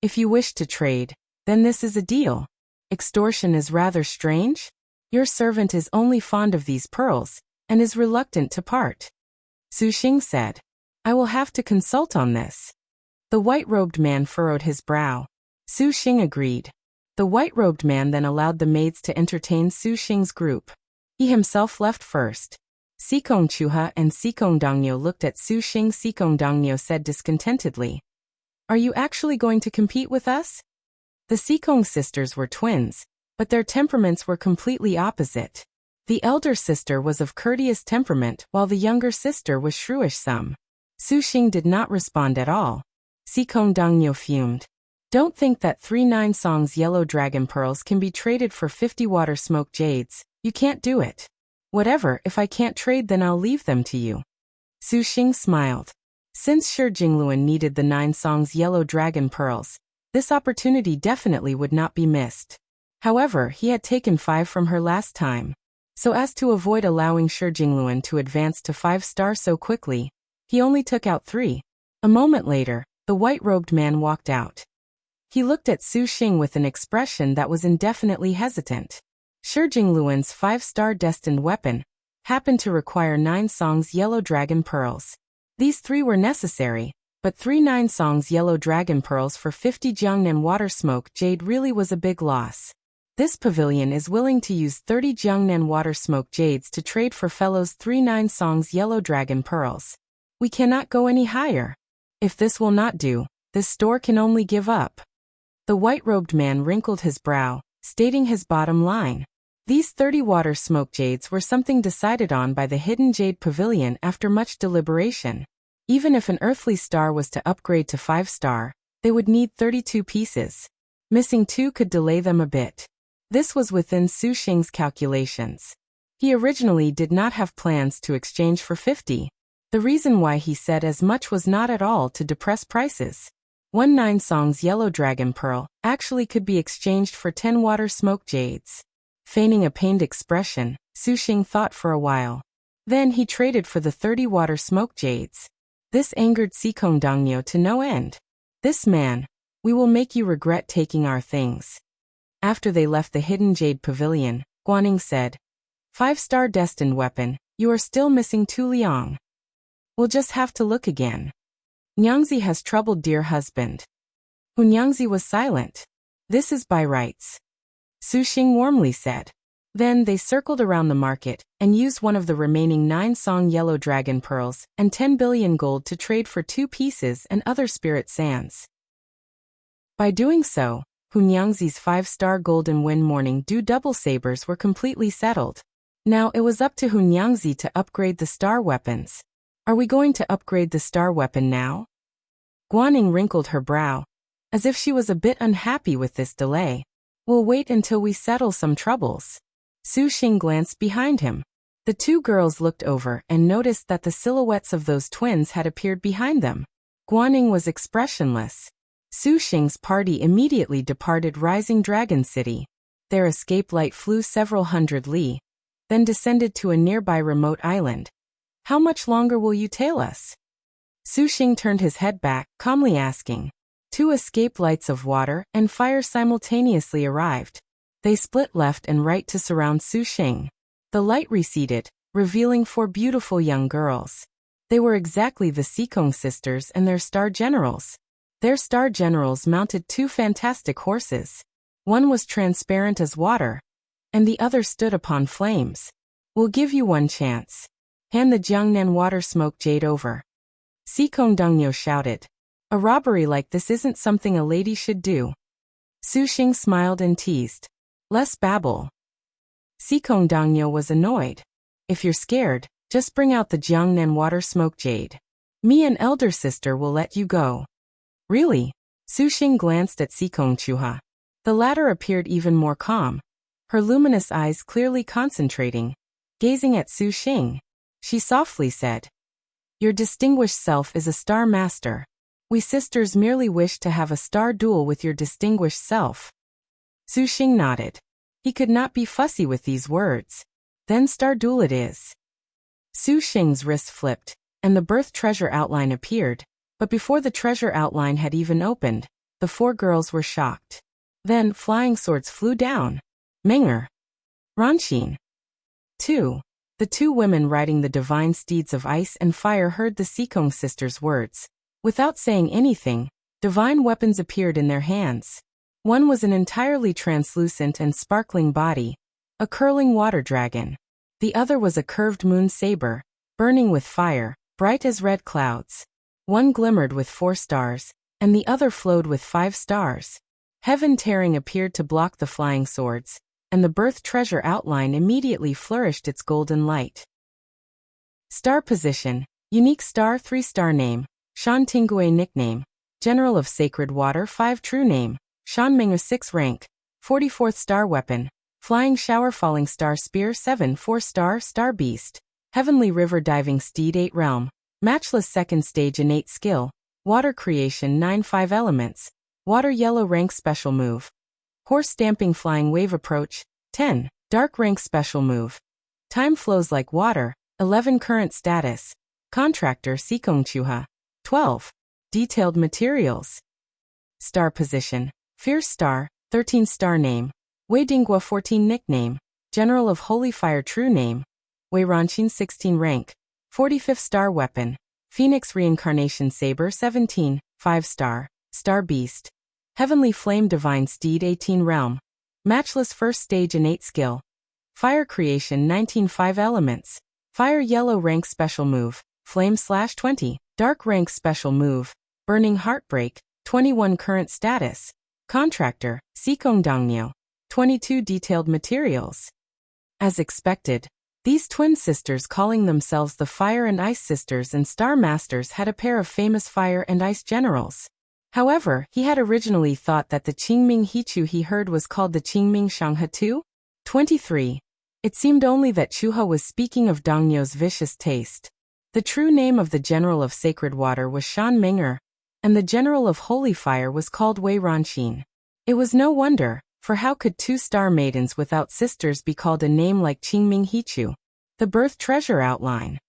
If you wish to trade, then this is a deal. Extortion is rather strange. Your servant is only fond of these pearls, and is reluctant to part. Su Xing said. I will have to consult on this. The white-robed man furrowed his brow. Su Xing agreed. The white-robed man then allowed the maids to entertain Su Xing's group. He himself left first. Sikong Chuha and Sikong Dongnyo looked at Su Xing. Sikong Dongnyo said discontentedly. Are you actually going to compete with us? The Sikong sisters were twins, but their temperaments were completely opposite. The elder sister was of courteous temperament while the younger sister was shrewish some. Su Xing did not respond at all. Sikong Dongnyo fumed. Don't think that 39 songs yellow dragon pearls can be traded for 50 water smoke jades. You can't do it. Whatever, if I can't trade then I'll leave them to you. Su Xing smiled. Since Shi Jingluan needed the 9 songs yellow dragon pearls, this opportunity definitely would not be missed. However, he had taken 5 from her last time. So as to avoid allowing Shi Jingluan to advance to 5-star so quickly, he only took out 3. A moment later, the white-robed man walked out. He looked at Su Xing with an expression that was indefinitely hesitant. Shi Jingluan's 5-star destined weapon happened to require 9 songs yellow dragon pearls. These 3 were necessary, but 3 9 songs yellow dragon pearls for 50 Jiangnan water smoke jade really was a big loss. This pavilion is willing to use 30 Jiangnan water smoke jades to trade for fellows 3 9 songs yellow dragon pearls. We cannot go any higher. If this will not do, this store can only give up. The white-robed man wrinkled his brow, stating his bottom line. These 30 water smoke jades were something decided on by the hidden jade pavilion after much deliberation. Even if an earthly star was to upgrade to 5-star, they would need 32 pieces. Missing 2 could delay them a bit. This was within Su Xing's calculations. He originally did not have plans to exchange for 50. The reason why he said as much was not at all to depress prices. 1 9 songs yellow dragon pearl actually could be exchanged for 10 water smoke jades. Feigning a pained expression, Su Xing thought for a while. Then he traded for the 30 water smoke jades. This angered Sikong Dongnyo to no end. This man, we will make you regret taking our things. After they left the hidden jade pavilion, Guaning said, 5-star destined weapon, you are still missing 2 liang. We'll just have to look again. Nyangzi has troubled dear husband. Hunyangzi was silent. This is by rights. Su Xing warmly said. Then they circled around the market and used one of the remaining 9 song yellow dragon pearls and 10 billion gold to trade for 2 pieces and other spirit sands. By doing so, Hunyangzi's 5-star golden wind morning dew double sabers were completely settled. Now it was up to Hunyangzi to upgrade the star weapons. Are we going to upgrade the star weapon now? Guaning wrinkled her brow, as if she was a bit unhappy with this delay. We'll wait until we settle some troubles. Su Xing glanced behind him. The 2 girls looked over and noticed that the silhouettes of those twins had appeared behind them. Guaning was expressionless. Su Xing's party immediately departed Rising Dragon City. Their escape light flew several hundred li, then descended to a nearby remote island. How much longer will you tail us? Su Xing turned his head back, calmly asking. 2 escape lights of water and fire simultaneously arrived. They split left and right to surround Su Xing. The light receded, revealing 4 beautiful young girls. They were exactly the Sikong sisters and their star generals. Their star generals mounted 2 fantastic horses. One was transparent as water, and the other stood upon flames. We'll give you one chance. Hand the Jiangnan water smoke jade over. Sikong Dongnyo shouted. A robbery like this isn't something a lady should do. Su Xing smiled and teased. Less babble. Sikong Dongnyo was annoyed. If you're scared, just bring out the Jiangnan water smoke jade. Me and elder sister will let you go. Really? Su Xing glanced at Sikong Chuha. The latter appeared even more calm, her luminous eyes clearly concentrating. Gazing at Su Xing, she softly said, Your distinguished self is a star master. We sisters merely wish to have a star duel with your distinguished self. Su Xing nodded. He could not be fussy with these words. Then star duel it is. Su Xing's wrist flipped, and the birth treasure outline appeared, but before the treasure outline had even opened, The 4 girls were shocked. Then, flying swords flew down. Meng'er. Ranxin. 2. The 2 women riding the divine steeds of ice and fire heard the Sikong sisters' words. Without saying anything, divine weapons appeared in their hands. One was an entirely translucent and sparkling body, a curling water dragon. The other was a curved moon saber, burning with fire, bright as red clouds. One glimmered with 4 stars, and the other flowed with 5 stars. Heaven tearing appeared to block the flying swords, and the birth treasure outline immediately flourished its golden light. Star position, unique star 3-star name, Shan Tingue nickname, General of Sacred Water 5 true name, Shan Meng'er 6 rank, 44th star weapon, Flying Shower Falling Star Spear 7 4-star Star Beast, Heavenly River Diving Steed 8 realm, Matchless 2nd stage innate skill, Water Creation 9 5 elements, Water Yellow rank special move. Horse Stamping Flying Wave Approach, 10, Dark rank special move. Time Flows Like Water, 11 current status. Contractor Sikong Chuha, 12. Detailed materials. Star position, Fierce Star, 13-star name. Wei Dingua 14 nickname, General of Holy Fire true name. Wei Ranxin 16 rank, 45th star weapon. Phoenix Reincarnation Saber 17, 5-star, Star Beast. Heavenly Flame Divine Steed 18 realm. Matchless 1st stage innate skill. Fire Creation 19 5 elements. Fire Yellow rank special move, Flame/20, Dark rank special move, Burning Heartbreak, 21 current status. Contractor, Sikong Dangnyo, 22 detailed materials. As expected, these twin sisters calling themselves the Fire and Ice Sisters and Star Masters had a pair of famous fire and ice generals. However, he had originally thought that the Qingming Hichu he heard was called the Qingming Shanghe too? 23. It seemed only that Chuha was speaking of Dangnyo's vicious taste. The true name of the General of Sacred Water was Shan Meng'er, and the General of Holy Fire was called Wei Ranxin. It was no wonder, for how could 2 star maidens without sisters be called a name like Qingming Hichu? The birth treasure outline.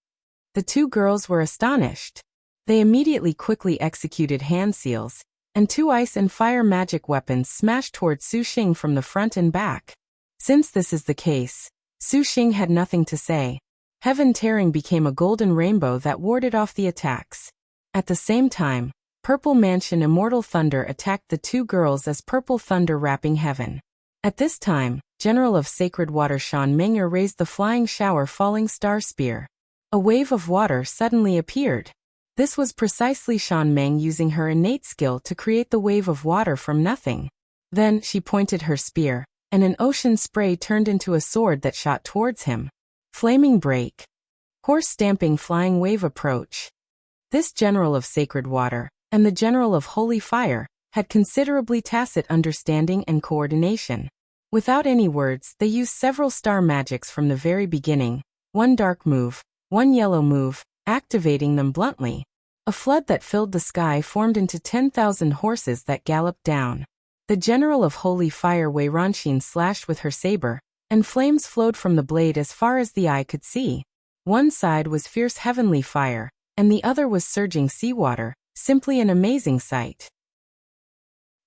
The 2 girls were astonished. They immediately quickly executed hand seals, and 2 ice and fire magic weapons smashed toward Su Xing from the front and back. Since this is the case, Su Xing had nothing to say. Heaven tearing became a golden rainbow that warded off the attacks. At the same time, Purple Mansion Immortal Thunder attacked the 2 girls as purple thunder wrapping heaven. At this time, General of Sacred Water Shan Meng'er raised the Flying Shower Falling Star Spear. A wave of water suddenly appeared. This was precisely Shan Meng using her innate skill to create the wave of water from nothing. Then, she pointed her spear, and an ocean spray turned into a sword that shot towards him. Flaming Break. Horse Stamping Flying Wave Approach. This General of Sacred Water, and the General of Holy Fire, had considerably tacit understanding and coordination. Without any words, they used several star magics from the very beginning, 1 dark move, 1 yellow move, activating them bluntly. A flood that filled the sky formed into 10,000 horses that galloped down. The General of Holy Fire Wei Ranxin slashed with her saber, and flames flowed from the blade as far as the eye could see. One side was fierce heavenly fire, and the other was surging seawater, simply an amazing sight.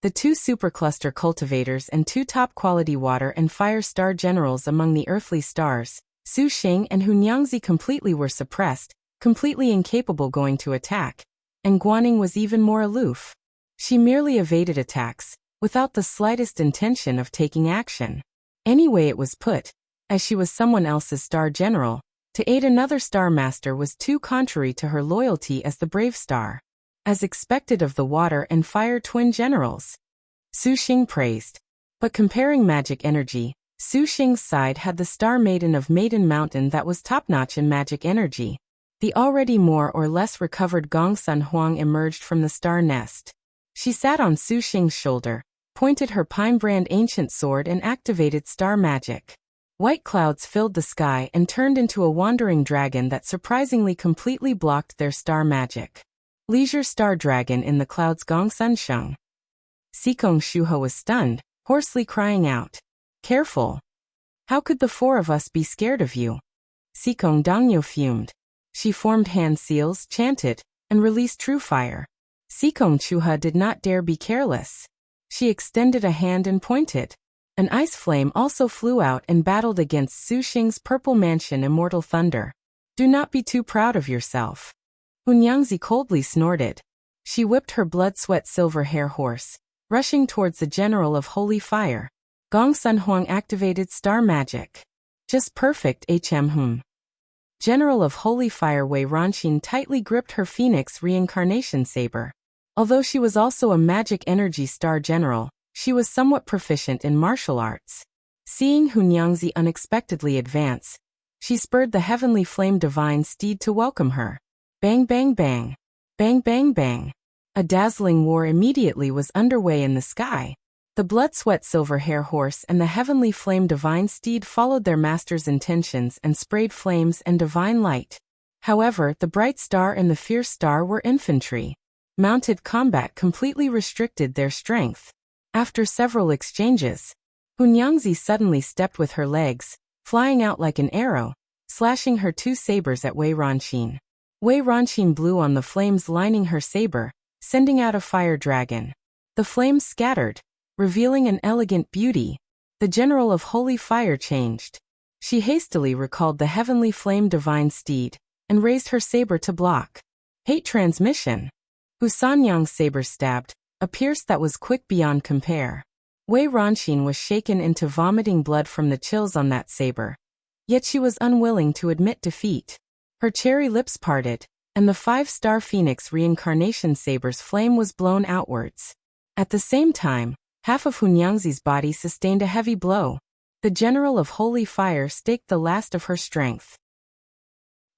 The 2 supercluster cultivators and 2 top-quality water and fire star generals among the earthly stars, Su Xing and Hunyangzi completely were suppressed, completely incapable going to attack, and Guaning was even more aloof. She merely evaded attacks, without the slightest intention of taking action. Anyway it was put, as she was someone else's star general, to aid another star master was too contrary to her loyalty as the brave star. As expected of the water and fire twin generals. Su Xing praised. But comparing magic energy, Su Xing's side had the Star Maiden of Maiden Mountain that was top-notch in magic energy. The already more or less recovered Gongsun Huang emerged from the star nest. She sat on Su Xing's shoulder, pointed her pine-brand ancient sword and activated star magic. White clouds filled the sky and turned into a wandering dragon that surprisingly completely blocked their star magic. Leisure Star Dragon in the clouds Gongsun Sheng. Sikong Shuha was stunned, hoarsely crying out. Careful. How could the 4 of us be scared of you? Sikong Dangnyo fumed. She formed hand seals, chanted, and released true fire. Sikong Chuha did not dare be careless. She extended a hand and pointed. An ice flame also flew out and battled against Su Xing's purple mansion Immortal Thunder. Do not be too proud of yourself. Hunyangzi coldly snorted. She whipped her blood-sweat silver hair horse, rushing towards the General of Holy Fire. Gong Sun Huang activated star magic. Just perfect HM. General of Holy Fire Wei Ronqin tightly gripped her phoenix reincarnation saber. Although she was also a magic energy star general, she was somewhat proficient in martial arts. Seeing Hunyangzi unexpectedly advance, she spurred the heavenly flame divine steed to welcome her. Bang bang bang. Bang bang bang. A dazzling war immediately was underway in the sky. The blood-sweat silver hair horse and the heavenly flame divine steed followed their master's intentions and sprayed flames and divine light. However, the bright star and the fierce star were infantry. Mounted combat completely restricted their strength. After several exchanges, Hunyangzi suddenly stepped with her legs, flying out like an arrow, slashing her two sabers at Wei Ronqin. Wei Ronqin blew on the flames lining her saber, sending out a fire dragon. The flames scattered, revealing an elegant beauty. The General of Holy Fire changed. She hastily recalled the heavenly flame divine steed, and raised her saber to block. Hate transmission. Husanyang's saber stabbed, a pierce that was quick beyond compare. Wei Ronqin was shaken into vomiting blood from the chills on that saber. Yet she was unwilling to admit defeat. Her cherry lips parted, and the 5-star phoenix reincarnation saber's flame was blown outwards. At the same time, half of Hunyangzi's body sustained a heavy blow. The General of Holy Fire staked the last of her strength.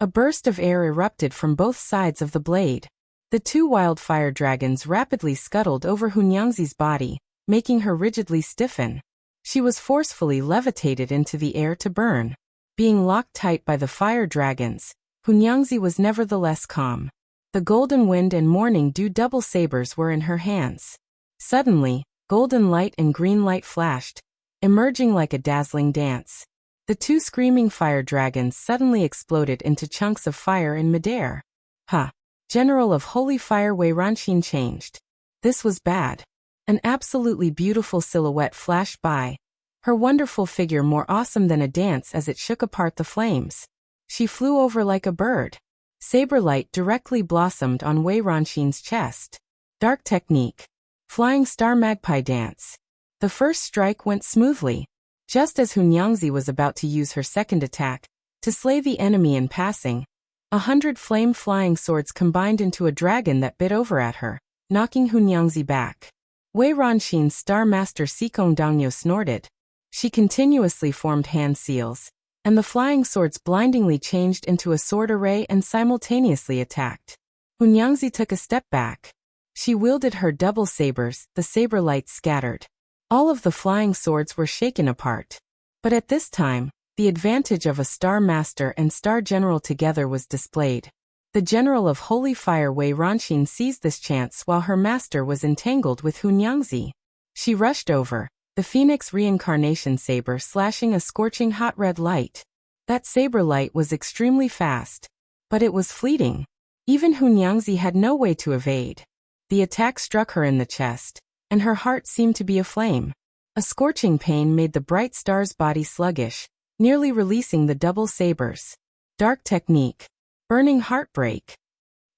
A burst of air erupted from both sides of the blade. The two wildfire dragons rapidly scuttled over Hunyangzi's body, making her rigidly stiffen. She was forcefully levitated into the air to burn. Being locked tight by the fire dragons, Hunyangzi was nevertheless calm. The golden wind and morning dew double sabers were in her hands. Suddenly, golden light and green light flashed, emerging like a dazzling dance. The two screaming fire dragons suddenly exploded into chunks of fire in midair. Ha! General of Holy Fire Wei Ronqin changed. This was bad. An absolutely beautiful silhouette flashed by, her wonderful figure more awesome than a dance as it shook apart the flames. She flew over like a bird. Saber light directly blossomed on Wei Ronqin's chest. Dark technique. Flying star magpie dance. The first strike went smoothly. Just as Hunyangzi was about to use her second attack, to slay the enemy in passing, 100 flame-flying swords combined into a dragon that bit over at her, knocking Hunyangzi back. Wei Ronqin's Star Master Sikong Dangyo snorted. She continuously formed hand seals, and the flying swords blindingly changed into a sword array and simultaneously attacked. Hunyangzi took a step back. She wielded her double sabers, the saber lights scattered. All of the flying swords were shaken apart. But at this time, the advantage of a Star Master and Star General together was displayed. The General of Holy Fire Wei Ronqin seized this chance while her master was entangled with Hunyangzi. She rushed over, the Phoenix reincarnation saber slashing a scorching hot red light. That saber light was extremely fast. But it was fleeting. Even Hunyangzi had no way to evade. The attack struck her in the chest, and her heart seemed to be aflame. A scorching pain made the bright star's body sluggish, nearly releasing the double sabers. Dark technique. Burning heartbreak.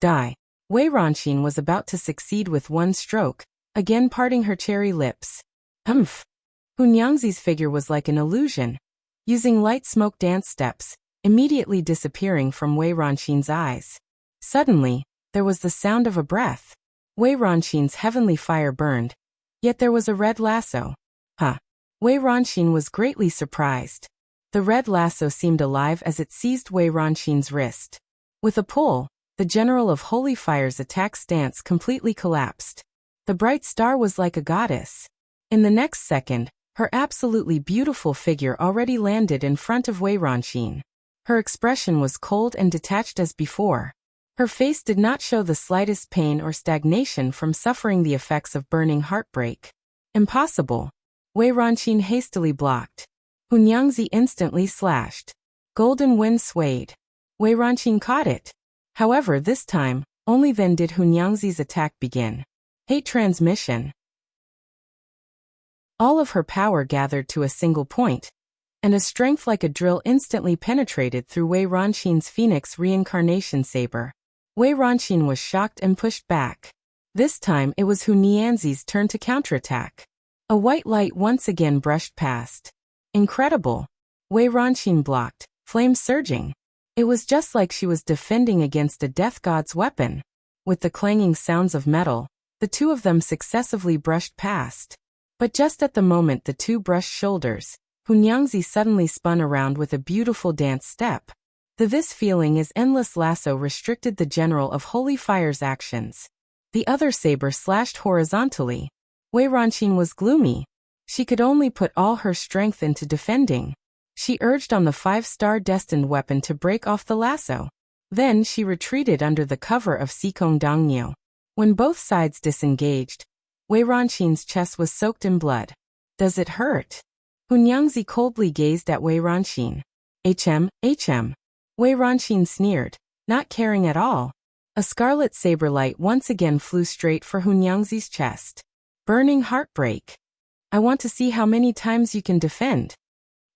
Die. Wei Ronqin was about to succeed with one stroke, again parting her cherry lips. Humph. Hunyangzi's figure was like an illusion, using light smoke dance steps, immediately disappearing from Wei Ronqin's eyes. Suddenly, there was the sound of a breath. Wei Ronqin's heavenly fire burned, yet there was a red lasso. Huh. Wei Ronqin was greatly surprised. The red lasso seemed alive as it seized Wei Ronqin's wrist. With a pull, the General of Holy Fire's attack stance completely collapsed. The bright star was like a goddess. In the next second, her absolutely beautiful figure already landed in front of Wei Ronqin. Her expression was cold and detached as before. Her face did not show the slightest pain or stagnation from suffering the effects of burning heartbreak. Impossible. Wei Ronqin hastily blocked. Hunyangzi instantly slashed. Golden wind swayed. Wei Ronqin caught it. However, this time, Only then did Hunyangzi's attack begin. Hate transmission. All of her power gathered to a single point, and a strength like a drill instantly penetrated through Wei Ronqin's Phoenix reincarnation saber. Wei Ronqin was shocked and pushed back. This time it was Hunyangzi's turn to counterattack. A white light once again brushed past. Incredible. Wei Ronqin blocked, flames surging. It was just like she was defending against a death god's weapon. With the clanging sounds of metal, the two of them successively brushed past. But just at the moment the two brushed shoulders, Hunyangzi suddenly spun around with a beautiful dance step. This feeling is endless lasso restricted the general of Holy Fire's actions. The other saber slashed horizontally. Wei Ronqin was gloomy. She could only put all her strength into defending. She urged on the 5-star destined weapon to break off the lasso. Then she retreated under the cover of Sikong Dongnyo. When both sides disengaged, Wei Ronqin's chest was soaked in blood. Does it hurt? Hunyangzi coldly gazed at Wei Ronqin. HM. Wei Ronqin sneered, not caring at all. A scarlet saber light once again flew straight for Hunyangzi's chest. Burning heartbreak. I want to see how many times you can defend.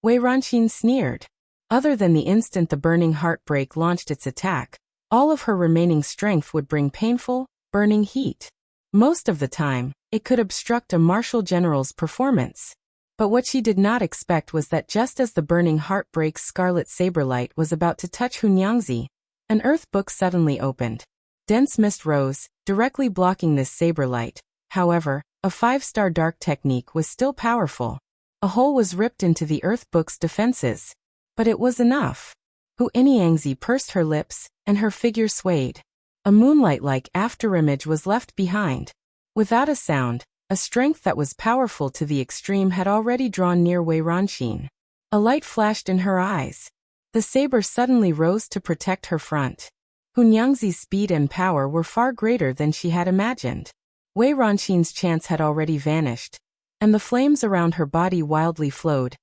Wei Ronqin sneered. Other than the instant the burning heartbreak launched its attack, all of her remaining strength would bring painful, burning heat. Most of the time, it could obstruct a martial general's performance. But what she did not expect was that just as the burning heartbreak's scarlet saber light was about to touch Hunyangzi, an earth book suddenly opened. Dense mist rose, directly blocking this saber light. However, a 5-star dark technique was still powerful. A hole was ripped into the earth book's defenses. But it was enough. Hunyangzi pursed her lips, and her figure swayed. A moonlight-like afterimage was left behind. Without a sound, a strength that was powerful to the extreme had already drawn near Wei Ronqin. A light flashed in her eyes. The saber suddenly rose to protect her front. Hunyangzi's speed and power were far greater than she had imagined. Wei Ronqin's chance had already vanished, and the flames around her body wildly flowed,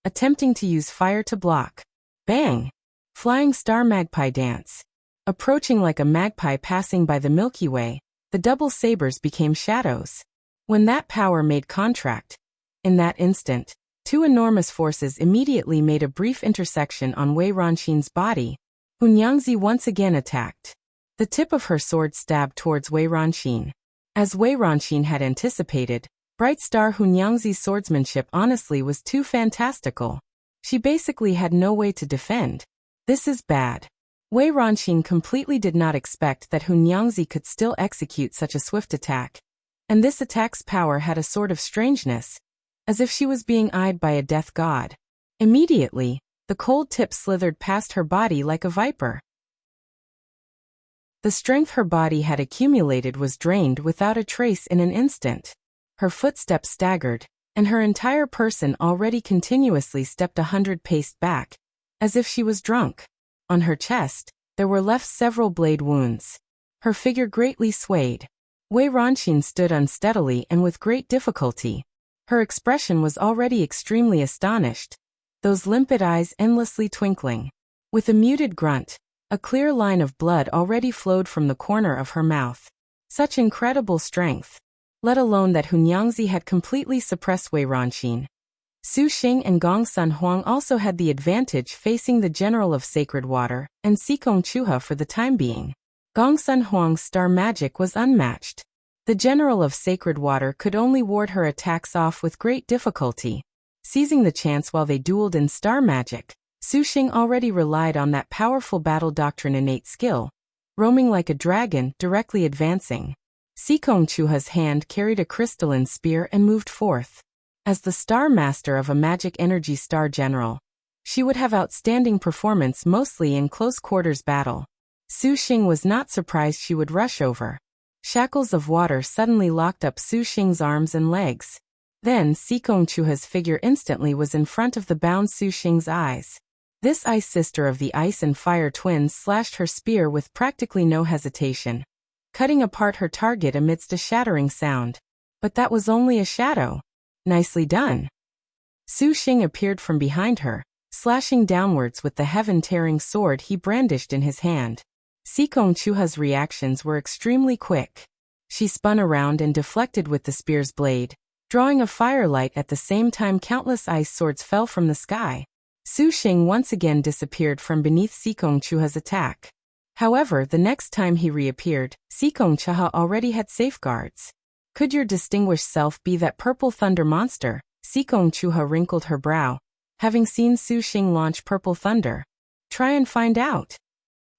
attempting to use fire to block. Bang! Flying star magpie dance. Approaching like a magpie passing by the Milky Way, the double sabers became shadows. When that power made contact, in that instant, two enormous forces immediately made a brief intersection on Wei Ronqin's body. Hunyangzi once again attacked. The tip of her sword stabbed towards Wei Ronqin. As Wei Ronqin had anticipated, Bright Star Hunyangzi's swordsmanship honestly was too fantastical. She basically had no way to defend. This is bad. Wei Ronqin completely did not expect that Hunyangzi could still execute such a swift attack. And this attack's power had a sort of strangeness, as if she was being eyed by a death god. Immediately, the cold tip slithered past her body like a viper. The strength her body had accumulated was drained without a trace in an instant. Her footsteps staggered, and her entire person already continuously stepped 100 paces back, as if she was drunk. On her chest, there were left several blade wounds. Her figure greatly swayed. Wei Ronqin stood unsteadily and with great difficulty. Her expression was already extremely astonished, those limpid eyes endlessly twinkling. With a muted grunt, a clear line of blood already flowed from the corner of her mouth. Such incredible strength. Let alone that Hunyangzi had completely suppressed Wei Ronqin. Su Xing and Gong Sun Huang also had the advantage facing the General of Sacred Water and Sikong Chuha for the time being. Gong Sun Huang's star magic was unmatched. The General of Sacred Water could only ward her attacks off with great difficulty. Seizing the chance while they dueled in star magic, Su Xing already relied on that powerful battle doctrine innate skill, roaming like a dragon, directly advancing. Sikong Chuha's hand carried a crystalline spear and moved forth. As the star master of a magic energy star general, she would have outstanding performance mostly in close quarters battle. Su Xing was not surprised she would rush over. Shackles of water suddenly locked up Su Xing's arms and legs. Then Sikong Chuha's figure instantly was in front of the bound Su Xing's eyes. This ice sister of the ice and fire twins slashed her spear with practically no hesitation, cutting apart her target amidst a shattering sound. But that was only a shadow. Nicely done. Su Xing appeared from behind her, slashing downwards with the heaven-tearing sword he brandished in his hand. Sikong Chuha's reactions were extremely quick. She spun around and deflected with the spear's blade, drawing a firelight at the same time countless ice swords fell from the sky. Su Xing once again disappeared from beneath Sikong Chuha's attack. However, the next time he reappeared, Sikong Chuha already had safeguards. Could your distinguished self be that purple thunder monster? Sikong Chuha wrinkled her brow, having seen Su Xing launch purple thunder. Try and find out.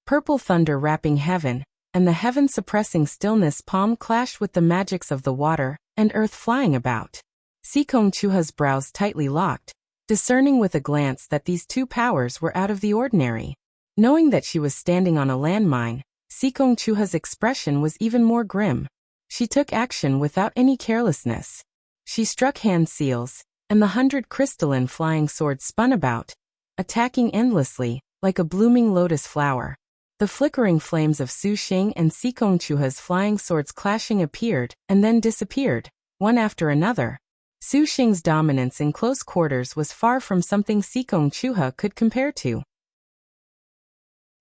Purple thunder wrapping heaven, and the heaven-suppressing stillness palm clashed with the magics of the water and earth flying about. Sikong Chuha's brows tightly locked, discerning with a glance that these two powers were out of the ordinary. Knowing that she was standing on a landmine, Sikong Chuha's expression was even more grim. She took action without any carelessness. She struck hand seals, and the 100 crystalline flying swords spun about, attacking endlessly, like a blooming lotus flower. The flickering flames of Su Xing and Sikong Chuha's flying swords clashing appeared and then disappeared, one after another. Su Xing's dominance in close quarters was far from something Sikong Chuha could compare to.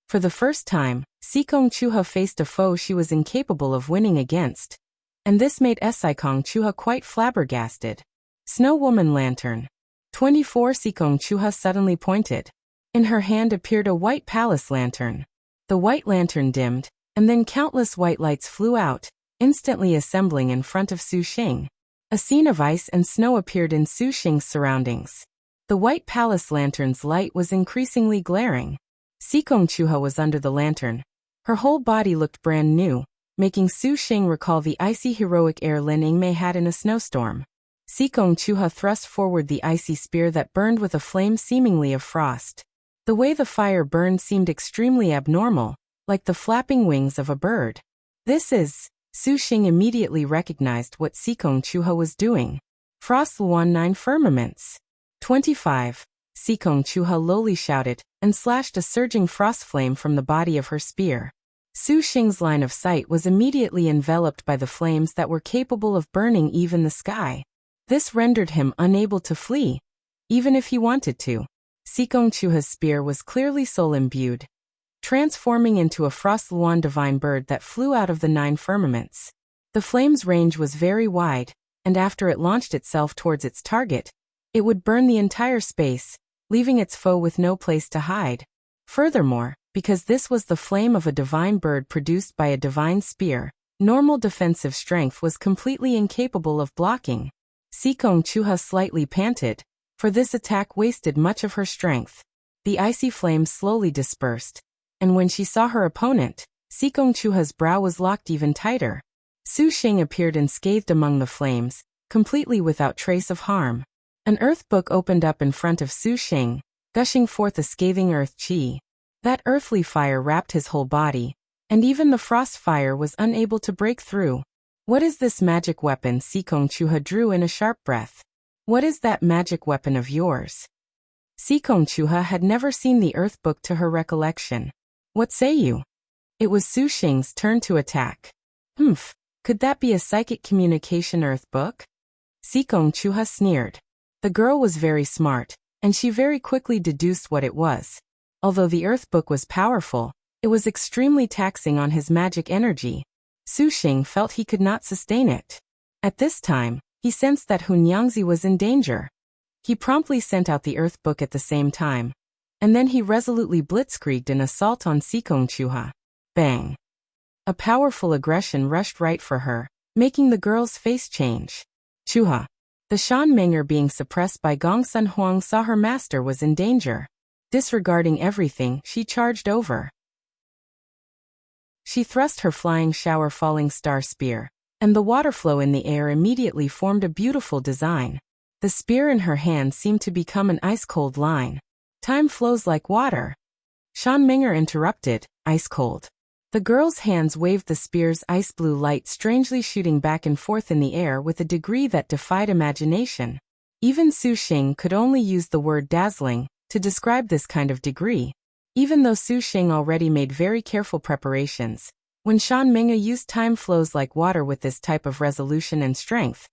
For the first time, Sikong Chuha faced a foe she was incapable of winning against. And this made Sikong Chuha quite flabbergasted. Snow Woman Lantern. 24 Sikong Chuha suddenly pointed. In her hand appeared a white palace lantern. The white lantern dimmed, and then countless white lights flew out, instantly assembling in front of Su Xing. A scene of ice and snow appeared in Su Xing's surroundings. The white palace lantern's light was increasingly glaring. Sikong Chuha was under the lantern. Her whole body looked brand new, making Su Xing recall the icy heroic air Lin Yingmei had in a snowstorm. Sikong Chuha thrust forward the icy spear that burned with a flame seemingly of frost. The way the fire burned seemed extremely abnormal, like the flapping wings of a bird. This is... Su Xing immediately recognized what Sikong Chuha was doing. Frost Luan 9 firmaments. 25. Sikong Chuha lowly shouted, and slashed a surging frost flame from the body of her spear. Su Xing's line of sight was immediately enveloped by the flames that were capable of burning even the sky. This rendered him unable to flee, even if he wanted to. Sikong Chuha's spear was clearly soul-imbued, transforming into a Frost Luan divine bird that flew out of the 9 firmaments. The flame's range was very wide, and after it launched itself towards its target, it would burn the entire space, leaving its foe with no place to hide. Furthermore, because this was the flame of a divine bird produced by a divine spear, normal defensive strength was completely incapable of blocking. Sikong Chuha slightly panted, for this attack wasted much of her strength. The icy flames slowly dispersed, and when she saw her opponent, Sikong Chuha's brow was locked even tighter. Su Xing appeared unscathed among the flames, completely without trace of harm. An earth book opened up in front of Su Xing, gushing forth a scathing earth chi. That earthly fire wrapped his whole body, and even the frost fire was unable to break through. What is this magic weapon? Sikong Chuha drew in a sharp breath. What is that magic weapon of yours? Sikong Chuha had never seen the earth book to her recollection. What say you? It was Su Xing's turn to attack. Could that be a psychic communication earth book? Sikong Chuha sneered. The girl was very smart, and she very quickly deduced what it was. Although the earth book was powerful, it was extremely taxing on his magic energy. Su Xing felt he could not sustain it. At this time, he sensed that Hunyangzi was in danger. He promptly sent out the earth book at the same time, and then he resolutely blitzkrieged an assault on Sikong Chuha. Bang! A powerful aggression rushed right for her, making the girl's face change. Chuha. The Shan Menger being suppressed by Gong Sun Huang saw her master was in danger. Disregarding everything, she charged over. She thrust her flying shower falling star spear, and the water flow in the air immediately formed a beautiful design. The spear in her hand seemed to become an ice-cold line. Time flows like water. Shan Menger interrupted, ice-cold. The girl's hands waved the spear's ice-blue light strangely shooting back and forth in the air with a degree that defied imagination. Even Su Xing could only use the word dazzling to describe this kind of degree. Even though Su Xing already made very careful preparations, when Shan Menger used time flows like water with this type of resolution and strength,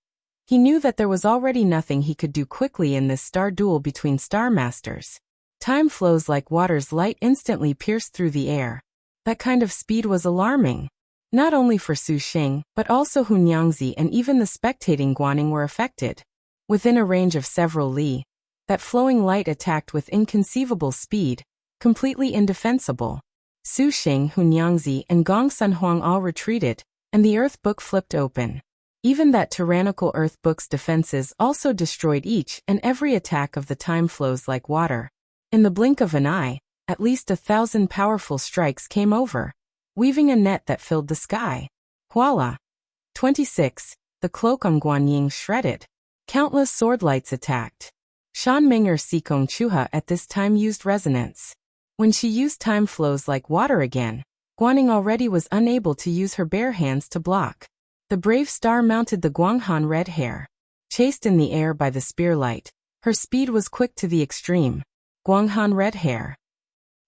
he knew that there was already nothing he could do quickly in this star duel between star masters. Time flows like water's light instantly pierced through the air. That kind of speed was alarming. Not only for Su Xing, but also Hu Nyangzi and even the spectating Guaning were affected. Within a range of several li, that flowing light attacked with inconceivable speed, completely indefensible. Su Xing, Hu Nyangzi, and Gong Sun Huang all retreated, and the Earth Book flipped open. Even that tyrannical Earth Book's defenses also destroyed each and every attack of the time flows like water. In the blink of an eye, at least 1,000 powerful strikes came over, weaving a net that filled the sky. Voila! 26. The cloak on Guan Ying shredded. Countless sword lights attacked. Shan Ming'er Sikong Chuha at this time used resonance. When she used time flows like water again, Guaning already was unable to use her bare hands to block. The brave star mounted the Guanghan red hair. Chased in the air by the spear light, her speed was quick to the extreme. Guanghan red hair.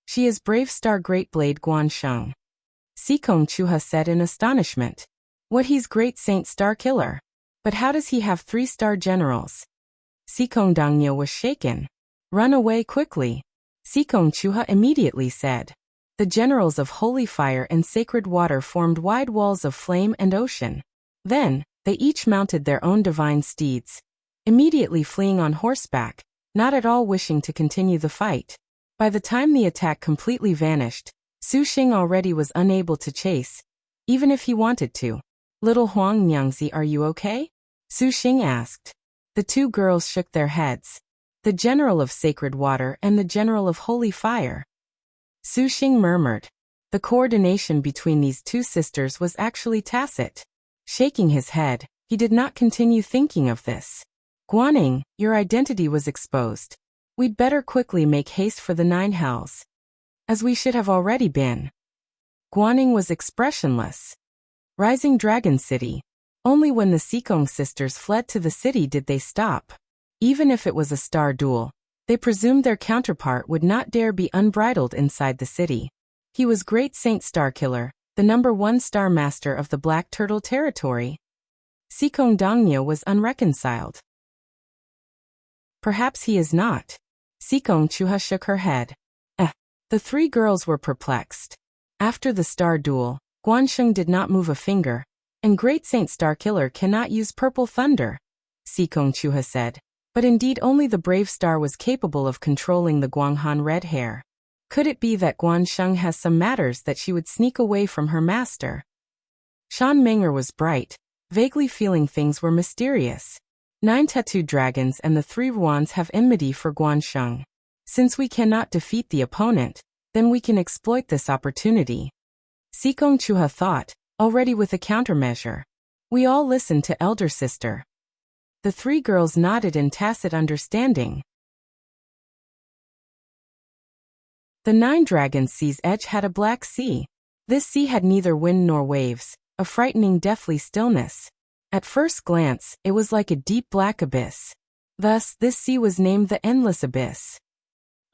She is brave star great blade Guansheng. Sikong Chuha said in astonishment. What, he's great saint star killer? But how does he have 3-star generals? Sikong Dangnyo was shaken. Run away quickly. Sikong Chuha immediately said. The generals of holy fire and sacred water formed wide walls of flame and ocean. Then, they each mounted their own divine steeds, immediately fleeing on horseback, not at all wishing to continue the fight. By the time the attack completely vanished, Su Xing already was unable to chase, even if he wanted to. Little Huang Nyangzi, are you okay? Su Xing asked. The two girls shook their heads. The general of sacred water and the general of holy fire. Su Xing murmured. The coordination between these two sisters was actually tacit. Shaking his head, he did not continue thinking of this. Guaning, your identity was exposed. We'd better quickly make haste for the 9 hells. As we should have already been. Guaning was expressionless. Rising Dragon City. Only when the Sikong sisters fled to the city did they stop. Even if it was a star duel, they presumed their counterpart would not dare be unbridled inside the city. He was Great Saint Starkiller, the #1 star master of the Black Turtle territory. Sikong Dangnyo was unreconciled. Perhaps he is not. Sikong Chuha shook her head. The 3 girls were perplexed. After the star duel, Guansheng did not move a finger, and Great Saint Starkiller cannot use purple thunder, Sikong Chuha said. But indeed only the brave star was capable of controlling the Guanghan red hair. Could it be that Guansheng has some matters that she would sneak away from her master? Shan Ming'er was bright, vaguely feeling things were mysterious. 9 tattooed dragons and the 3 Ruans have enmity for Guansheng. Since we cannot defeat the opponent, then we can exploit this opportunity. Sikong Chuha thought, already with a countermeasure. We all listened to elder sister. The 3 girls nodded in tacit understanding. The 9 dragons' sea's edge had a black sea. This sea had neither wind nor waves, a frightening deathly stillness. At first glance, it was like a deep black abyss. Thus, this sea was named the Endless Abyss.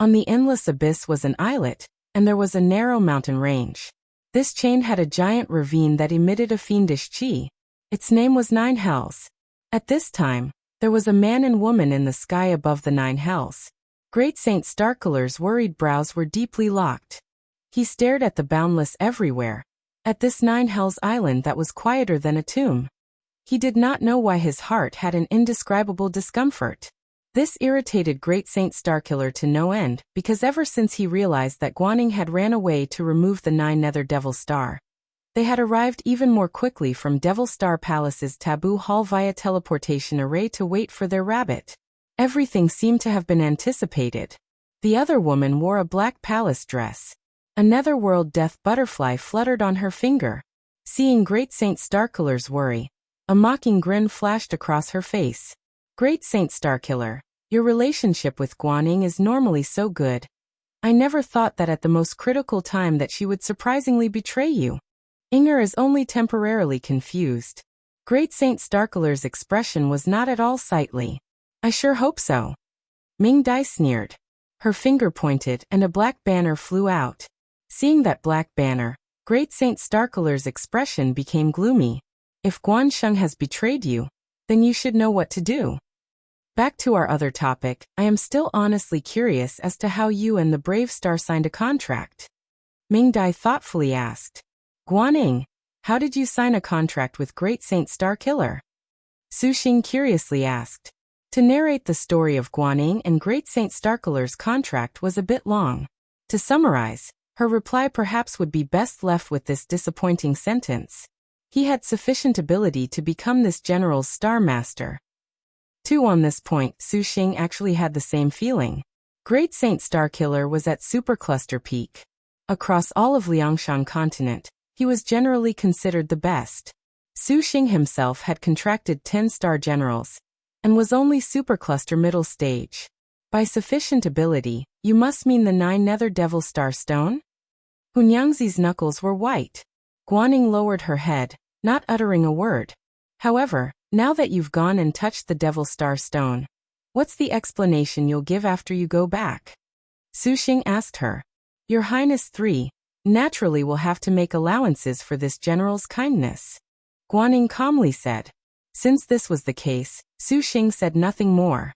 On the Endless Abyss was an islet, and there was a narrow mountain range. This chain had a giant ravine that emitted a fiendish chi. Its name was 9 Hells. At this time, there was a man and woman in the sky above the 9 Hells. Great Saint Starkiller's worried brows were deeply locked. He stared at the boundless everywhere, at this 9 Hells island that was quieter than a tomb. He did not know why his heart had an indescribable discomfort. This irritated Great Saint Starkiller to no end, because ever since he realized that Guaning had ran away to remove the 9 Nether Devil Star, they had arrived even more quickly from Devil Star Palace's taboo hall via teleportation array to wait for their rabbit. Everything seemed to have been anticipated. The other woman wore a black palace dress. A netherworld death butterfly fluttered on her finger. Seeing Great Saint Starkiller's worry, a mocking grin flashed across her face. Great Saint Starkiller, your relationship with Guaning is normally so good. I never thought that at the most critical time that she would surprisingly betray you. Inger is only temporarily confused. Great Saint Starkiller's expression was not at all sightly. I sure hope so. Ming Dai sneered. Her finger pointed and a black banner flew out. Seeing that black banner, Great Saint Starkiller's expression became gloomy. If Guansheng has betrayed you, then you should know what to do. Back to our other topic, I am still honestly curious as to how you and the Brave Star signed a contract. Ming Dai thoughtfully asked. Guaning, how did you sign a contract with Great Saint Starkiller? Su Xing curiously asked. To narrate the story of Guaning and Great Saint Starkiller's contract was a bit long. To summarize, her reply perhaps would be best left with this disappointing sentence. He had sufficient ability to become this general's star master. Too, on this point, Su Xing actually had the same feeling. Great Saint Starkiller was at supercluster peak. Across all of Liangshan continent, he was generally considered the best. Su Xing himself had contracted 10 star generals, and was only supercluster middle stage. By sufficient ability, you must mean the 9 Nether Devil Star Stone? Hunyangzi's knuckles were white. Guaning lowered her head, not uttering a word. However, now that you've gone and touched the Devil Star Stone, what's the explanation you'll give after you go back? Su Xing asked her. Your Highness 3, naturally will have to make allowances for this general's kindness. Guaning calmly said. Since this was the case, Su Xing said nothing more.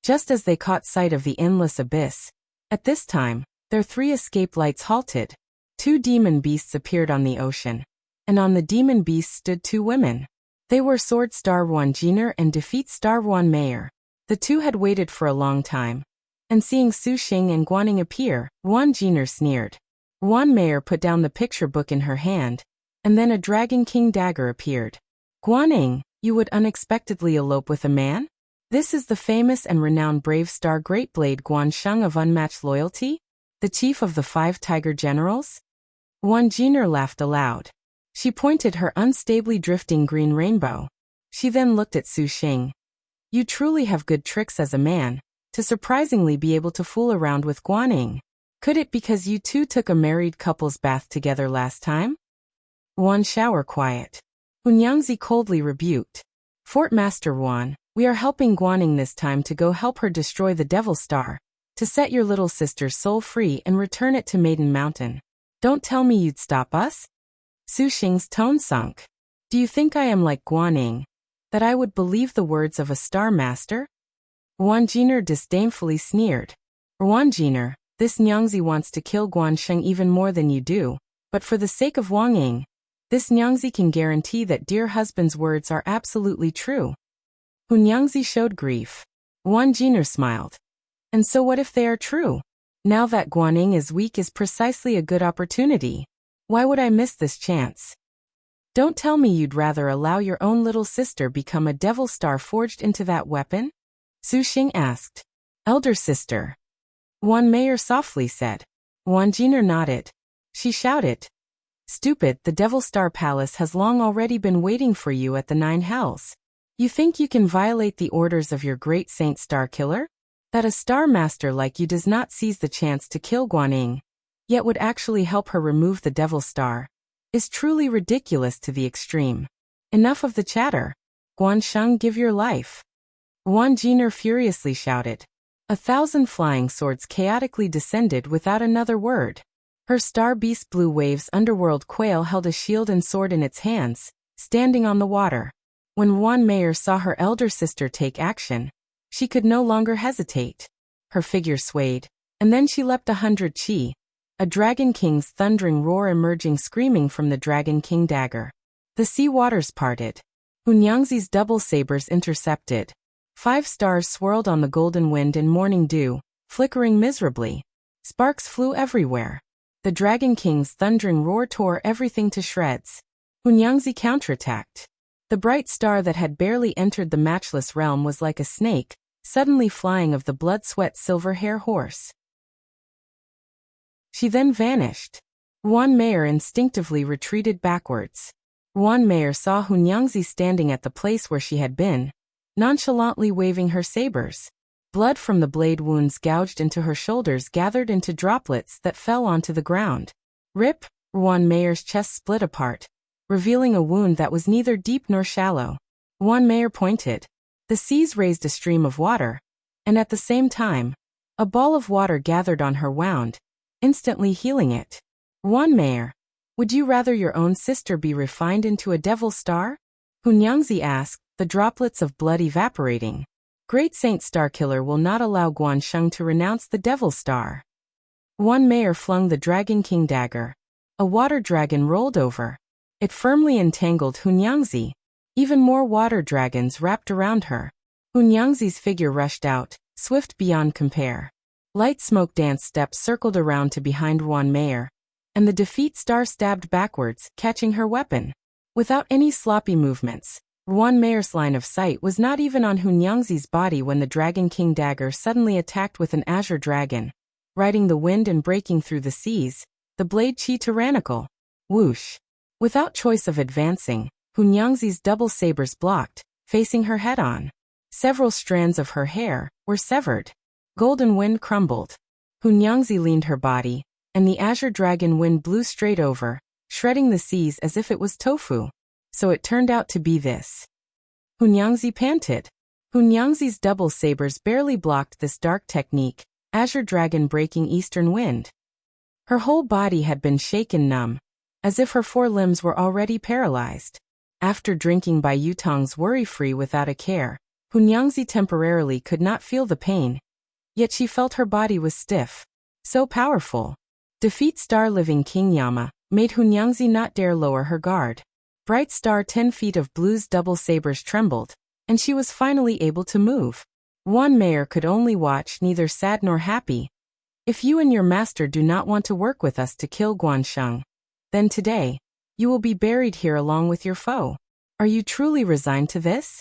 Just as they caught sight of the endless abyss, at this time, their 3 escape lights halted. 2 demon beasts appeared on the ocean, and on the demon beasts stood 2 women. They were Sword Star Ruan Jin'er and Defeat Star Ruan Mayor. The 2 had waited for a long time, and seeing Su Xing and Guaning appear, Ruan Jin'er sneered. Ruan Mayor put down the picture book in her hand, and then a Dragon King dagger appeared. Guaning, you would unexpectedly elope with a man? This is the famous and renowned brave star Great Blade Guansheng of unmatched loyalty? The chief of the 5 tiger generals? Ruan Jin'er laughed aloud. She pointed her unstably drifting green rainbow. She then looked at Su Xing. You truly have good tricks as a man, to surprisingly be able to fool around with Guaning. Could it because you 2 took a married couple's bath together last time? Ruan shower quiet. Hunyangzi coldly rebuked. Fort Master Ruan, we are helping Guaning this time to go help her destroy the Devil Star, to set your little sister's soul free and return it to Maiden Mountain. Don't tell me you'd stop us? Su Xing's tone sunk. Do you think I am like Guaning, that I would believe the words of a star master? Ruan Jin'er disdainfully sneered. Ruan Jin'er, this Nyangzi wants to kill Guansheng even more than you do, but for the sake of Wang Ying, this Nyangzi can guarantee that dear husband's words are absolutely true. Hunyangzi showed grief. Ruan Jin'er smiled. And so what if they are true? Now that Guaning is weak is precisely a good opportunity. Why would I miss this chance? Don't tell me you'd rather allow your own little sister become a devil star forged into that weapon? Su Xing asked. Elder sister. Ruan Mayor softly said. Ruan Jin'er nodded. She shouted. Stupid, the Devil Star Palace has long already been waiting for you at the 9 hells. You think you can violate the orders of your great Saint Starkiller? That a Star Master like you does not seize the chance to kill Guaning, yet would actually help her remove the Devil Star, is truly ridiculous to the extreme. Enough of the chatter. Guansheng, give your life. Ruan Jin'er furiously shouted. 1,000 flying swords chaotically descended without another word. Her star beast Blue Wave's underworld quail held a shield and sword in its hands, standing on the water. When Ruan Mayor saw her elder sister take action, she could no longer hesitate. Her figure swayed, and then she leapt 100 chi, a Dragon King's thundering roar emerging screaming from the Dragon King dagger. The sea waters parted. Hunyangzi's double sabers intercepted. 5 stars swirled on the golden wind and morning dew, flickering miserably. Sparks flew everywhere. The Dragon King's thundering roar tore everything to shreds. Hunyangzi counterattacked. The bright star that had barely entered the Matchless realm was like a snake, suddenly flying of the blood-sweat silver-hair horse. She then vanished. Ruan Mayor instinctively retreated backwards. Ruan Mayor saw Hunyangzi standing at the place where she had been, nonchalantly waving her sabers. Blood from the blade wounds gouged into her shoulders gathered into droplets that fell onto the ground. Rip! Ruan Mayor's chest split apart, revealing a wound that was neither deep nor shallow. Ruan Mayor pointed. The seas raised a stream of water, and at the same time, a ball of water gathered on her wound, instantly healing it. Ruan Mayor, would you rather your own sister be refined into a devil star? Hunyangzi asked, the droplets of blood evaporating. Great Saint Starkiller will not allow Guansheng to renounce the Devil Star. Ruan Mayer flung the Dragon King dagger. A water dragon rolled over. It firmly entangled Hunyangzi. Even more water dragons wrapped around her. Hunyangzi's figure rushed out, swift beyond compare. Light smoke dance steps circled around to behind Ruan Mayer, and the defeat star stabbed backwards, catching her weapon. Without any sloppy movements, Ruan Mayer's line of sight was not even on Hunyangzi's body when the Dragon King dagger suddenly attacked with an azure dragon, riding the wind and breaking through the seas, the blade chi tyrannical. Whoosh! Without choice of advancing, Hunyangzi's double sabers blocked, facing her head-on. Several strands of her hair were severed. Golden wind crumbled. Hunyangzi leaned her body, and the azure dragon wind blew straight over, shredding the seas as if it was tofu. So it turned out to be this. Hunyangzi panted. Hunyangzi's double sabers barely blocked this dark technique, azure dragon breaking eastern wind. Her whole body had been shaken numb, as if her 4 limbs were already paralyzed. After drinking by Yutong's worry-free without a care, Hunyangzi temporarily could not feel the pain, yet she felt her body was stiff. So powerful. Defeat Star Living King Yama made Hunyangzi not dare lower her guard. Bright Star 10 feet of blue's double sabers trembled, and she was finally able to move. Ruan Mayer could only watch, neither sad nor happy. If you and your master do not want to work with us to kill Guansheng, then today, you will be buried here along with your foe. Are you truly resigned to this?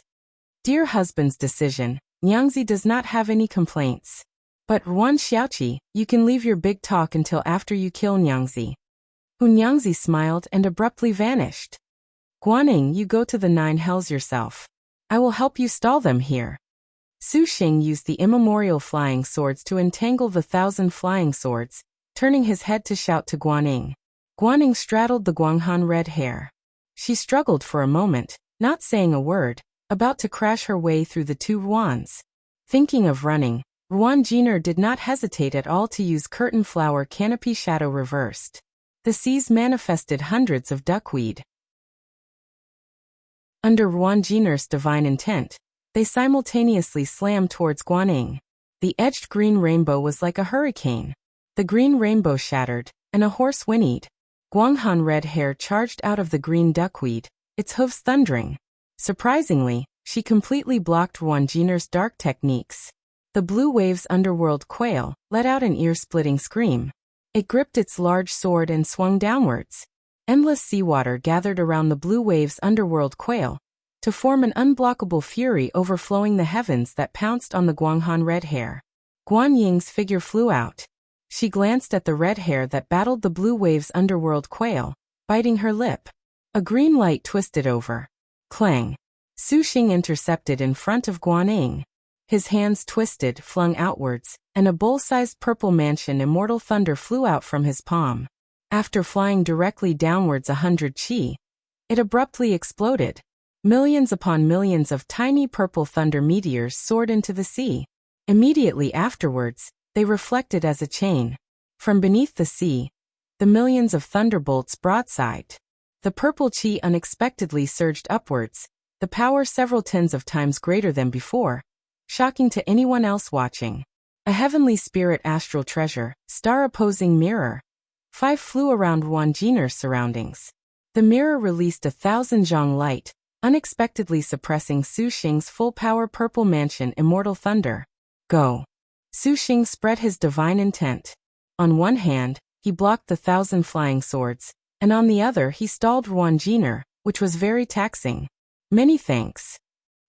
Dear husband's decision, Nyangzi does not have any complaints. But Ruan Xiaoqi, you can leave your big talk until after you kill Nyangzi. Hunyangzi smiled and abruptly vanished. Guaning, you go to the 9 hells yourself. I will help you stall them here. Su Xing used the immemorial flying swords to entangle the 1,000 flying swords, turning his head to shout to Guaning. Guaning straddled the Guanghan red hair. She struggled for a moment, not saying a word, about to crash her way through the 2 Ruans. Thinking of running, Ruan Jin'er did not hesitate at all to use curtain flower canopy shadow reversed. The seas manifested hundreds of duckweed. Under Ruan Jin'er's divine intent, they simultaneously slammed towards Guaning. The edged green rainbow was like a hurricane. The green rainbow shattered, and a horse whinnied. Guanghan red hair charged out of the green duckweed, its hooves thundering. Surprisingly, she completely blocked Ruan Jin'er's dark techniques. The blue wave's underworld quail let out an ear-splitting scream. It gripped its large sword and swung downwards. Endless seawater gathered around the blue wave's underworld quail, to form an unblockable fury overflowing the heavens that pounced on the Guanghan red hair. Guan Ying's figure flew out. She glanced at the red hair that battled the blue wave's underworld quail, biting her lip. A green light twisted over. Clang. Su Xing intercepted in front of Guaning. His hands twisted, flung outwards, and a bowl-sized purple mansion immortal thunder flew out from his palm. After flying directly downwards 100 chi, it abruptly exploded. Millions upon millions of tiny purple thunder meteors soared into the sea. Immediately afterwards, they reflected as a chain. From beneath the sea, the millions of thunderbolts broadside. The purple chi unexpectedly surged upwards, the power several tens of times greater than before, shocking to anyone else watching. A heavenly spirit astral treasure, star-opposing mirror. 5 flew around Ruan Jin'er's surroundings. The mirror released 1,000 zhang light, unexpectedly suppressing Su Xing's full-power purple mansion immortal thunder. Go. Su Xing spread his divine intent. On one hand, he blocked the 1,000 flying swords, and on the other he stalled Ruan Jin'er, which was very taxing. Many thanks.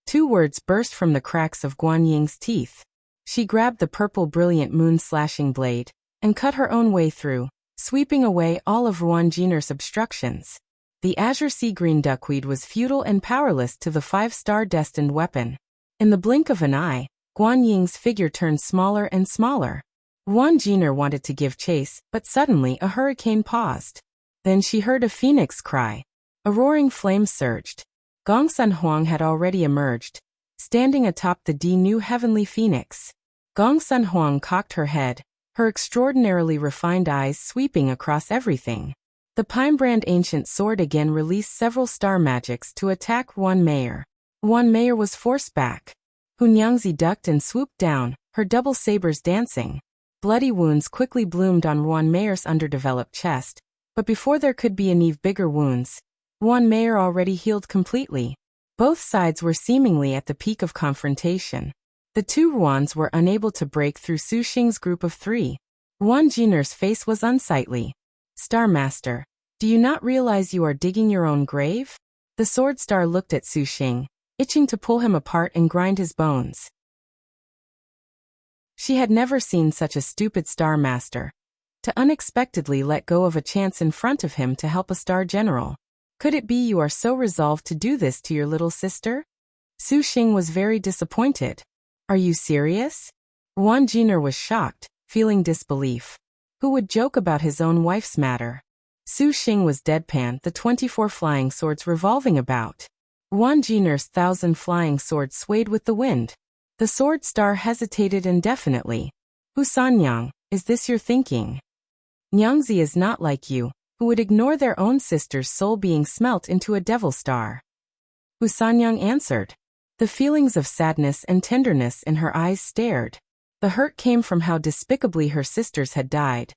2 words burst from the cracks of Guan Ying's teeth. She grabbed the purple brilliant moon-slashing blade, and cut her own way through, sweeping away all of Ruan Jin'er's obstructions. The azure sea green duckweed was futile and powerless to the 5-star destined weapon. In the blink of an eye, Guan Ying's figure turned smaller and smaller. Ruan Jin'er wanted to give chase, but suddenly a hurricane paused. Then she heard a phoenix cry. A roaring flame surged. Gongsun Huang had already emerged, standing atop the new heavenly phoenix. Gongsun Huang cocked her head, her extraordinarily refined eyes sweeping across everything. The Pinebrand ancient sword again released several star magics to attack Ruan Mayer. Ruan Mayer was forced back. Hunyangzi ducked and swooped down, her double sabers dancing. Bloody wounds quickly bloomed on Ruan Mayer's underdeveloped chest, but before there could be any bigger wounds, Ruan Mayer already healed completely. Both sides were seemingly at the peak of confrontation. The two Ruans were unable to break through Su Xing's group of three. Ruan Jin'er's face was unsightly. Star Master, do you not realize you are digging your own grave? The Sword Star looked at Su Xing, itching to pull him apart and grind his bones. She had never seen such a stupid Star Master. To unexpectedly let go of a chance in front of him to help a Star General. Could it be you are so resolved to do this to your little sister? Su Xing was very disappointed. Are you serious? Ruan Jin'er was shocked, feeling disbelief. Who would joke about his own wife's matter? Su Xing was deadpan, the 24 flying swords revolving about. Ruan Jin'er's 1,000 flying swords swayed with the wind. The Sword Star hesitated indefinitely. Husanyang, is this your thinking? Nyangzi is not like you, who would ignore their own sister's soul being smelt into a devil star. Husanyang answered. The feelings of sadness and tenderness in her eyes stared. The hurt came from how despicably her sisters had died.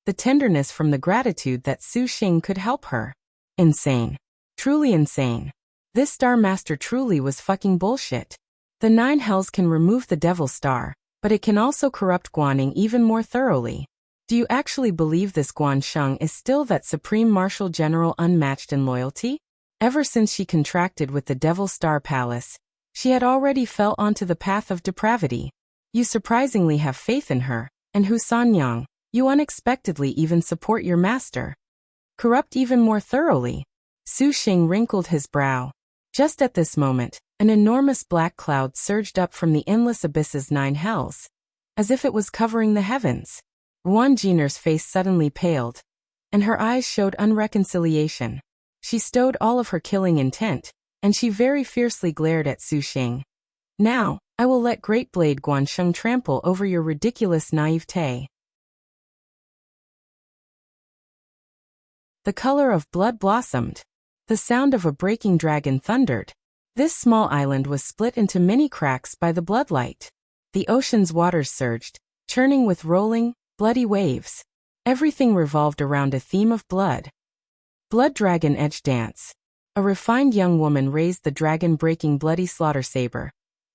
The tenderness from the gratitude that Su Xing could help her. Insane. Truly insane. This Star Master truly was fucking bullshit. The 9 hells can remove the Devil Star, but it can also corrupt Guaning even more thoroughly. Do you actually believe this Guan Sheng is still that Supreme Martial General unmatched in loyalty? Ever since she contracted with the Devil Star Palace, she had already fell onto the path of depravity. You surprisingly have faith in her, and Husanyang, you unexpectedly even support your master. Corrupt even more thoroughly. Su Xing wrinkled his brow. Just at this moment, an enormous black cloud surged up from the endless abyss's 9 hells, as if it was covering the heavens. Ruan Jin'er's face suddenly paled, and her eyes showed unreconciliation. She stowed all of her killing intent, and she very fiercely glared at Su Xing. Now, I will let Great Blade Guansheng trample over your ridiculous naivete. The color of blood blossomed. The sound of a breaking dragon thundered. This small island was split into many cracks by the bloodlight. The ocean's waters surged, churning with rolling, bloody waves. Everything revolved around a theme of blood. Blood Dragon Edge Dance. A refined young woman raised the dragon-breaking bloody slaughter saber,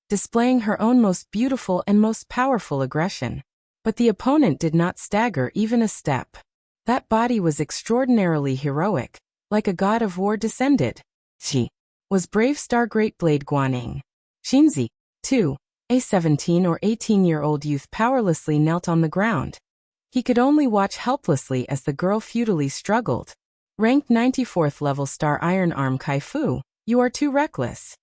displaying her own most beautiful and most powerful aggression. But the opponent did not stagger even a step. That body was extraordinarily heroic, like a god of war descended. She was brave Star Great Blade Guaning. Xinzi, too, a 17 or 18-year-old youth powerlessly knelt on the ground. He could only watch helplessly as the girl futilely struggled. Ranked 94th level Star Iron Arm Kaifu, you are too reckless.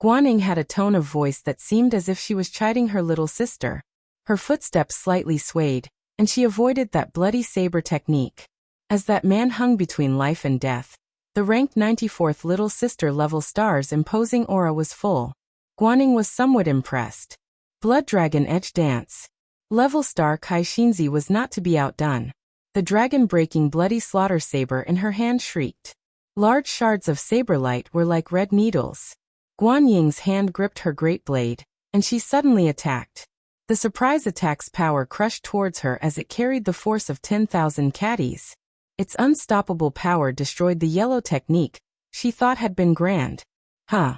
Guaning had a tone of voice that seemed as if she was chiding her little sister. Her footsteps slightly swayed, and she avoided that bloody saber technique. As that man hung between life and death, the ranked 94th little sister level star's imposing aura was full. Guaning was somewhat impressed. Blood Dragon Edge Dance. Level star Kai Xinzi was not to be outdone. The dragon-breaking bloody slaughter saber in her hand shrieked. Large shards of saber light were like red needles. Guan Ying's hand gripped her great blade, and she suddenly attacked. The surprise attack's power crushed towards her as it carried the force of 10,000 caddies. Its unstoppable power destroyed the yellow technique she thought had been grand. Huh.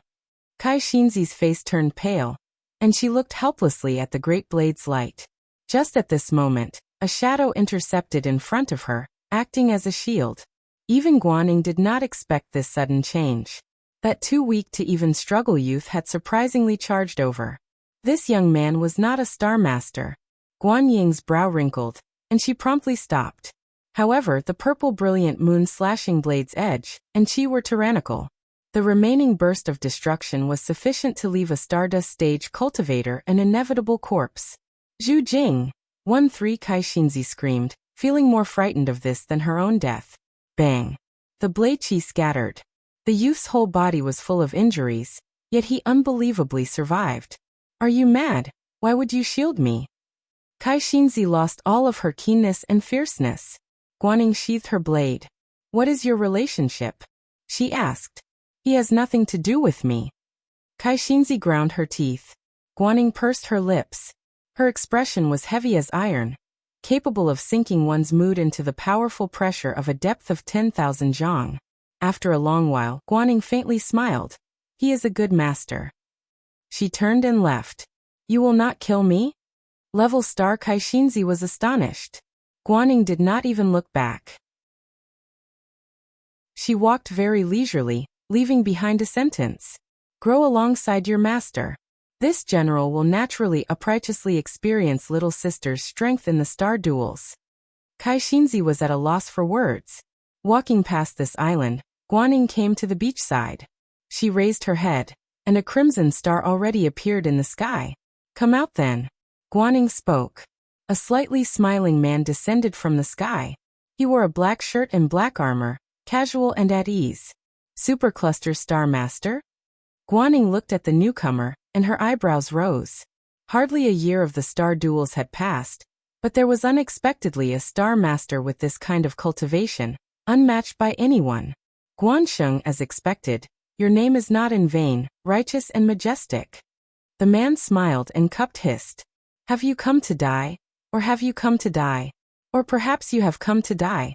Kai Xinzi's face turned pale, and she looked helplessly at the great blade's light. Just at this moment, a shadow intercepted in front of her, acting as a shield. Even Guaning did not expect this sudden change. That too weak to even struggle youth had surprisingly charged over. This young man was not a Star Master. Guan Ying's brow wrinkled, and she promptly stopped. However, the purple brilliant moon slashing blade's edge and Qi were tyrannical. The remaining burst of destruction was sufficient to leave a Stardust Stage cultivator an inevitable corpse. Zhu Jing! 1-3 Kai Xinzi screamed, feeling more frightened of this than her own death. Bang! The blade Qi scattered. The youth's whole body was full of injuries, yet he unbelievably survived. Are you mad? Why would you shield me? Kai Xinzi lost all of her keenness and fierceness. Guaning sheathed her blade. What is your relationship? She asked. He has nothing to do with me. Kai Xinzi ground her teeth. Guaning pursed her lips. Her expression was heavy as iron, capable of sinking one's mood into the powerful pressure of a depth of 10,000 zhang. After a long while, Guaning faintly smiled. He is a good master. She turned and left. You will not kill me? Level star Kaixinzi was astonished. Guaning did not even look back. She walked very leisurely, leaving behind a sentence. Grow alongside your master. This general will naturally appreciably experience little sister's strength in the star duels. Kaixinzi was at a loss for words. Walking past this island, Guaning came to the beachside. She raised her head, and a crimson star already appeared in the sky. Come out then. Guaning spoke. A slightly smiling man descended from the sky. He wore a black shirt and black armor, casual and at ease. Supercluster Star Master? Guaning looked at the newcomer, and her eyebrows rose. Hardly a year of the star duels had passed, but there was unexpectedly a star master with this kind of cultivation, unmatched by anyone. Guansheng, as expected, your name is not in vain, righteous and majestic. The man smiled and cupped hissed. Have you come to die? Or have you come to die? Or perhaps you have come to die.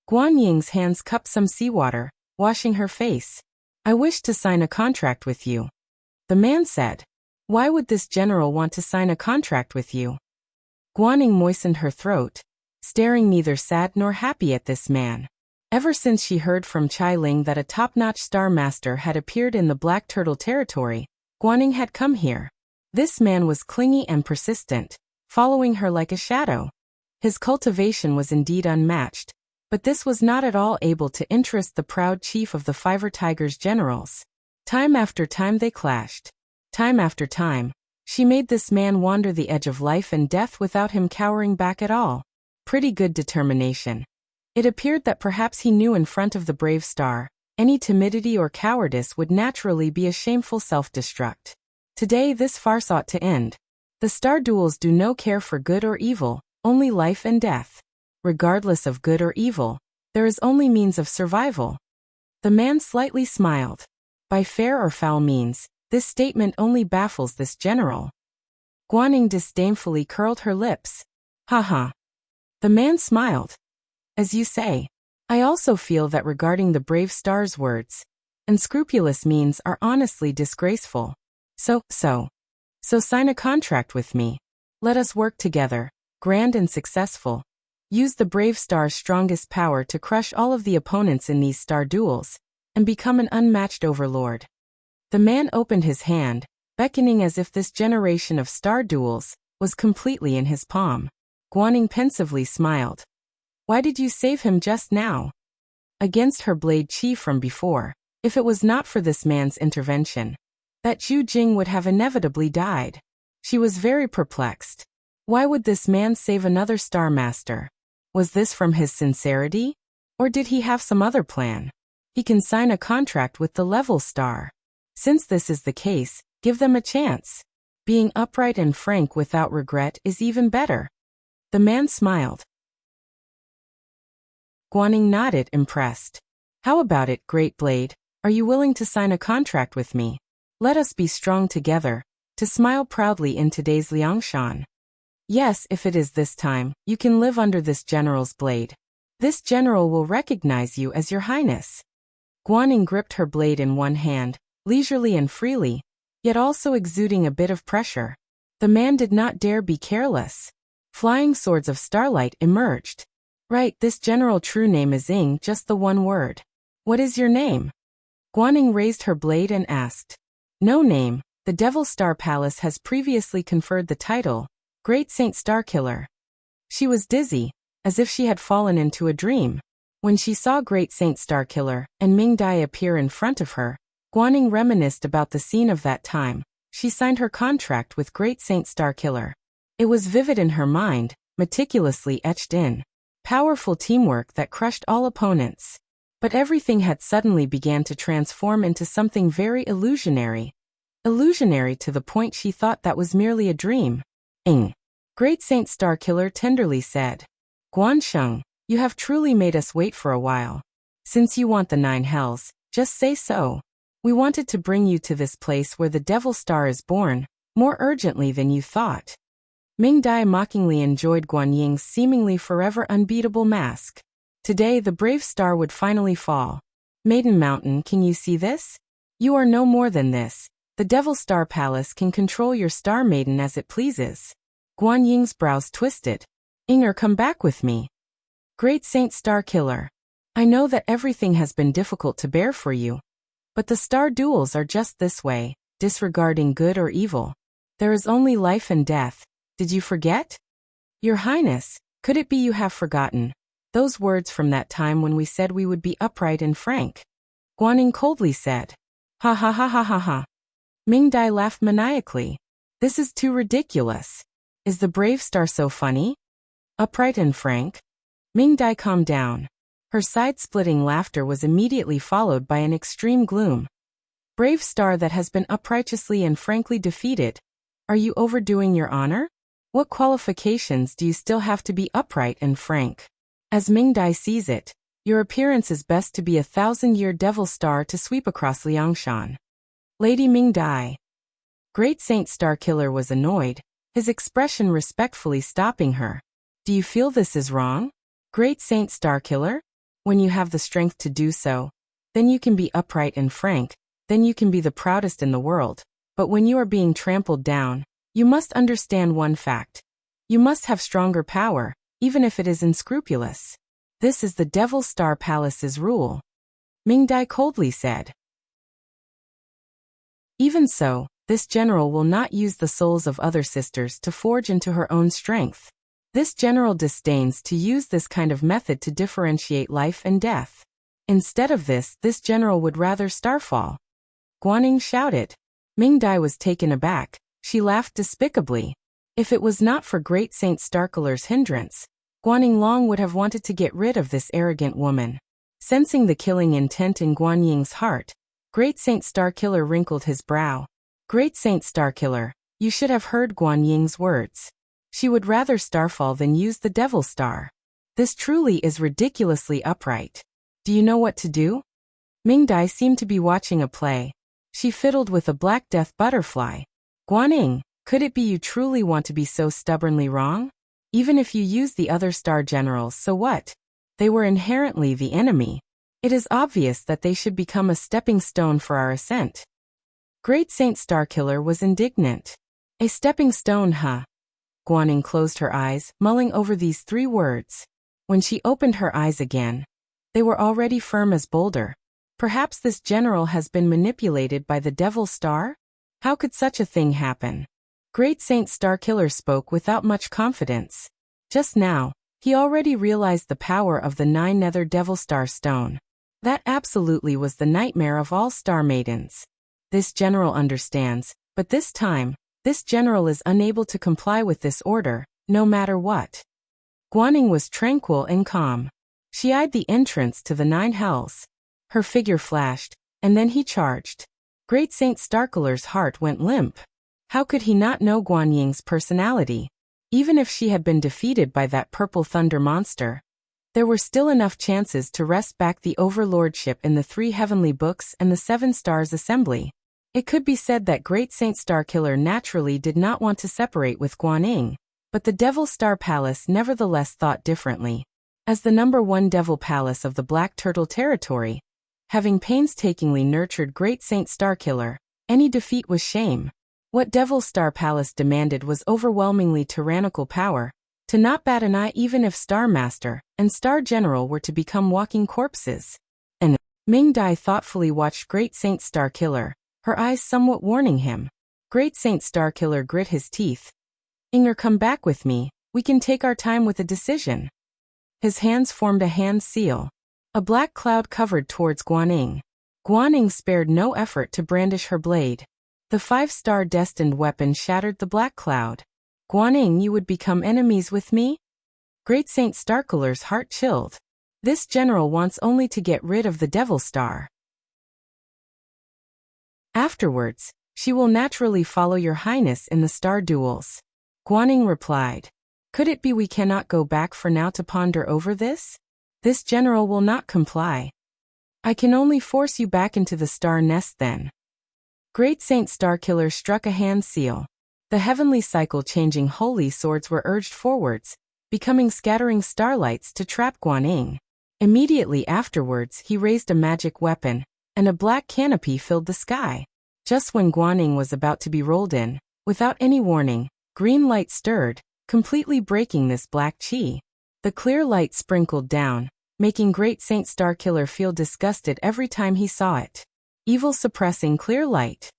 Guan Ying's hands cupped some seawater, washing her face. I wish to sign a contract with you. The man said. Why would this general want to sign a contract with you? Guaning moistened her throat, staring neither sad nor happy at this man. Ever since she heard from Chai Ling that a top-notch star master had appeared in the Black Turtle territory, Guaning had come here. This man was clingy and persistent, following her like a shadow. His cultivation was indeed unmatched, but this was not at all able to interest the proud chief of the Fiver Tigers generals. Time after time they clashed. Time after time, she made this man wander the edge of life and death without him cowering back at all. Pretty good determination. It appeared that perhaps he knew in front of the brave star, any timidity or cowardice would naturally be a shameful self-destruct. Today this farce ought to end. The star duels do no care for good or evil, only life and death. Regardless of good or evil, there is only means of survival. The man slightly smiled. By fair or foul means, this statement only baffles this general. Guaning disdainfully curled her lips. Ha. The man smiled. As you say, I also feel that regarding the brave star's words, unscrupulous means are honestly disgraceful. So sign a contract with me. Let us work together, grand and successful. Use the brave star's strongest power to crush all of the opponents in these star duels, and become an unmatched overlord. The man opened his hand, beckoning as if this generation of star duels was completely in his palm. Guaning pensively smiled. Why did you save him just now? Against her blade chi from before, if it was not for this man's intervention, that Zhu Jing would have inevitably died. She was very perplexed. Why would this man save another star master? Was this from his sincerity? Or did he have some other plan? He can sign a contract with the level star. Since this is the case, give them a chance. Being upright and frank without regret is even better. The man smiled. Guaning nodded, impressed. How about it, Great Blade? Are you willing to sign a contract with me? Let us be strong together, to smile proudly in today's Liangshan. Yes, if it is this time, you can live under this general's blade. This general will recognize you as your highness. Guaning gripped her blade in one hand, leisurely and freely, yet also exuding a bit of pressure. The man did not dare be careless. Flying swords of starlight emerged. Right, this general true name is Ying, just the one word. What is your name? Guaning raised her blade and asked. No name. The Devil Star Palace has previously conferred the title, Great Saint Starkiller. She was dizzy, as if she had fallen into a dream. When she saw Great Saint Starkiller and Ming Dai appear in front of her, Guaning reminisced about the scene of that time. She signed her contract with Great Saint Starkiller. It was vivid in her mind, meticulously etched in. Powerful teamwork that crushed all opponents. But everything had suddenly began to transform into something very illusionary. Illusionary to the point she thought that was merely a dream. Great Saint Starkiller tenderly said. Guansheng, you have truly made us wait for a while. Since you want the 9 hells, just say so. We wanted to bring you to this place where the Devil Star is born, more urgently than you thought. Ming Dai mockingly enjoyed Guan Ying's seemingly forever unbeatable mask. Today the brave star would finally fall. Maiden Mountain, can you see this? You are no more than this. The Devil Star Palace can control your Star Maiden as it pleases. Guan Ying's brows twisted. Jin'er, come back with me. Great Saint Star Killer. I know that everything has been difficult to bear for you. But the star duels are just this way, disregarding good or evil. There is only life and death. Did you forget? Your Highness, could it be you have forgotten those words from that time when we said we would be upright and frank? Guan Ying coldly said. Ha ha ha ha ha ha. Ming Dai laughed maniacally. This is too ridiculous. Is the brave star so funny? Upright and frank? Ming Dai calmed down. Her side-splitting laughter was immediately followed by an extreme gloom. Brave star that has been uprighteously and frankly defeated. Are you overdoing your honor? What qualifications do you still have to be upright and frank? As Ming Dai sees it, your appearance is best to be a 1,000-year devil star to sweep across Liangshan. Lady Ming Dai. Great Saint Star Killer was annoyed, his expression respectfully stopping her. Do you feel this is wrong? Great Saint Star Killer? When you have the strength to do so, then you can be upright and frank, then you can be the proudest in the world. But when you are being trampled down, you must understand one fact. You must have stronger power, even if it is unscrupulous. This is the Devil Star Palace's rule. Ming Dai coldly said. Even so, this general will not use the souls of other sisters to forge into her own strength. This general disdains to use this kind of method to differentiate life and death. Instead of this general would rather starfall. Guan Ying shouted. Ming Dai was taken aback. She laughed despicably. If it was not for Great Saint Starkiller's hindrance, Guan Ying long would have wanted to get rid of this arrogant woman. Sensing the killing intent in Guan Ying's heart, Great Saint Starkiller wrinkled his brow. Great Saint Starkiller, you should have heard Guan Ying's words. She would rather starfall than use the Devil Star. This truly is ridiculously upright. Do you know what to do? Ming Dai seemed to be watching a play. She fiddled with a black death butterfly. Guan Ying, could it be you truly want to be so stubbornly wrong? Even if you use the other star generals, so what? They were inherently the enemy. It is obvious that they should become a stepping stone for our ascent. Great Saint Starkiller was indignant. A stepping stone, huh? Guan Ying closed her eyes, mulling over these 3 words. When she opened her eyes again, they were already firm as boulder. Perhaps this general has been manipulated by the Devil Star? How could such a thing happen? Great Saint Starkiller spoke without much confidence. Just now, he already realized the power of the 9 Nether Devil Star Stone. That absolutely was the nightmare of all Star Maidens. This general understands, but this time, this general is unable to comply with this order, no matter what. Guan Ying was tranquil and calm. She eyed the entrance to the 9 hells. Her figure flashed, and then he charged. Great Saint Starkiller's heart went limp. How could he not know Guan Ying's personality? Even if she had been defeated by that purple thunder monster, there were still enough chances to wrest back the overlordship in the 3 heavenly books and the 7 stars assembly. It could be said that Great Saint Starkiller naturally did not want to separate with Guan Ying, but the Devil Star Palace nevertheless thought differently. As the number 1 Devil Palace of the Black Turtle Territory, having painstakingly nurtured Great Saint Starkiller, any defeat was shame. What Devil Star Palace demanded was overwhelmingly tyrannical power, to not bat an eye even if Star Master and Star General were to become walking corpses. And Ming Dai thoughtfully watched Great Saint Starkiller, her eyes somewhat warning him. Great Saint Starkiller grit his teeth. Jin'er, come back with me, we can take our time with a decision. His hands formed a hand seal. A black cloud covered towards Guan Ying. Guan Ying spared no effort to brandish her blade. The 5-star destined weapon shattered the black cloud. Guan Ying, you would become enemies with me? Great Saint Starkiller's heart chilled. This general wants only to get rid of the Devil Star. Afterwards, she will naturally follow your highness in the star duels. Guan Ying replied. Could it be we cannot go back for now to ponder over this? This general will not comply. I can only force you back into the star nest then. Great Saint Starkiller struck a hand seal. The heavenly cycle-changing holy swords were urged forwards, becoming scattering starlights to trap Guanyin. Immediately afterwards he raised a magic weapon, and a black canopy filled the sky. Just when Guanyin was about to be rolled in, without any warning, green light stirred, completely breaking this black chi. The clear light sprinkled down, making Great Saint Starkiller feel disgusted every time he saw it. Evil suppressing clear light.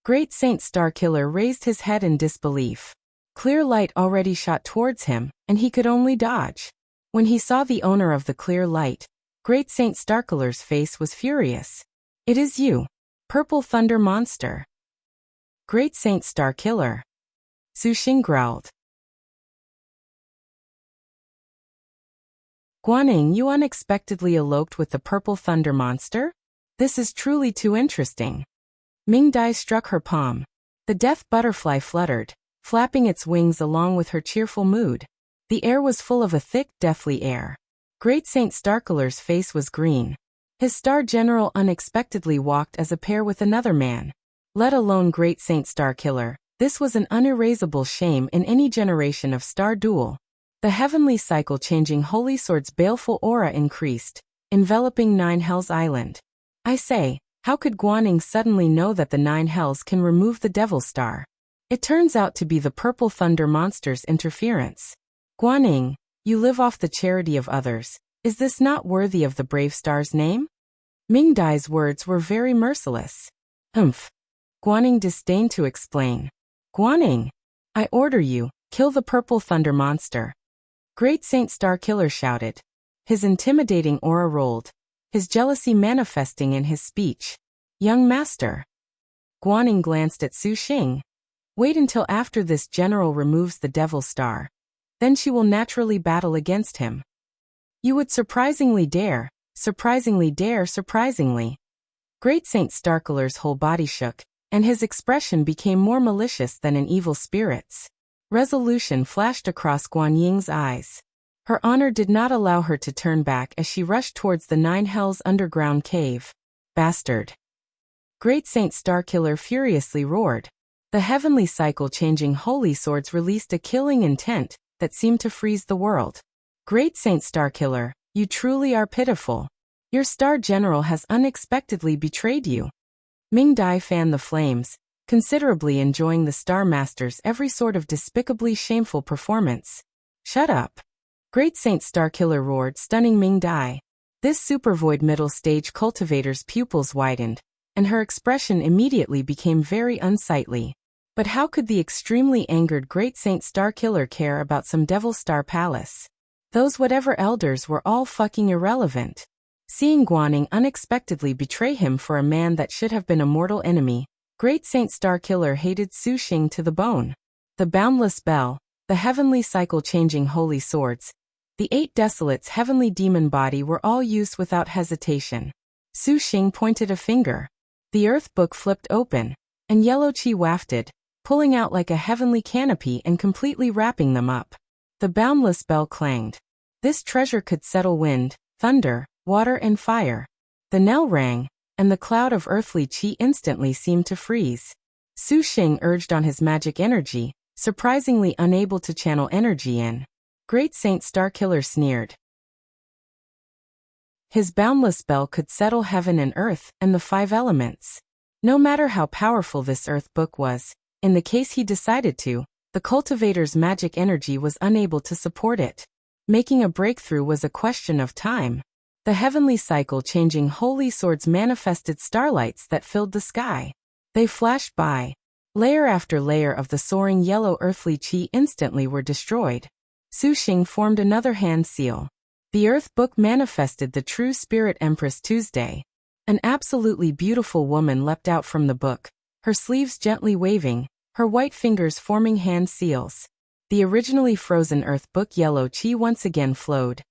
Great Saint Starkiller raised his head in disbelief. Clear light already shot towards him, and he could only dodge. When he saw the owner of the clear light, Great Saint Starkiller's face was furious. "It is you, Purple Thunder Monster." Great Saint Starkiller. Sushing growled. "Guanyin, you unexpectedly eloped with the Purple Thunder Monster? This is truly too interesting." Ming Dai struck her palm. The death butterfly fluttered, flapping its wings along with her cheerful mood. The air was full of a thick, deathly air. Great Saint Starkiller's face was green. His Star General unexpectedly walked as a pair with another man. Let alone Great Saint Starkiller, this was an unerasable shame in any generation of Star Duel. The heavenly cycle-changing holy sword's baleful aura increased, enveloping Nine Hells Island. I say, how could Guanyin suddenly know that the Nine Hells can remove the Devil Star? It turns out to be the Purple Thunder Monster's interference. Guanyin, you live off the charity of others. Is this not worthy of the brave star's name? Ming Dai's words were very merciless. Guanyin disdained to explain. Guanyin, I order you, kill the Purple Thunder Monster. Great Saint Starkiller shouted. His intimidating aura rolled, his jealousy manifesting in his speech. Young master. Guanyin glanced at Su Xing. Wait until after this general removes the Devil Star. Then she will naturally battle against him. You would surprisingly dare. Great Saint Starkiller's whole body shook, and his expression became more malicious than an evil spirit's. Resolution flashed across Guanying's eyes. Her honor did not allow her to turn back as she rushed towards the Nine Hells underground cave. Bastard. Great Saint Starkiller furiously roared. The heavenly cycle-changing holy swords released a killing intent that seemed to freeze the world. Great Saint Starkiller, you truly are pitiful. Your Star General has unexpectedly betrayed you. Ming Dai fanned the flames, considerably enjoying the Star Master's every sort of despicably shameful performance. Shut up. Great Saint Starkiller roared, stunning Ming Dai. This supervoid middle stage cultivator's pupils widened, and her expression immediately became very unsightly. But how could the extremely angered Great Saint Starkiller care about some Devil Star Palace? Those whatever elders were all fucking irrelevant. Seeing Guanyin unexpectedly betray him for a man that should have been a mortal enemy, Great Saint Starkiller hated Su Xing to the bone. The Boundless Bell, the heavenly cycle-changing holy swords, the 8 Desolates' heavenly demon body were all used without hesitation. Su Xing pointed a finger. The earth book flipped open, and yellow chi wafted, pulling out like a heavenly canopy and completely wrapping them up. The Boundless Bell clanged. This treasure could settle wind, thunder, water and fire. The knell rang, and the cloud of earthly chi instantly seemed to freeze. Su Xing urged on his magic energy, surprisingly unable to channel energy in. Great Saint Starkiller sneered. His boundless spell could settle heaven and earth and the 5 elements. No matter how powerful this earth book was, in the case he decided to, the cultivator's magic energy was unable to support it. Making a breakthrough was a question of time. The heavenly cycle-changing holy swords manifested starlights that filled the sky. They flashed by. Layer after layer of the soaring yellow earthly chi instantly were destroyed. Su Xing formed another hand seal. The earth book manifested the true spirit Empress Tuesday. An absolutely beautiful woman leapt out from the book, her sleeves gently waving, her white fingers forming hand seals. The originally frozen earth book yellow chi once again flowed,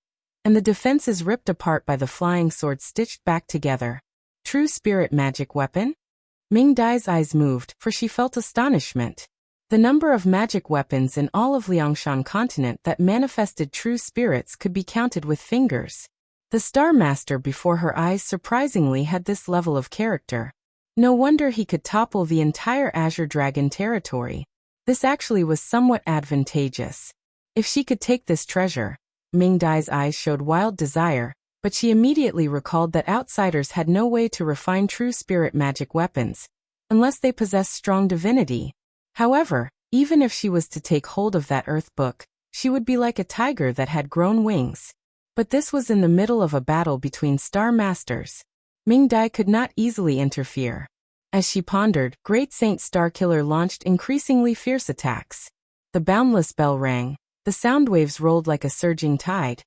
and the defenses ripped apart by the flying sword stitched back together. True spirit magic weapon? Ming Dai's eyes moved, for she felt astonishment. The number of magic weapons in all of Liangshan continent that manifested true spirits could be counted with fingers. The Star Master before her eyes surprisingly had this level of character. No wonder he could topple the entire Azure Dragon territory. This actually was somewhat advantageous. If she could take this treasure, Ming Dai's eyes showed wild desire, but she immediately recalled that outsiders had no way to refine true spirit magic weapons, unless they possessed strong divinity. However, even if she was to take hold of that earth book, she would be like a tiger that had grown wings. But this was in the middle of a battle between Star Masters. Ming Dai could not easily interfere. As she pondered, Great Saint Starkiller launched increasingly fierce attacks. The boundless bell rang, the sound waves rolled like a surging tide,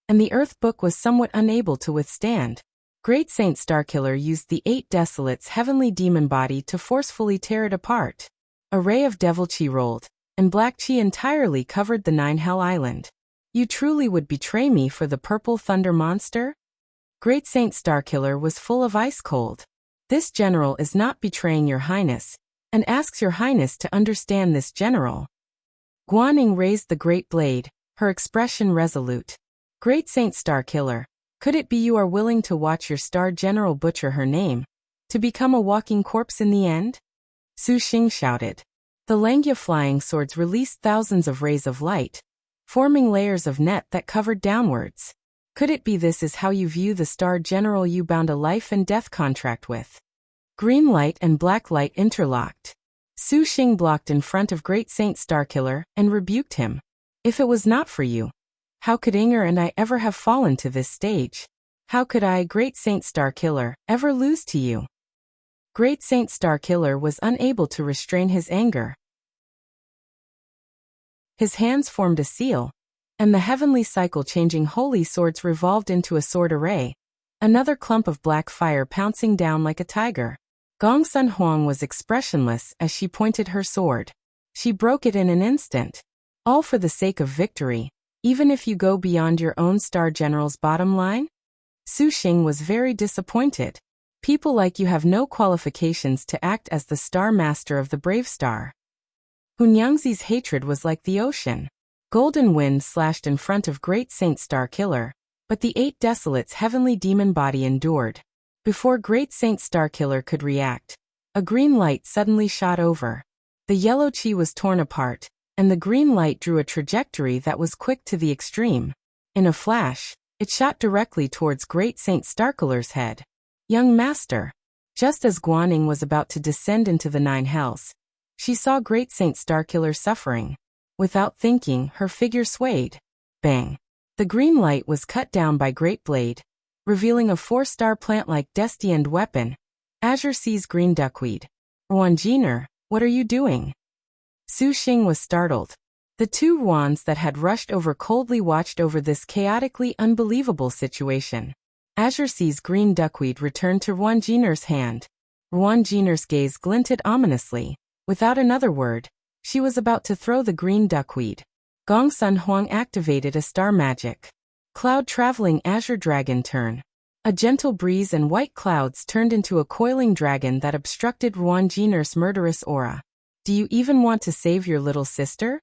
and the earth book was somewhat unable to withstand. Great Saint Starkiller used the 8 Desolate's heavenly demon body to forcefully tear it apart. A ray of devil chi rolled, and black chi entirely covered the 9 Hell Island. You truly would betray me for the purple thunder monster? Great Saint Starkiller was full of ice cold. This general is not betraying your highness, and asks your highness to understand this general. Guaning raised the great blade, her expression resolute. Great Saint Starkiller, could it be you are willing to watch your star general butcher her name, to become a walking corpse in the end? Su Xing shouted. The Langya flying swords released thousands of rays of light, forming layers of net that covered downwards. Could it be this is how you view the star general you bound a life and death contract with? Green light and black light interlocked. Su Xing blocked in front of Great Saint Starkiller and rebuked him. If it was not for you, how could Jin'er and I ever have fallen to this stage? How could I, Great Saint Starkiller, ever lose to you? Great Saint Starkiller was unable to restrain his anger. His hands formed a seal, and the heavenly cycle-changing holy swords revolved into a sword array, another clump of black fire pouncing down like a tiger. Gongsun Huang was expressionless as she pointed her sword. She broke it in an instant. All for the sake of victory, even if you go beyond your own star general's bottom line? Su Xing was very disappointed. People like you have no qualifications to act as the star master of the brave star. Hunyangzi's hatred was like the ocean. Golden wind slashed in front of Great Saint Starkiller, but the 8 Desolate's heavenly demon body endured. Before Great Saint Starkiller could react, a green light suddenly shot over. The yellow chi was torn apart, and the green light drew a trajectory that was quick to the extreme. In a flash, it shot directly towards Great Saint Starkiller's head. Young master. Just as Guaning was about to descend into the 9 hells, she saw Great Saint Starkiller suffering. Without thinking, her figure swayed. Bang! The green light was cut down by Great Blade, revealing a 4-star plant-like destined weapon. Azure Sea's green duckweed. Ruan Jin'er, what are you doing? Su Xing was startled. The 2 Ruans that had rushed over coldly watched over this chaotically unbelievable situation. Azure Sea's green duckweed returned to Ruan Jin'er's hand. Ruan Jin'er's gaze glinted ominously. Without another word, she was about to throw the green duckweed. Gongsun Huang activated a star magic. Cloud-traveling azure dragon turn. A gentle breeze and white clouds turned into a coiling dragon that obstructed Ruan Jin'er's murderous aura. Do you even want to save your little sister?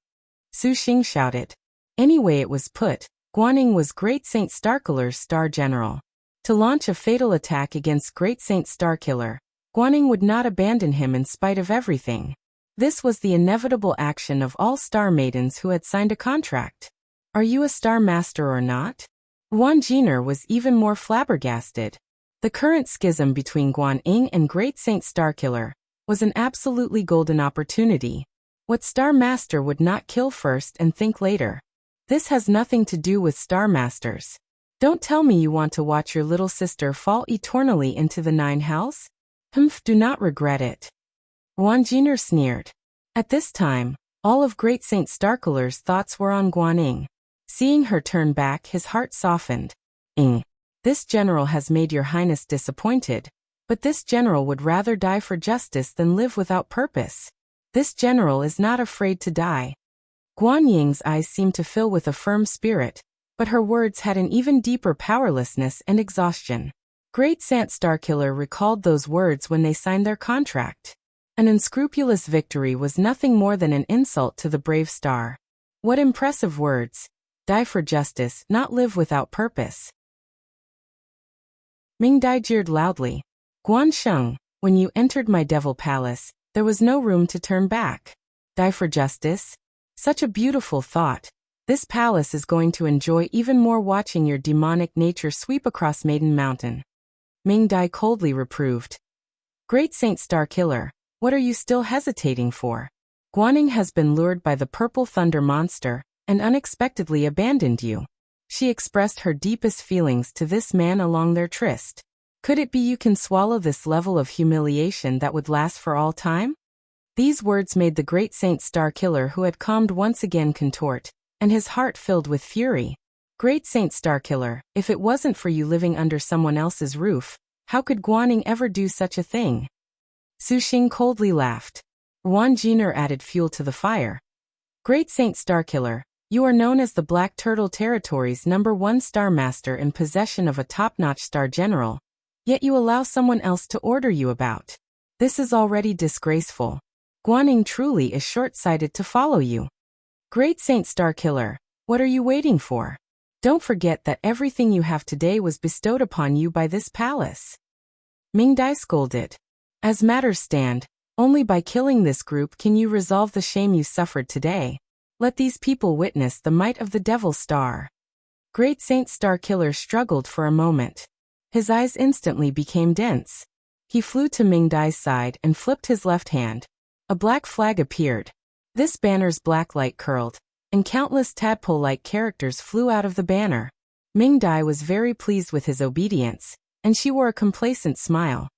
Su Xing shouted. Anyway it was put, Guaning was Great Saint Starkiller's star general. To launch a fatal attack against Great Saint Starkiller, Guaning would not abandon him in spite of everything. This was the inevitable action of all star maidens who had signed a contract. Are you a star master or not? Ruan Jin'er was even more flabbergasted. The current schism between Guaning and Great Saint Starkiller was an absolutely golden opportunity. What star master would not kill first and think later? This has nothing to do with star masters. Don't tell me you want to watch your little sister fall eternally into the 9 hells? Do not regret it. Ruan Jin'er sneered. At this time, all of Great Saint Starkiller's thoughts were on Guaning. Seeing her turn back, his heart softened. This general has made your highness disappointed, but this general would rather die for justice than live without purpose. This general is not afraid to die. Guanying's eyes seemed to fill with a firm spirit, but her words had an even deeper powerlessness and exhaustion. Great Saint Starkiller recalled those words when they signed their contract. An unscrupulous victory was nothing more than an insult to the brave star. What impressive words. Die for justice, not live without purpose. Ming Dai jeered loudly. Guan Sheng, when you entered my devil palace, there was no room to turn back. Die for justice? Such a beautiful thought. This palace is going to enjoy even more watching your demonic nature sweep across Maiden Mountain. Ming Dai coldly reproved. Great Saint Starkiller, what are you still hesitating for? Guaning has been lured by the purple thunder monster and unexpectedly abandoned you. She expressed her deepest feelings to this man along their tryst. Could it be you can swallow this level of humiliation that would last for all time? These words made the great Saint Starkiller, who had calmed, once again contort, and his heart filled with fury. Great Saint Starkiller, if it wasn't for you living under someone else's roof, how could Guaning ever do such a thing? Su Xing coldly laughed. Ruan Jin'er added fuel to the fire. Great Saint Starkiller, you are known as the Black Turtle Territory's #1 Star Master in possession of a top-notch Star General, yet you allow someone else to order you about. This is already disgraceful. Guaning truly is short-sighted to follow you. Great Saint Starkiller, what are you waiting for? Don't forget that everything you have today was bestowed upon you by this palace. Ming Dai scolded. As matters stand, only by killing this group can you resolve the shame you suffered today. Let these people witness the might of the Devil Star. Great Saint Starkiller struggled for a moment. His eyes instantly became dense. He flew to Ming Dai's side and flipped his left hand. A black flag appeared. This banner's black light curled, and countless tadpole-like characters flew out of the banner. Ming Dai was very pleased with his obedience, and she wore a complacent smile.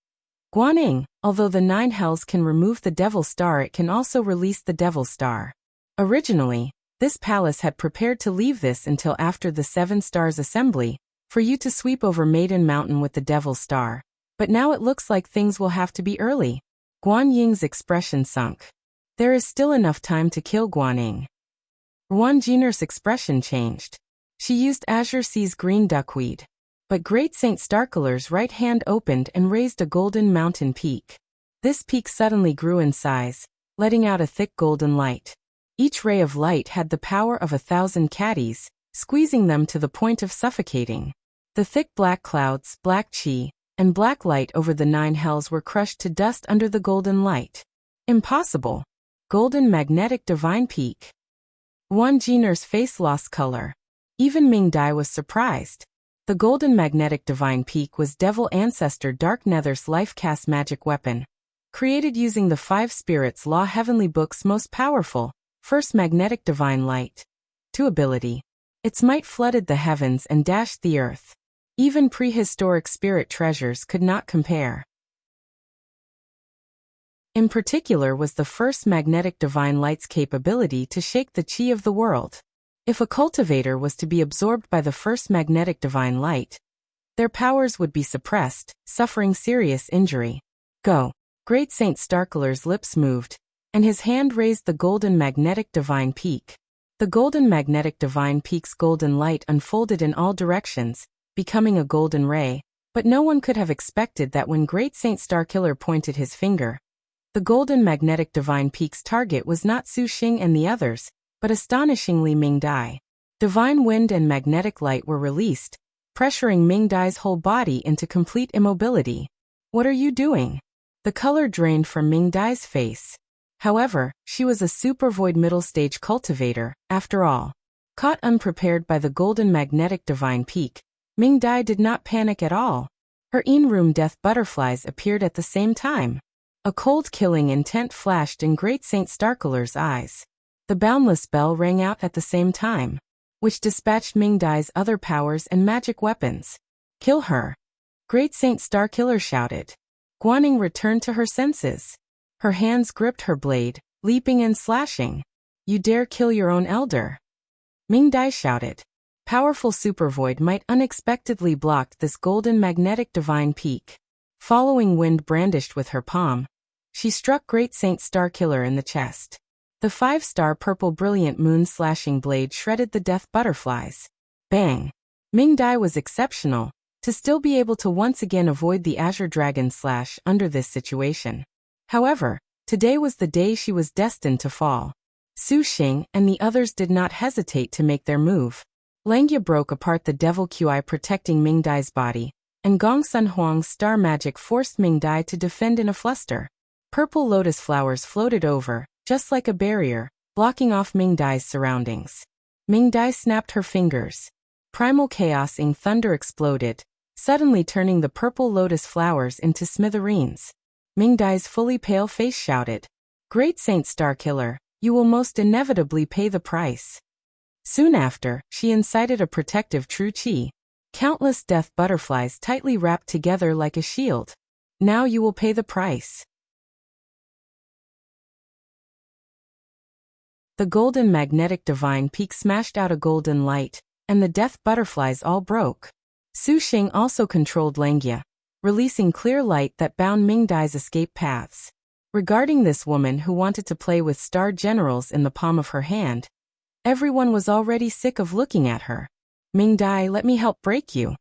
Guaning, although the 9 hells can remove the Devil Star, it can also release the Devil Star. Originally, this palace had prepared to leave this until after the 7 Stars Assembly, for you to sweep over Maiden Mountain with the Devil Star, but now it looks like things will have to be early. Guan Ying's expression sunk. There is still enough time to kill Guaning. Ruan Jin'er's expression changed. She used Azure Sea's green duckweed. But Great Saint Starkiller's right hand opened and raised a golden mountain peak. This peak suddenly grew in size, letting out a thick golden light. Each ray of light had the power of 1,000 caddies, squeezing them to the point of suffocating. The thick black clouds, black chi, and black light over the 9 hells were crushed to dust under the golden light. Impossible. Golden magnetic divine peak. Ruan Jin'er's face lost color. Even Ming Dai was surprised. The golden magnetic divine peak was Devil Ancestor Dark Nether's life-cast magic weapon. Created using the 5 Spirits Law Heavenly Book's most powerful, first magnetic divine light. 2 ability. Its might flooded the heavens and dashed the earth. Even prehistoric spirit treasures could not compare. In particular was the first magnetic divine light's capability to shake the chi of the world. If a cultivator was to be absorbed by the first magnetic divine light, their powers would be suppressed, suffering serious injury. Go. Great Saint Starkiller's lips moved, and his hand raised the golden magnetic divine peak. The golden magnetic divine peak's golden light unfolded in all directions, becoming a golden ray, but no one could have expected that when Great Saint Starkiller pointed his finger. The golden magnetic divine peak's target was not Su Xing and the others, but astonishingly Ming Dai. Divine wind and magnetic light were released, pressuring Ming Dai's whole body into complete immobility. What are you doing? The color drained from Ming Dai's face. However, she was a super void middle stage cultivator, after all. Caught unprepared by the golden magnetic divine peak, Ming Dai did not panic at all. Her in-room death butterflies appeared at the same time. A cold killing intent flashed in Great Saint Starkiller's eyes. The boundless bell rang out at the same time, which dispatched Ming Dai's other powers and magic weapons. Kill her! Great Saint Starkiller shouted. Guaning returned to her senses. Her hands gripped her blade, leaping and slashing. You dare kill your own elder? Ming Dai shouted. Powerful super void might unexpectedly blocked this golden magnetic divine peak. Following wind brandished with her palm, she struck Great Saint Starkiller in the chest. The 5-star purple brilliant moon-slashing blade shredded the death butterflies. Bang! Ming Dai was exceptional, to still be able to once again avoid the Azure Dragon slash under this situation. However, today was the day she was destined to fall. Su Xing and the others did not hesitate to make their move. Langya broke apart the Devil Qi protecting Ming Dai's body, and Gong Sun Huang's star magic forced Ming Dai to defend in a fluster. Purple lotus flowers floated over, just like a barrier, blocking off Ming Dai's surroundings. Ming Dai snapped her fingers. Primal chaos-ing thunder exploded, suddenly turning the purple lotus flowers into smithereens. Ming Dai's fully pale face shouted, "Great Saint Starkiller, you will most inevitably pay the price." Soon after, she incited a protective true chi. Countless death butterflies tightly wrapped together like a shield. Now you will pay the price. The golden magnetic divine peak smashed out a golden light, and the death butterflies all broke. Su Xing also controlled Langia, releasing clear light that bound Ming Dai's escape paths. Regarding this woman who wanted to play with star generals in the palm of her hand, everyone was already sick of looking at her. "Ming Dai, let me help break you."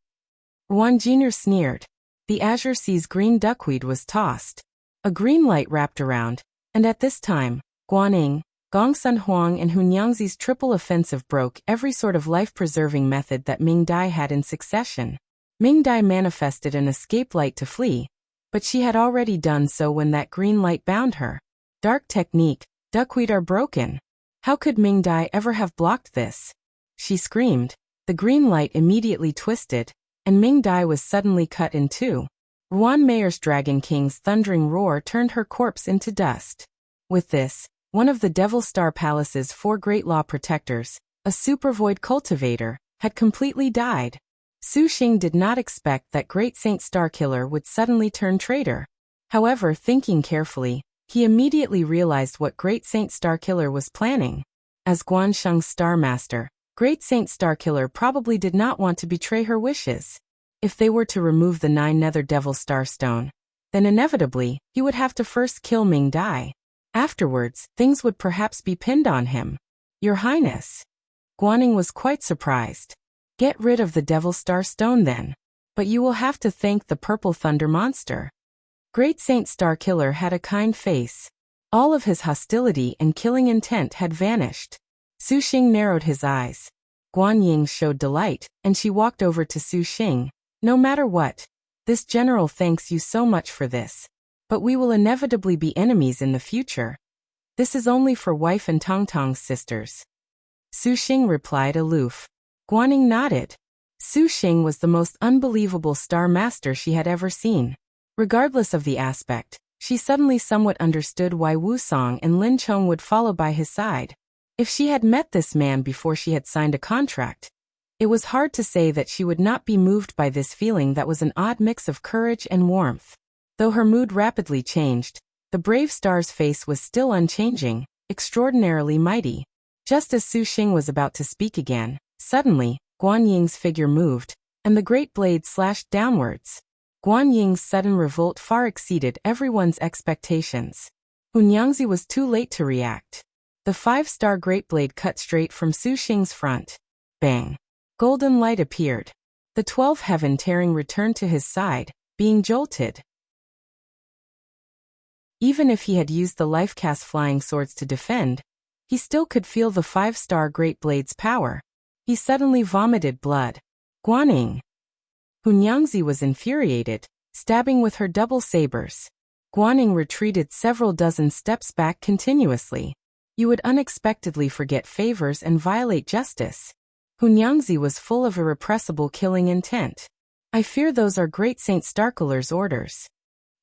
Ruan Jin'er sneered. The azure sea's green duckweed was tossed. A green light wrapped around, and at this time, Guanyin, Gongsun Huang and Hunyangzi's triple offensive broke every sort of life-preserving method that Ming Dai had in succession. Ming Dai manifested an escape light to flee, but she had already done so when that green light bound her. Dark technique, duckweed are broken. How could Ming Dai ever have blocked this? She screamed. The green light immediately twisted, and Ming Dai was suddenly cut in two. Ruan Mayer's Dragon King's thundering roar turned her corpse into dust. With this, one of the Devil Star Palace's 4 great law protectors, a supervoid cultivator, had completely died. Su Xing did not expect that Great Saint Starkiller would suddenly turn traitor. However, thinking carefully, he immediately realized what Great Saint Starkiller was planning. As Guansheng's Star Master, Great Saint Starkiller probably did not want to betray her wishes. If they were to remove the 9 Nether Devil Starstone, then inevitably, he would have to first kill Ming Dai. Afterwards, things would perhaps be pinned on him. "Your Highness." Guanyin was quite surprised. "Get rid of the Devil Star Stone then. But you will have to thank the Purple Thunder Monster." Great Saint Starkiller had a kind face. All of his hostility and killing intent had vanished. Su Xing narrowed his eyes. Guanyin showed delight, and she walked over to Su Xing. "No matter what, this general thanks you so much for this. But we will inevitably be enemies in the future. This is only for wife and Tongtong's sisters." Su Xing replied aloof. Guanyin nodded. Su Xing was the most unbelievable star master she had ever seen. Regardless of the aspect, she suddenly somewhat understood why Wu Song and Lin Chong would follow by his side. If she had met this man before she had signed a contract, it was hard to say that she would not be moved by this feeling that was an odd mix of courage and warmth. Though her mood rapidly changed, the brave star's face was still unchanging, extraordinarily mighty. Just as Su Xing was about to speak again, suddenly, Guanying's figure moved, and the great blade slashed downwards. Guanying's sudden revolt far exceeded everyone's expectations. Hunyangzi was too late to react. The 5-star great blade cut straight from Su Xing's front. Bang! Golden light appeared. The 12 heaven tearing returned to his side, being jolted. Even if he had used the life-cast flying swords to defend, he still could feel the 5-star great blade's power. He suddenly vomited blood. Guaning! Hunyangzi was infuriated, stabbing with her double sabers. Guaning retreated several dozen steps back continuously. You would unexpectedly forget favors and violate justice. Hunyangzi was full of irrepressible killing intent. "I fear those are Great Saint Starkiller's orders,"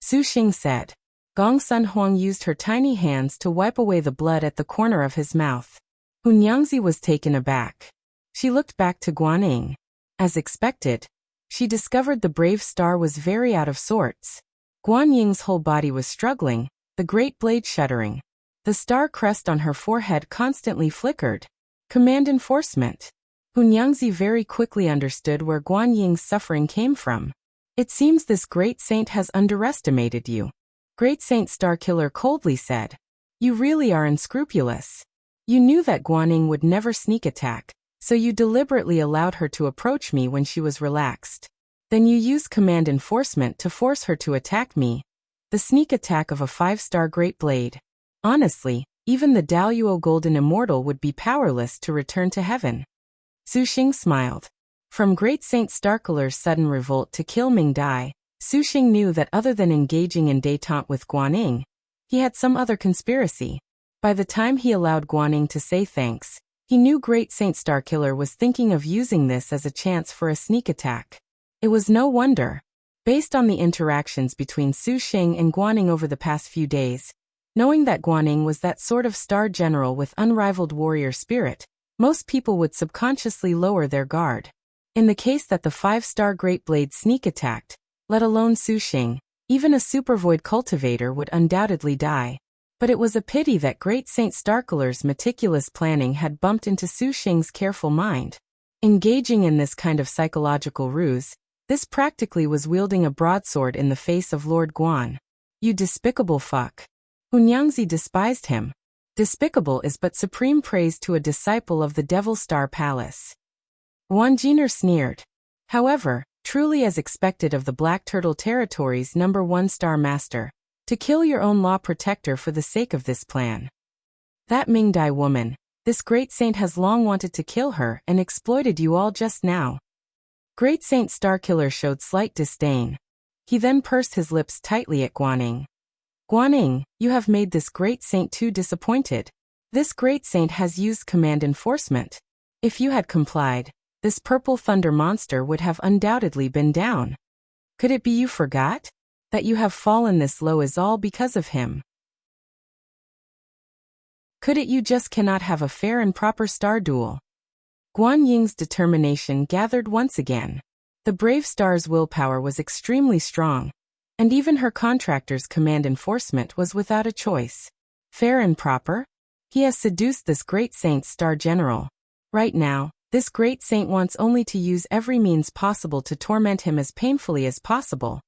Su Xing said. Gongsun Huang used her tiny hands to wipe away the blood at the corner of his mouth. Hunyangzi was taken aback. She looked back to Guaning. As expected, she discovered the brave star was very out of sorts. Guanying's whole body was struggling, the great blade shuddering. The star crest on her forehead constantly flickered. Command enforcement. Hunyangzi very quickly understood where Guanying's suffering came from. "It seems this great saint has underestimated you," Great Saint Starkiller coldly said. "You really are unscrupulous. You knew that Guaning would never sneak attack, so you deliberately allowed her to approach me when she was relaxed. Then you used command enforcement to force her to attack me. The sneak attack of a 5-star great blade. Honestly, even the Daluo Golden Immortal would be powerless to return to heaven." Su Xing smiled. From Great Saint Starkiller's sudden revolt to kill Ming Dai, Su Xing knew that other than engaging in détente with Guaning, he had some other conspiracy. By the time he allowed Guaning to say thanks, he knew Great Saint Starkiller was thinking of using this as a chance for a sneak attack. It was no wonder. Based on the interactions between Su Xing and Guaning over the past few days, knowing that Guaning was that sort of star general with unrivaled warrior spirit, most people would subconsciously lower their guard. In the case that the 5-star Great Blade sneak attacked, let alone Su Xing, even a super void cultivator would undoubtedly die. But it was a pity that Great Saint Starkiller's meticulous planning had bumped into Su Xing's careful mind. Engaging in this kind of psychological ruse, this practically was wielding a broadsword in the face of Lord Guan. You despicable fuck. Hunyangzi despised him. Despicable is but supreme praise to a disciple of the Devil Star Palace. Jin'er sneered. However, truly as expected of the Black Turtle Territory's number 1-star master, to kill your own law protector for the sake of this plan. That Mingdai woman, this great saint has long wanted to kill her and exploited you all just now. Great Saint Starkiller showed slight disdain. He then pursed his lips tightly at Guaning. Guaning, you have made this great saint too disappointed. This great saint has used command enforcement. If you had complied, this purple thunder monster would have undoubtedly been down. Could it be you forgot? That you have fallen this low is all because of him. Could it you just cannot have a fair and proper star duel? Guan Ying's determination gathered once again. The brave star's willpower was extremely strong, and even her contractor's command enforcement was without a choice. Fair and proper? He has seduced this great saint's star general. Right now, this great saint wants only to use every means possible to torment him as painfully as possible.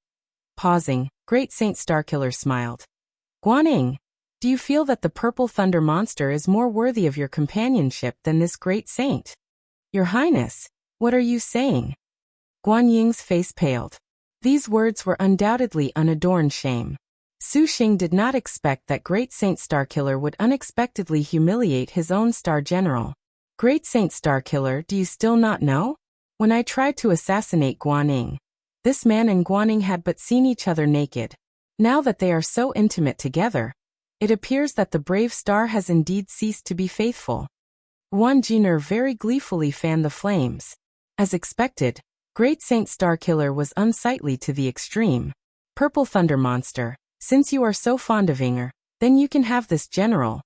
Pausing, Great Saint Starkiller smiled. Guaning, do you feel that the purple thunder monster is more worthy of your companionship than this great saint? Your Highness, what are you saying? Guan Ying's face paled. These words were undoubtedly unadorned shame. Su Xing did not expect that Great Saint Starkiller would unexpectedly humiliate his own star general. Great Saint Starkiller, do you still not know? When I tried to assassinate Guaning, this man and Guaning had but seen each other naked. Now that they are so intimate together, it appears that the brave star has indeed ceased to be faithful. Jin'er very gleefully fanned the flames. As expected, Great Saint Starkiller was unsightly to the extreme. Purple Thunder Monster, since you are so fond of Jin'er, then you can have this general.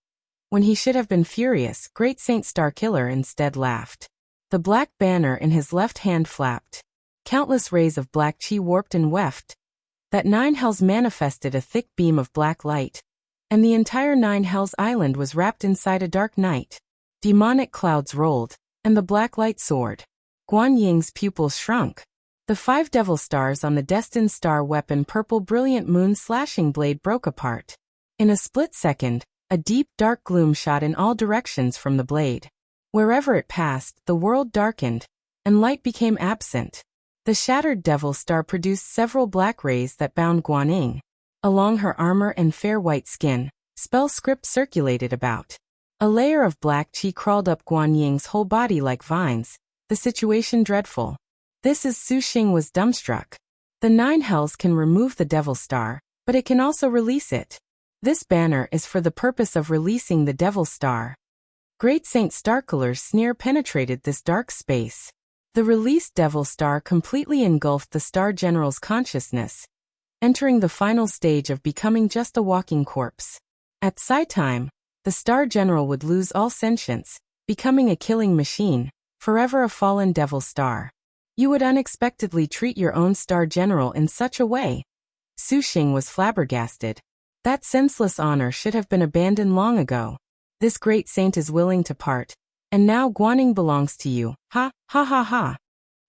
When he should have been furious, Great Saint Starkiller instead laughed. The black banner in his left hand flapped. Countless rays of black chi warped and weft. That 9 hells manifested a thick beam of black light, and the entire 9 hells island was wrapped inside a dark night. Demonic clouds rolled, and the black light soared. Guan Ying's pupils shrunk. The 5 devil stars on the destined star weapon purple brilliant moon slashing blade broke apart. In a split second, a deep dark gloom shot in all directions from the blade. Wherever it passed, the world darkened, and light became absent. The shattered devil star produced several black rays that bound Guaning. Along her armor and fair white skin, spell script circulated about. A layer of black chi crawled up Guan Ying's whole body like vines, the situation dreadful. This is Su Xing was dumbstruck. The 9 hells can remove the devil star, but it can also release it. This banner is for the purpose of releasing the devil star. Great Saint Starkiller's sneer penetrated this dark space. The released devil star completely engulfed the star general's consciousness, entering the final stage of becoming just a walking corpse. At Psi time, the star general would lose all sentience, becoming a killing machine, forever a fallen devil star. You would unexpectedly treat your own star general in such a way. Su Xing was flabbergasted. That senseless honor should have been abandoned long ago. This great saint is willing to part, and now Guaning belongs to you. Ha, ha ha ha.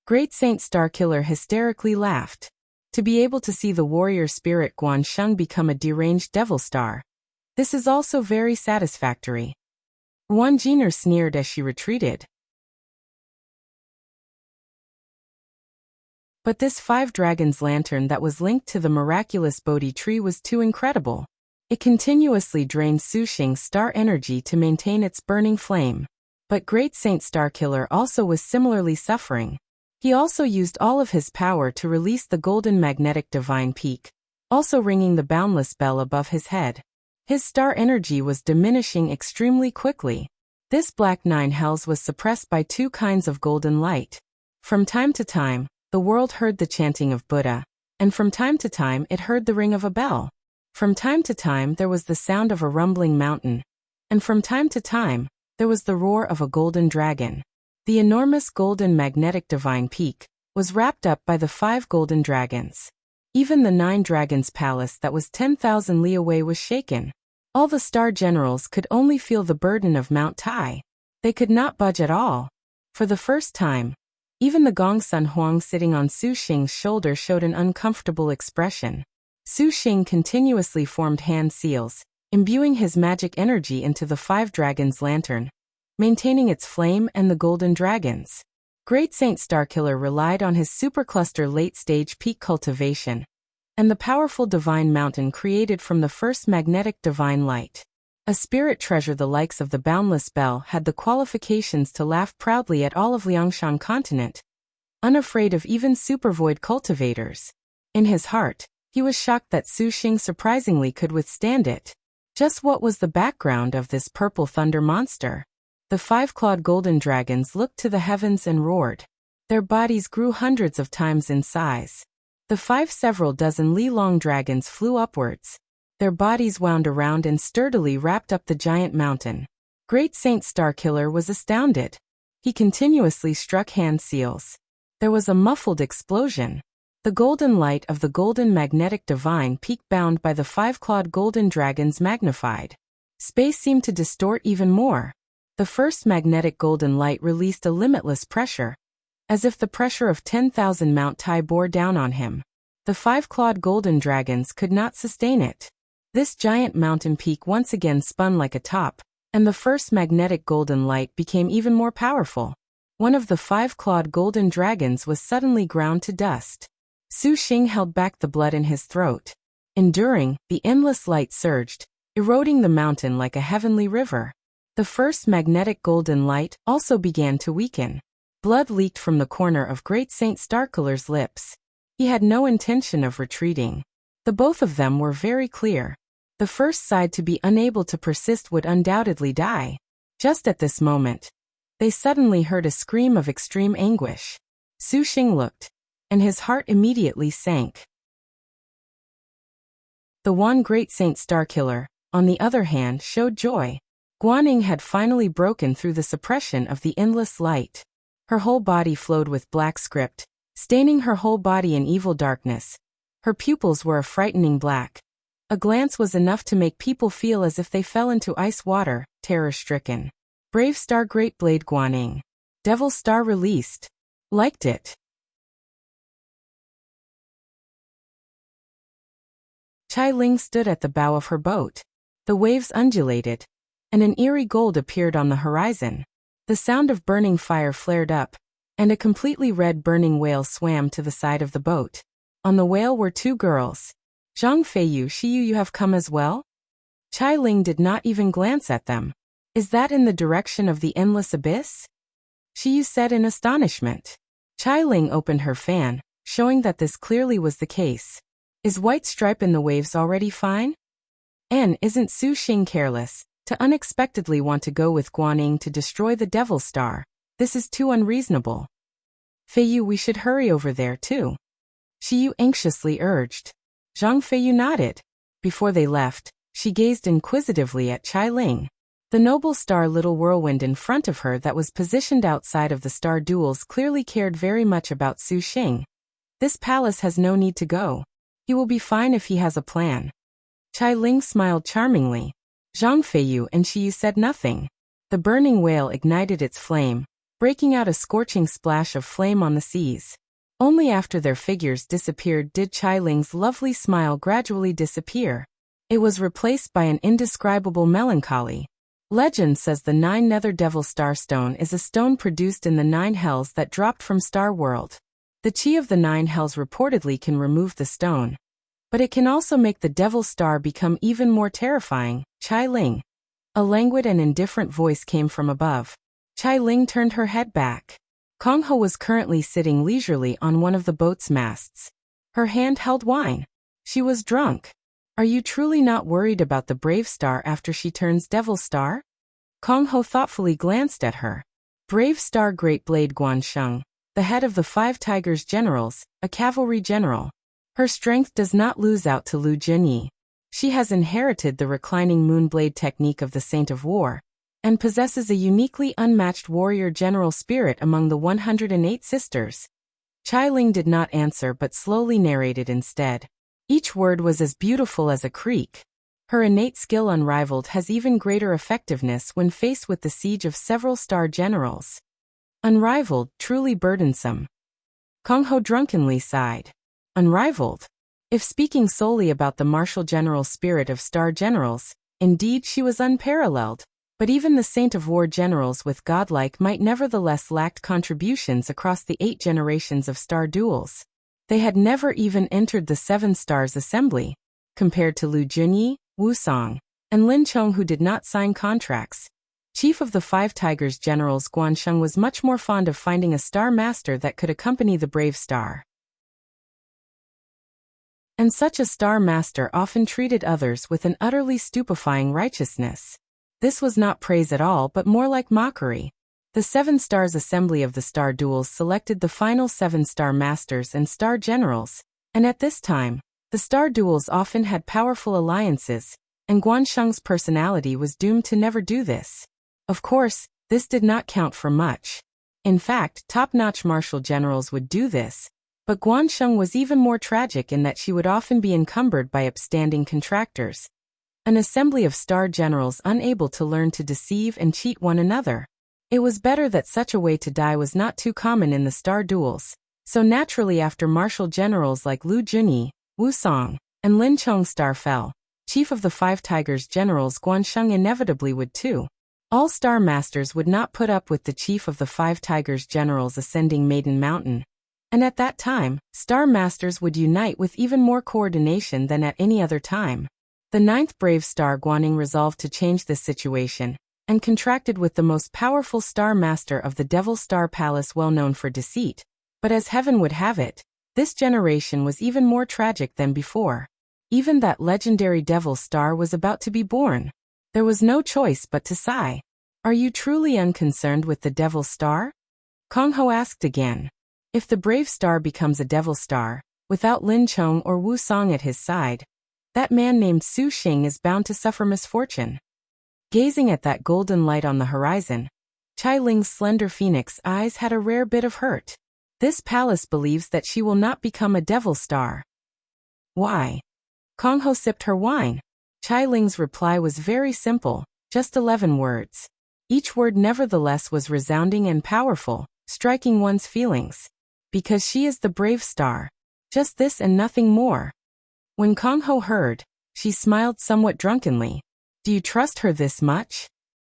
Great Saint Starkiller hysterically laughed. To be able to see the warrior spirit Guan Sheng become a deranged devil star. This is also very satisfactory. Jin'er sneered as she retreated. But this 5 dragons lantern that was linked to the miraculous Bodhi tree was too incredible. It continuously drained Su Xing's star energy to maintain its burning flame. But Great Saint Starkiller also was similarly suffering. He also used all of his power to release the golden magnetic divine peak, also ringing the boundless bell above his head. His star energy was diminishing extremely quickly. This black nine hells was suppressed by two kinds of golden light. From time to time, the world heard the chanting of Buddha, and from time to time it heard the ring of a bell. From time to time there was the sound of a rumbling mountain, and from time to time, there was the roar of a golden dragon. The enormous golden magnetic divine peak was wrapped up by the 5 golden dragons. Even the 9 dragons' palace that was 10,000 li away was shaken. All the star generals could only feel the burden of Mount Tai. They could not budge at all. For the first time, even the Gongsun Huang sitting on Su Xing's shoulder showed an uncomfortable expression. Su Xing continuously formed hand seals, imbuing his magic energy into the 5 dragons' lantern, maintaining its flame and the golden dragons. Great Saint Starkiller relied on his supercluster late-stage peak cultivation, and the powerful divine mountain created from the first magnetic divine light. A spirit treasure the likes of the boundless bell had the qualifications to laugh proudly at all of Liangshan continent, unafraid of even supervoid cultivators. In his heart, he was shocked that Su Xing surprisingly could withstand it. Just what was the background of this purple thunder monster? The 5-clawed golden dragons looked to the heavens and roared. Their bodies grew hundreds of times in size. The 5 several dozen li-long dragons flew upwards. Their bodies wound around and sturdily wrapped up the giant mountain. Great Saint Starkiller was astounded. He continuously struck hand seals. There was a muffled explosion. The golden light of the golden magnetic divine peak bound by the 5-clawed golden dragons magnified. Space seemed to distort even more. The first magnetic golden light released a limitless pressure, as if the pressure of 10,000 Mount Tai bore down on him. The 5-clawed golden dragons could not sustain it. This giant mountain peak once again spun like a top, and the first magnetic golden light became even more powerful. One of the 5-clawed golden dragons was suddenly ground to dust. Su Xing held back the blood in his throat. Enduring, the endless light surged, eroding the mountain like a heavenly river. The first magnetic golden light also began to weaken. Blood leaked from the corner of Great Saint Starkiller's lips. He had no intention of retreating. The both of them were very clear. The first side to be unable to persist would undoubtedly die. Just at this moment, they suddenly heard a scream of extreme anguish. Su Xing looked, and his heart immediately sank. The one Great Saint Starkiller, on the other hand, showed joy. Guaning had finally broken through the suppression of the endless light. Her whole body flowed with black script, staining her whole body in evil darkness. Her pupils were a frightening black. A glance was enough to make people feel as if they fell into ice water, terror-stricken. Brave Star Great Blade Guaning. Devil Star released. Liked it. Chai Ling stood at the bow of her boat. The waves undulated, and an eerie gold appeared on the horizon. The sound of burning fire flared up, and a completely red burning whale swam to the side of the boat. On the whale were 2 girls. Zhang Feiyu, Shiyu, you have come as well? Chai Ling did not even glance at them. Is that in the direction of the endless abyss? Shiyu said in astonishment. Chai Ling opened her fan, showing that this clearly was the case. Is White Stripe in the waves already fine? And isn't Su Xing careless to unexpectedly want to go with Guaning to destroy the Devil Star? This is too unreasonable. Feiyu, we should hurry over there too. Shiyu anxiously urged. Zhang Feiyu nodded. Before they left, she gazed inquisitively at Chai Ling. The noble star little whirlwind in front of her that was positioned outside of the star duels clearly cared very much about Su Xing. This palace has no need to go. He will be fine if he has a plan. Chai Ling smiled charmingly. Zhang Feiyu and Shiyu said nothing. The burning whale ignited its flame, breaking out a scorching splash of flame on the seas. Only after their figures disappeared did Chai Ling's lovely smile gradually disappear. It was replaced by an indescribable melancholy. Legend says the 9 Nether Devil Star Stone is a stone produced in the 9 hells that dropped from Star World. The chi of the 9 hells reportedly can remove the stone, but it can also make the Devil Star become even more terrifying. Chai Ling. A languid and indifferent voice came from above. Chai Ling turned her head back. Kong Ho was currently sitting leisurely on one of the boat's masts. Her hand held wine. She was drunk. Are you truly not worried about the Brave Star after she turns Devil Star? Kong Ho thoughtfully glanced at her. Brave Star Great Blade Guansheng, the head of the 5 Tigers Generals, a cavalry general. Her strength does not lose out to Lu Junyi. She has inherited the reclining moonblade technique of the Saint of War, and possesses a uniquely unmatched warrior general spirit among the 108 sisters. Chai Ling did not answer but slowly narrated instead. Each word was as beautiful as a creek. Her innate skill unrivaled has even greater effectiveness when faced with the siege of several star generals. Unrivaled, truly burdensome. Kong Ho drunkenly sighed. Unrivaled? If speaking solely about the martial general spirit of star generals, indeed she was unparalleled, but even the Saint of War generals with godlike might nevertheless lacked contributions across the 8 generations of star duels. They had never even entered the 7 Stars Assembly, compared to Lu Junyi, Wu Song, and Lin Chong who did not sign contracts. Chief of the 5 Tigers Generals Guansheng was much more fond of finding a star master that could accompany the Brave Star. And such a star master often treated others with an utterly stupefying righteousness. This was not praise at all but more like mockery. The 7 Stars Assembly of the Star Duels selected the final 7 Star Masters and Star Generals, and at this time, the Star Duels often had powerful alliances, and Guansheng's personality was doomed to never do this. Of course, this did not count for much. In fact, top-notch martial generals would do this, but Guansheng was even more tragic in that she would often be encumbered by upstanding contractors. An assembly of star generals unable to learn to deceive and cheat one another. It was better that such a way to die was not too common in the star duels, so naturally after martial generals like Lu Junyi, Wu Song, and Lin Chong Star fell, chief of the 5 Tigers Generals Guansheng inevitably would too. All star masters would not put up with the chief of the 5 Tigers Generals ascending Maiden Mountain. And at that time, star masters would unite with even more coordination than at any other time. The 9th Brave Star Guaning resolved to change this situation, and contracted with the most powerful star master of the Devil Star Palace well known for deceit. But as heaven would have it, this generation was even more tragic than before. Even that legendary Devil Star was about to be born. There was no choice but to sigh. Are you truly unconcerned with the Devil Star? Kong Ho asked again. If the Brave Star becomes a Devil Star, without Lin Chong or Wu Song at his side, that man named Su Xing is bound to suffer misfortune. Gazing at that golden light on the horizon, Chai Ling's slender phoenix eyes had a rare bit of hurt. This palace believes that she will not become a Devil Star. Why? Kong Ho sipped her wine. Chai Ling's reply was very simple, just 11 words. Each word nevertheless was resounding and powerful, striking one's feelings. Because she is the Brave Star. Just this and nothing more. When Kong Ho heard, she smiled somewhat drunkenly. Do you trust her this much?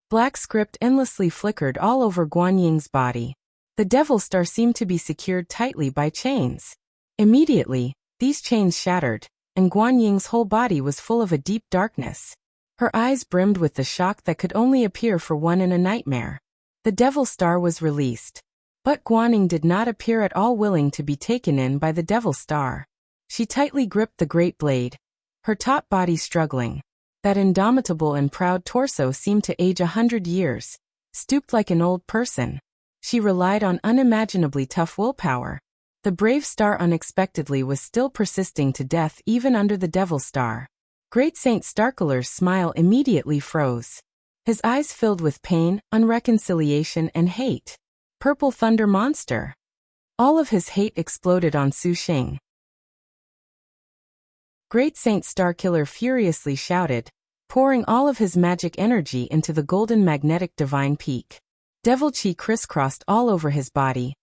Black script endlessly flickered all over Guan Ying's body. The Devil Star seemed to be secured tightly by chains. Immediately, these chains shattered, and Guan Ying's whole body was full of a deep darkness. Her eyes brimmed with the shock that could only appear for one in a nightmare. The Devil Star was released. But Guan Ying did not appear at all willing to be taken in by the Devil Star. She tightly gripped the great blade, her taut body struggling. That indomitable and proud torso seemed to age 100 years, stooped like an old person. She relied on unimaginably tough willpower. The Brave Star unexpectedly was still persisting to death even under the Devil Star. Great Saint Starkiller's smile immediately froze. His eyes filled with pain, unreconciliation, and hate. Purple Thunder Monster. All of his hate exploded on Su Xing. Great Saint Starkiller furiously shouted, pouring all of his magic energy into the golden magnetic divine peak. Devil Chi crisscrossed all over his body,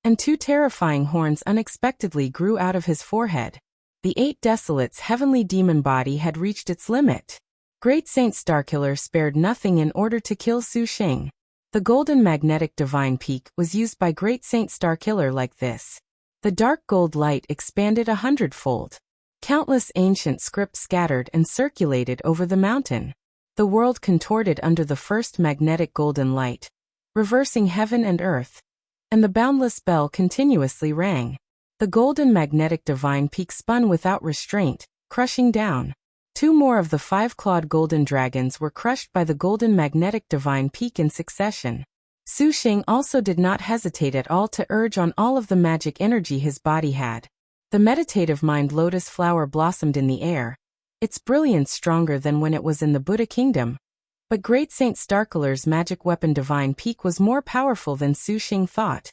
and 2 terrifying horns unexpectedly grew out of his forehead. The 8 Desolate's heavenly demon body had reached its limit. Great Saint Starkiller spared nothing in order to kill Su Xing. The golden magnetic divine peak was used by Great Saint Starkiller like this. The dark gold light expanded 100-fold. Countless ancient scripts scattered and circulated over the mountain. The world contorted under the first magnetic golden light, reversing heaven and earth. And the boundless bell continuously rang. The golden magnetic divine peak spun without restraint, crushing down. 2 more of the 5-clawed golden dragons were crushed by the golden magnetic divine peak in succession. Su Xing also did not hesitate at all to urge on all of the magic energy his body had. The meditative mind lotus flower blossomed in the air, its brilliance stronger than when it was in the Buddha kingdom. But Great Saint Starkiller's magic weapon Divine Peak was more powerful than Su Xing thought,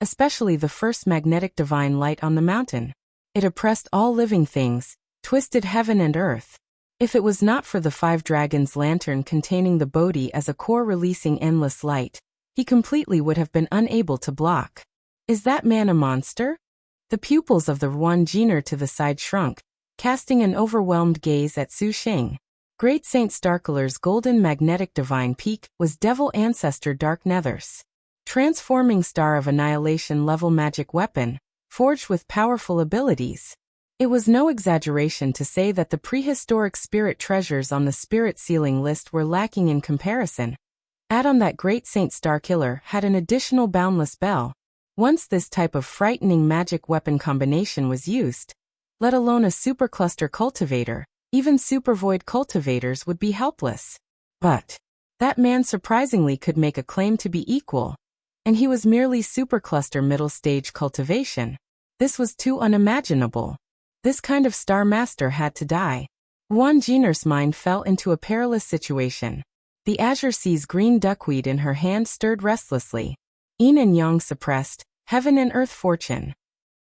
especially the first magnetic divine light on the mountain. It oppressed all living things, twisted heaven and earth. If it was not for the 5 dragons' lantern containing the Bodhi as a core releasing endless light, he completely would have been unable to block. Is that man a monster? The pupils of the Ruan Jin'er to the side shrunk, casting an overwhelmed gaze at Su Xing. Great Saint Starkiller's golden magnetic divine peak was devil ancestor Dark Nether's transforming star of annihilation level magic weapon, forged with powerful abilities. It was no exaggeration to say that the prehistoric spirit treasures on the spirit ceiling list were lacking in comparison. Add on that Great Saint Starkiller had an additional boundless bell. Once this type of frightening magic weapon combination was used, let alone a supercluster cultivator, even supervoid cultivators would be helpless. But that man surprisingly could make a claim to be equal, and he was merely supercluster middle stage cultivation. This was too unimaginable. This kind of star master had to die. Ruan Jin'er's mind fell into a perilous situation. The azure sea's green duckweed in her hand stirred restlessly. Yin and yang suppressed, heaven and earth fortune.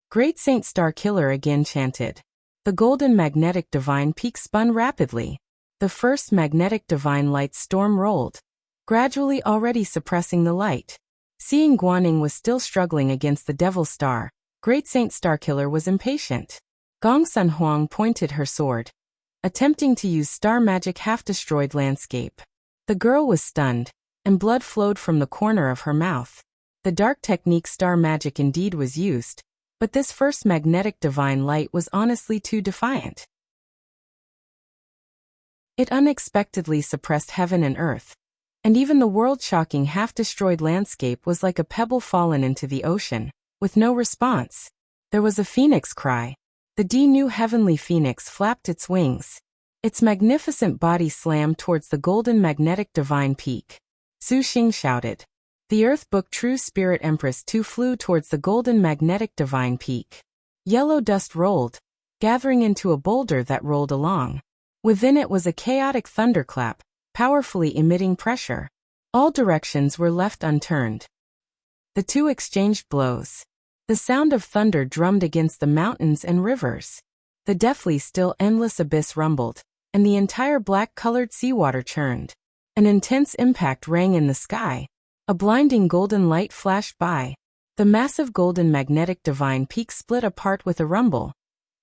Great Saint Starkiller again chanted. The golden magnetic divine peak spun rapidly. The first magnetic divine light storm rolled, gradually already suppressing the light. Seeing Guanning was still struggling against the devil star, Great Saint Starkiller was impatient. Gongsun Huang pointed her sword, attempting to use star magic half-destroyed landscape. The girl was stunned, and blood flowed from the corner of her mouth. The dark technique star magic indeed was used, but this first magnetic divine light was honestly too defiant. It unexpectedly suppressed heaven and earth, and even the world-shocking half-destroyed landscape was like a pebble fallen into the ocean, with no response. There was a phoenix cry. The new heavenly phoenix flapped its wings. Its magnificent body slammed towards the golden magnetic divine peak. Su Xing shouted. The Earth Book True Spirit Empress too flew towards the golden magnetic divine peak. Yellow dust rolled, gathering into a boulder that rolled along. Within it was a chaotic thunderclap, powerfully emitting pressure. All directions were left unturned. The two exchanged blows. The sound of thunder drummed against the mountains and rivers. The deathly still endless abyss rumbled, and the entire black-colored seawater churned. An intense impact rang in the sky. A blinding golden light flashed by. The massive golden magnetic divine peak split apart with a rumble,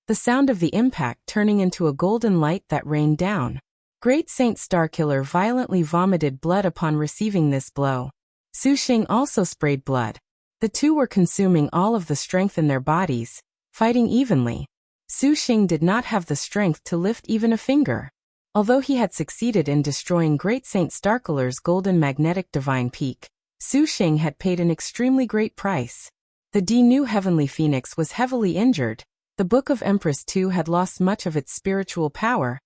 the sound of the impact turning into a golden light that rained down. Great Saint Starkiller violently vomited blood upon receiving this blow. Su Xing also sprayed blood. The two were consuming all of the strength in their bodies, fighting evenly. Su Xing did not have the strength to lift even a finger. Although he had succeeded in destroying Great Saint Starkiller's golden magnetic divine peak, Su Xing had paid an extremely great price. The new heavenly phoenix was heavily injured, the Book of Empress too had lost much of its spiritual power,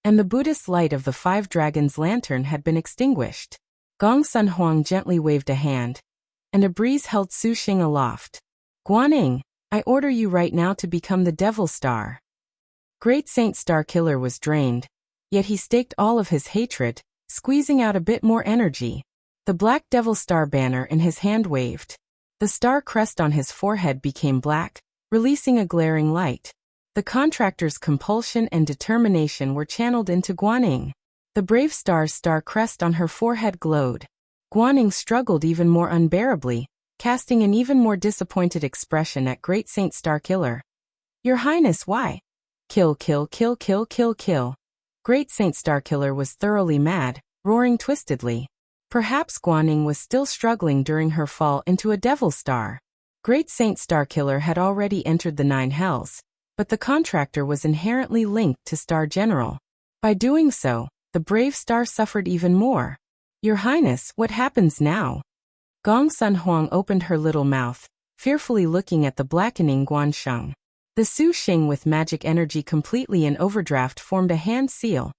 and the Buddhist light of the 5 dragons' lantern had been extinguished. Gongsun Huang gently waved a hand, and a breeze held Su Xing aloft. Guanning, I order you right now to become the Devil Star. Great Saint Starkiller was drained, yet he staked all of his hatred, squeezing out a bit more energy. The Black Devil Star banner in his hand waved. The star crest on his forehead became black, releasing a glaring light. The contractor's compulsion and determination were channeled into Guanning. The brave star's star crest on her forehead glowed. Guanning struggled even more unbearably, casting an even more disappointed expression at Great Saint Starkiller. Your Highness, why? Kill, kill, kill, kill, kill, kill. Great Saint Starkiller was thoroughly mad, roaring twistedly. Perhaps Guanning was still struggling during her fall into a devil star. Great Saint Starkiller had already entered the 9 hells, but the contractor was inherently linked to Star General. By doing so, the brave star suffered even more. Your Highness, what happens now? Gongsun Huang opened her little mouth, fearfully looking at the blackening Guansheng. The Su Xing with magic energy completely in overdraft formed a hand seal,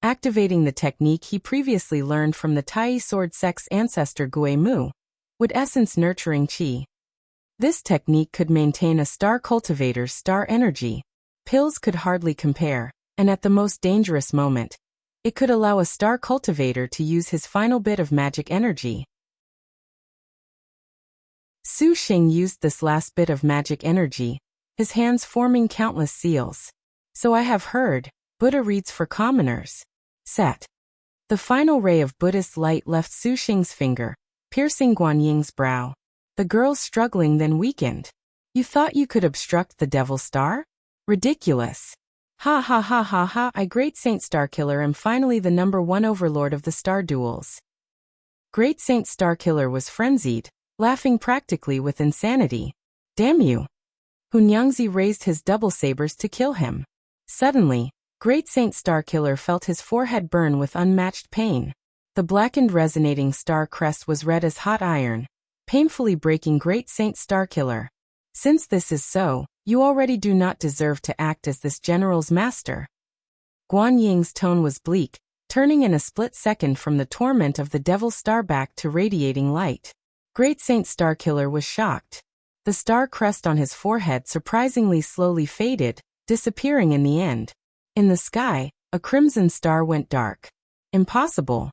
activating the technique he previously learned from the Tai Sword Sect's ancestor Gui Mu, with essence nurturing qi. This technique could maintain a star cultivator's star energy. Pills could hardly compare, and at the most dangerous moment, it could allow a star cultivator to use his final bit of magic energy. Su Xing used this last bit of magic energy, his hands forming countless seals. So I have heard, Buddha reads for commoners. Set. The final ray of Buddhist light left Su Xing's finger, piercing Guanying's brow. The girl's struggling then weakened. You thought you could obstruct the Devil Star? Ridiculous. Ha ha ha ha ha, I Great Saint Starkiller am finally the #1 overlord of the Star Duels. Great Saint Starkiller was frenzied, laughing practically with insanity. Damn you. Hunyangzi raised his double sabers to kill him. Suddenly, Great Saint Starkiller felt his forehead burn with unmatched pain. The blackened resonating star crest was red as hot iron, painfully breaking Great Saint Starkiller. Since this is so, you already do not deserve to act as this general's master. Guanying's tone was bleak, turning in a split second from the torment of the Devil Star back to radiating light. Great Saint Starkiller was shocked. The star crest on his forehead surprisingly slowly faded, disappearing in the end. In the sky, a crimson star went dark. Impossible.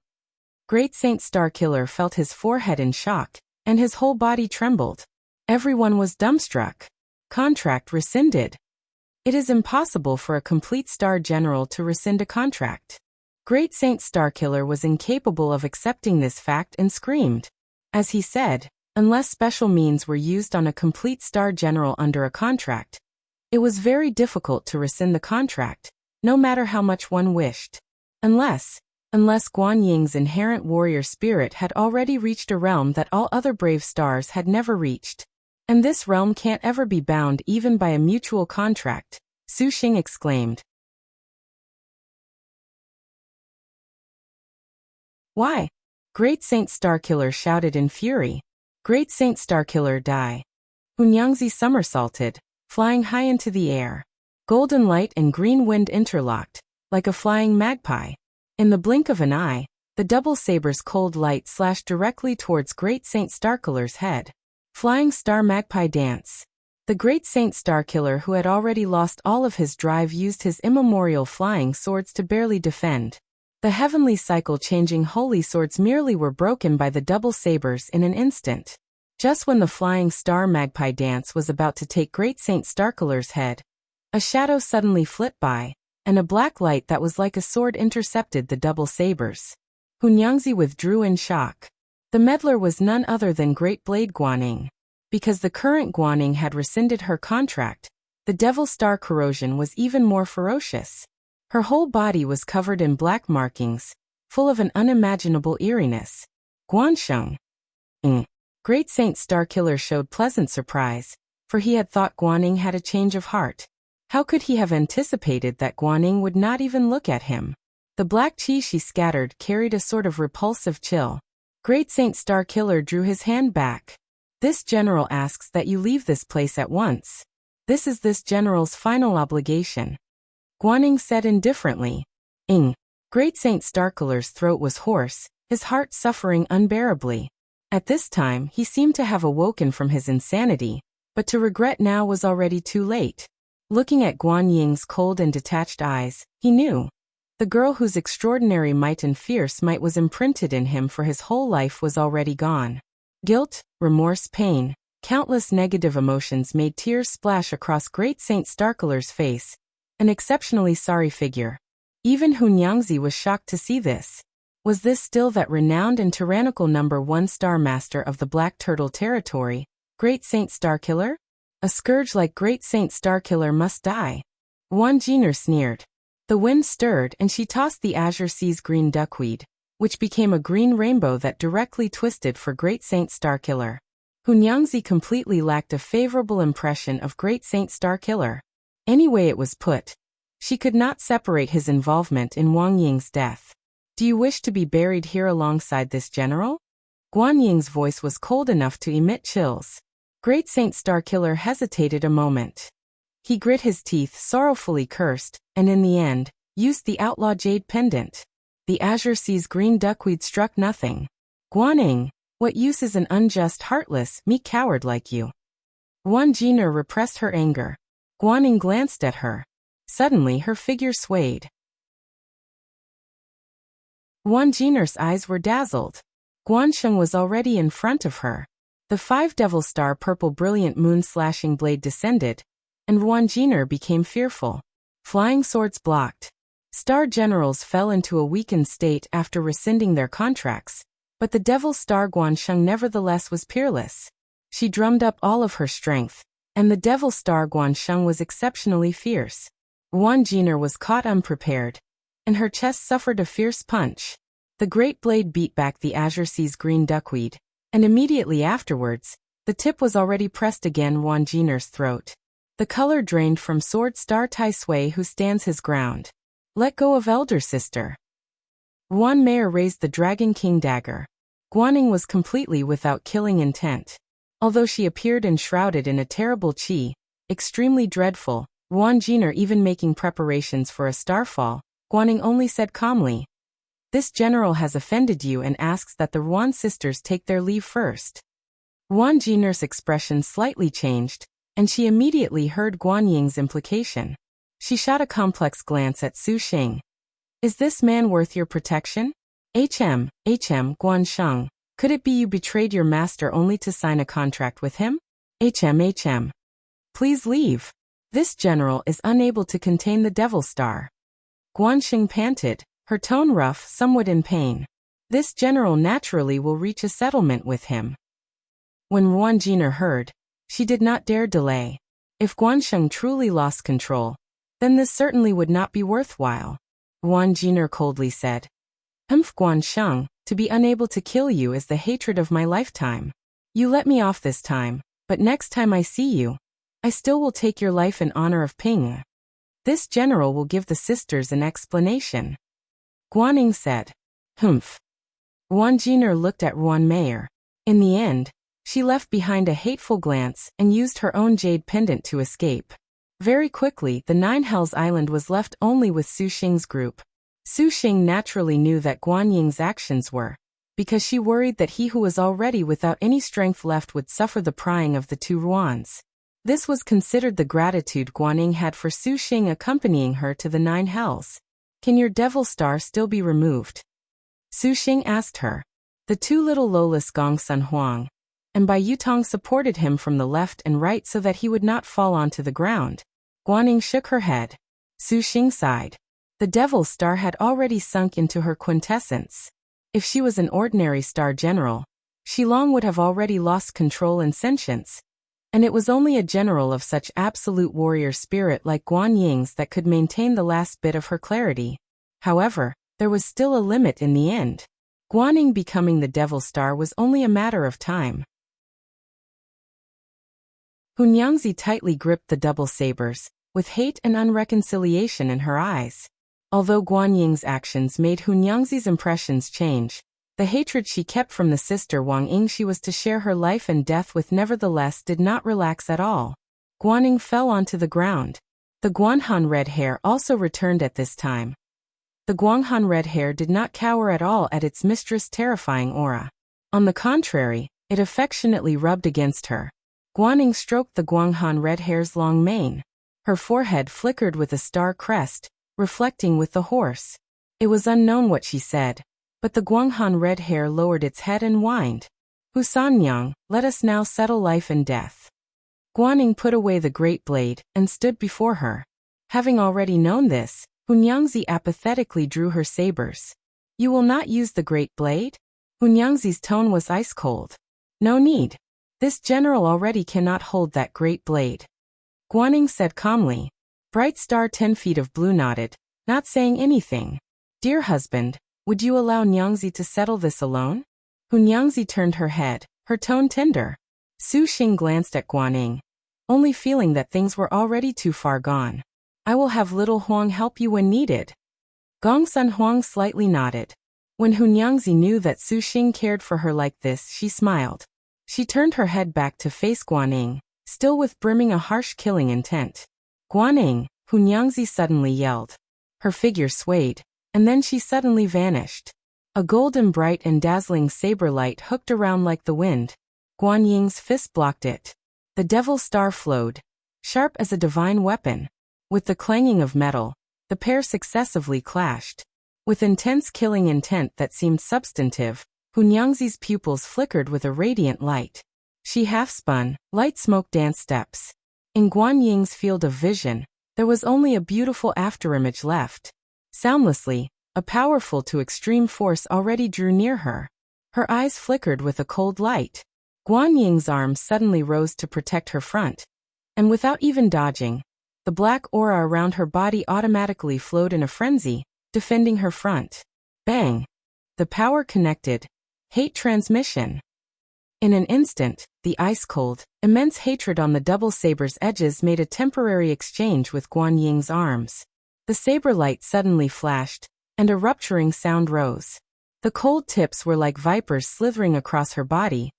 Great Saint Starkiller felt his forehead in shock, and his whole body trembled. Everyone was dumbstruck. Contract rescinded. It is impossible for a complete star general to rescind a contract. Great Saint Starkiller was incapable of accepting this fact and screamed. As he said, unless special means were used on a complete star general under a contract, it was very difficult to rescind the contract, no matter how much one wished. Unless Guanying's inherent warrior spirit had already reached a realm that all other brave stars had never reached. And this realm can't ever be bound even by a mutual contract, Su Xing exclaimed. Why? Great Saint Starkiller shouted in fury. Great Saint Starkiller die. Hunyangzi somersaulted, flying high into the air. Golden light and green wind interlocked, like a flying magpie. In the blink of an eye, the double saber's cold light slashed directly towards Great Saint Starkiller's head. Flying Star Magpie Dance. The Great Saint Starkiller, who had already lost all of his drive, used his immemorial flying swords to barely defend. The heavenly cycle-changing holy swords merely were broken by the double sabers in an instant. Just when the Flying Star Magpie Dance was about to take Great Saint Starkiller's head, a shadow suddenly flit by, and a black light that was like a sword intercepted the double sabers. Hunyangzi withdrew in shock. The meddler was none other than Great Blade Guaning. Because the current Guaning had rescinded her contract, the Devil Star corrosion was even more ferocious. Her whole body was covered in black markings, full of an unimaginable eeriness. Guansheng. Great Saint Starkiller showed pleasant surprise, for he had thought Guaning had a change of heart. How could he have anticipated that Guaning would not even look at him? The black qi she scattered carried a sort of repulsive chill. Great Saint Starkiller drew his hand back. This general asks that you leave this place at once. This is this general's final obligation. Guaning said indifferently. Great Saint Starkiller's throat was hoarse, his heart suffering unbearably. At this time he seemed to have awoken from his insanity, but to regret now was already too late. Looking at Guanying's cold and detached eyes, he knew. The girl whose extraordinary might and fierce might was imprinted in him for his whole life was already gone. Guilt, remorse, pain, countless negative emotions made tears splash across Great Saint Starkiller's face, an exceptionally sorry figure. Even Hunyangzi was shocked to see this. Was this still that renowned and tyrannical #1 Star Master of the Black Turtle Territory, Great Saint Starkiller? A scourge like Great Saint Starkiller must die. Jin'er sneered. The wind stirred and she tossed the azure sea's green duckweed, which became a green rainbow that directly twisted for Great Saint Starkiller. Hunyangzi completely lacked a favorable impression of Great Saint Starkiller. Any way it was put, she could not separate his involvement in Wang Ying's death. Do you wish to be buried here alongside this general? Guanying's voice was cold enough to emit chills. Great Saint Starkiller hesitated a moment. He grit his teeth, sorrowfully cursed, and in the end, used the outlaw Jade pendant. The azure sea's green duckweed struck nothing. Guaning, what use is an unjust, heartless, meek coward like you? Jin'er repressed her anger. Guaning glanced at her. Suddenly her figure swayed. Jin'er's eyes were dazzled. Guansheng was already in front of her. The 5 Devil Star purple brilliant moon-slashing blade descended, and Jin'er became fearful. Flying swords blocked. Star generals fell into a weakened state after rescinding their contracts, but the Devil Star Guansheng nevertheless was peerless. She drummed up all of her strength, and the Devil Star Guansheng was exceptionally fierce. Jin'er was caught unprepared, and her chest suffered a fierce punch. The great blade beat back the azure sea's green duckweed, and immediately afterwards, the tip was already pressed against Jin'er's throat. The color drained from Sword Star Tai Sui, who stands his ground. Let go of elder sister. Mayer raised the Dragon King dagger. Guaning was completely without killing intent. Although she appeared enshrouded in a terrible qi, extremely dreadful, Jin'er even making preparations for a starfall, Guaning only said calmly, "This general has offended you and asks that the Ruan sisters take their leave first." Jin'er's expression slightly changed, and she immediately heard Guanying's implication. She shot a complex glance at Su Xing. "Is this man worth your protection? Guansheng, could it be you betrayed your master only to sign a contract with him? Please leave. This general is unable to contain the Devil Star." Guansheng panted, her tone rough, somewhat in pain. "This general naturally will reach a settlement with him." When Jin'er heard, she did not dare delay. If Guansheng truly lost control, then this certainly would not be worthwhile. Jin'er coldly said, Guansheng, to be unable to kill you is the hatred of my lifetime. You let me off this time, but next time I see you, I still will take your life in honor of Ping. This general will give the sisters an explanation." Guaning said. Jin'er looked at Ruan Mayer. In the end, she left behind a hateful glance and used her own jade pendant to escape. Very quickly, the Nine Hells Island was left only with Su Xing's group. Su Xing naturally knew that Guanying's actions were, because she worried that he who was already without any strength left would suffer the prying of the 2 Ruans. This was considered the gratitude Guanying had for Su Xing accompanying her to the 9 Hells. "Can your Devil Star still be removed?" Su Xing asked her. The 2 little Lolas Gong Sun Huang and Bai Yutong supported him from the left and right so that he would not fall onto the ground. Guaning shook her head. Su Xing sighed. The Devil Star had already sunk into her quintessence. If she was an ordinary star general, she long would have already lost control and sentience. And it was only a general of such absolute warrior spirit like Guanying's that could maintain the last bit of her clarity. However, there was still a limit in the end. Guaning becoming the Devil Star was only a matter of time. Hunyangzi tightly gripped the double sabers, with hate and unreconciliation in her eyes. Although Guanying's actions made Hunyangzi's impressions change, the hatred she kept from the sister Wang Ying she was to share her life and death with nevertheless did not relax at all. Guaning fell onto the ground. The Guanhan red hair also returned at this time. The Guanghan red hair did not cower at all at its mistress' terrifying aura. On the contrary, it affectionately rubbed against her. Guaning stroked the Guanghan red hair's long mane. Her forehead flickered with a star crest, reflecting with the horse. It was unknown what she said, but the Guanghan red hair lowered its head and whined. "Husanyang, let us now settle life and death." Guaning put away the great blade and stood before her. Having already known this, Hunyangzi apathetically drew her sabers. "You will not use the great blade?" Hunyangzi's tone was ice cold. "No need. This general already cannot hold that great blade." Guaning said calmly. Bright Star 10 feet of blue nodded, not saying anything. "Dear husband, would you allow Nyangzi to settle this alone?" Hunyangzi turned her head, her tone tender. Su Xing glanced at Guaning, only feeling that things were already too far gone. "I will have little Huang help you when needed." Gongsun Huang slightly nodded. When Hunyangzi knew that Su Xing cared for her like this, she smiled. She turned her head back to face Guaning, still with brimming a harsh killing intent. Guaning, Hunyangzi suddenly yelled. Her figure swayed, and then she suddenly vanished. A golden bright and dazzling saber light hooked around like the wind. Guanying's fist blocked it. The devil star flowed, sharp as a divine weapon. With the clanging of metal, the pair successively clashed. With intense killing intent that seemed substantive, Hunyangzi's pupils flickered with a radiant light. She half-spun, light smoke dance steps. In Guanying's field of vision, there was only a beautiful afterimage left. Soundlessly, a powerful to extreme force already drew near her. Her eyes flickered with a cold light. Guanying's arms suddenly rose to protect her front. And without even dodging, the black aura around her body automatically flowed in a frenzy, defending her front. Bang! The power connected. Hate transmission. In an instant, the ice-cold, immense hatred on the double saber's edges made a temporary exchange with Guanying's arms. The saber light suddenly flashed, and a rupturing sound rose. The cold tips were like vipers slithering across her body,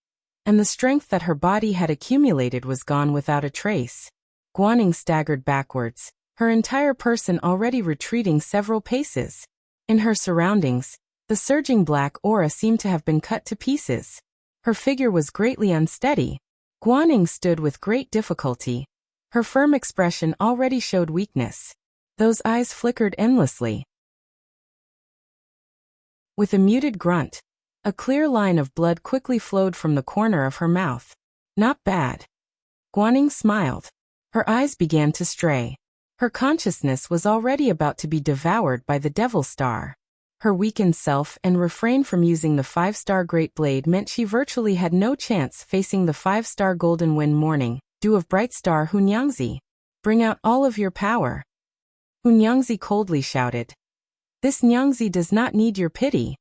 and the strength that her body had accumulated was gone without a trace. Guaning staggered backwards, her entire person already retreating several paces. In her surroundings, the surging black aura seemed to have been cut to pieces. Her figure was greatly unsteady. Guaning stood with great difficulty. Her firm expression already showed weakness. Those eyes flickered endlessly. With a muted grunt, a clear line of blood quickly flowed from the corner of her mouth. Not bad. Guaning smiled. Her eyes began to stray. Her consciousness was already about to be devoured by the Devil Star. Her weakened self and refrain from using the 5-star Great Blade meant she virtually had no chance facing the 5-star Golden Wind Morning Dew of Bright Star Hunyangzi. Bring out all of your power. Hunyangzi coldly shouted. This Nyangzi does not need your pity.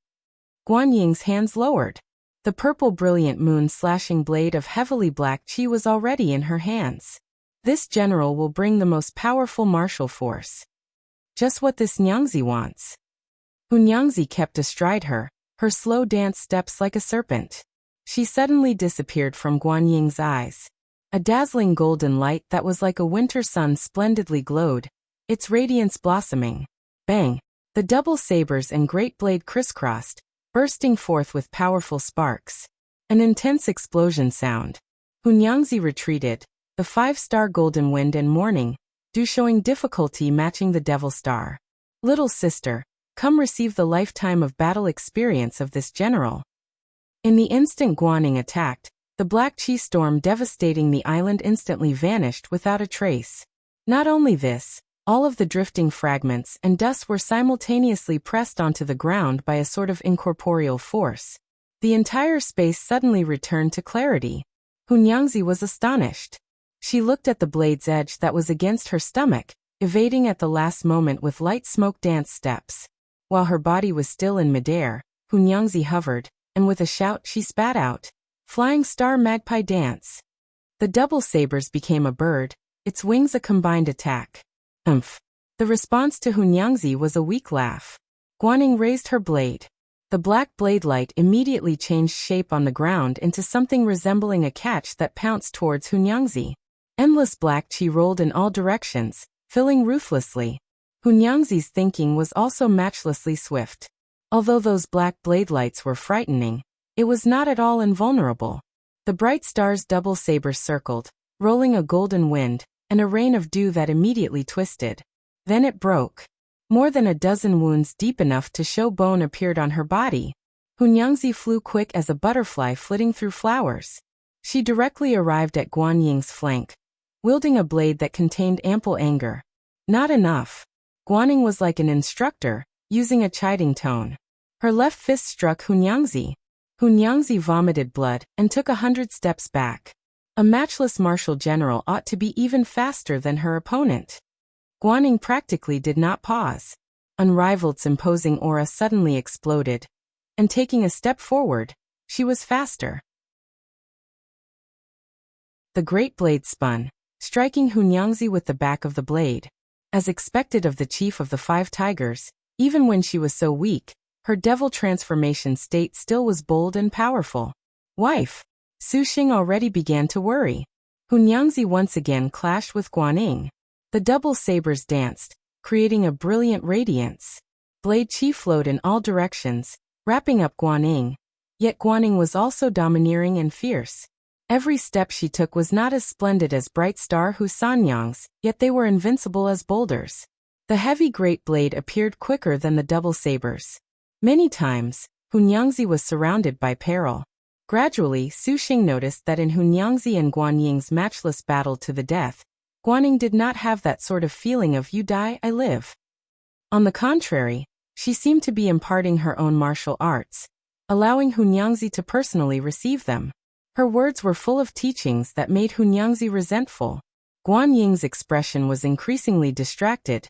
Guanying's hands lowered. The purple brilliant moon-slashing blade of heavily black chi was already in her hands. This general will bring the most powerful martial force. Just what this Nyangzi wants. Hunyangzi kept astride her, her slow dance steps like a serpent. She suddenly disappeared from Guanying's eyes. A dazzling golden light that was like a winter sun splendidly glowed, its radiance blossoming. Bang! The double sabers and great blade crisscrossed, bursting forth with powerful sparks. An intense explosion sound. Hunyangzi retreated, the 5-star Golden Wind and Morning Dew showing difficulty matching the Devil Star. Little sister, come receive the lifetime of battle experience of this general. In the instant Guaning attacked, the black chi storm devastating the island instantly vanished without a trace. Not only this, all of the drifting fragments and dust were simultaneously pressed onto the ground by a sort of incorporeal force. The entire space suddenly returned to clarity. Hunyangzi was astonished. She looked at the blade's edge that was against her stomach, evading at the last moment with light smoke dance steps. While her body was still in midair, Hunyangzi hovered, and with a shout she spat out, Flying Star Magpie Dance. The double sabers became a bird, its wings a combined attack. The response to Hunyangzi was a weak laugh. Guaning raised her blade. The black blade light immediately changed shape on the ground into something resembling a catch that pounced towards Hunyangzi. Endless black chi rolled in all directions, filling ruthlessly. Hunyangzi's thinking was also matchlessly swift. Although those black blade lights were frightening, it was not at all invulnerable. The bright star's double saber circled, rolling a golden wind, and a rain of dew that immediately twisted. Then it broke. More than a dozen wounds deep enough to show bone appeared on her body. Hunyangzi flew quick as a butterfly flitting through flowers. She directly arrived at Guanying's flank, wielding a blade that contained ample anger. Not enough. Guaning was like an instructor, using a chiding tone. Her left fist struck Hunyangzi. Hunyangzi vomited blood and took 100 steps back. A matchless martial general ought to be even faster than her opponent. Guaning practically did not pause. Unrivaled's imposing aura suddenly exploded, and taking a step forward, she was faster. The great blade spun, striking Hunyangzi with the back of the blade. As expected of the chief of the 5 tigers, even when she was so weak, her devil transformation state still was bold and powerful. Wife! Su Xing already began to worry. Hunyangzi once again clashed with Guaning. The double sabers danced, creating a brilliant radiance. Blade Qi flowed in all directions, wrapping up Guanyin. Yet Guanyin was also domineering and fierce. Every step she took was not as splendid as bright star Husanyang's, yet they were invincible as boulders. The heavy great blade appeared quicker than the double sabers. Many times, Hunyangzi was surrounded by peril. Gradually, Su Xing noticed that in Hunyangzi and Guanying's matchless battle to the death, Guanying did not have that sort of feeling of "you die, I live." On the contrary, she seemed to be imparting her own martial arts, allowing Hunyangzi to personally receive them. Her words were full of teachings that made Hunyangzi resentful. Guanying's expression was increasingly distracted,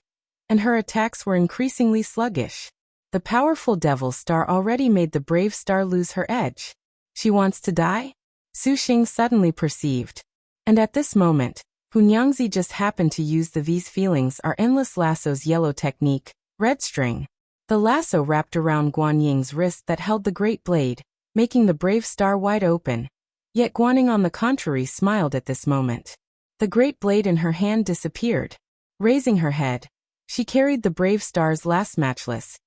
and her attacks were increasingly sluggish. The powerful Devil Star already made the brave star lose her edge. She wants to die? Su Xing suddenly perceived. And at this moment, Hunyangzi just happened to use these feelings are endless lasso's yellow technique, red string. The lasso wrapped around Guanying's wrist that held the great blade, making the brave star wide open. Yet Guanying on the contrary smiled at this moment. The great blade in her hand disappeared. Raising her head, she carried the brave star's last matchless,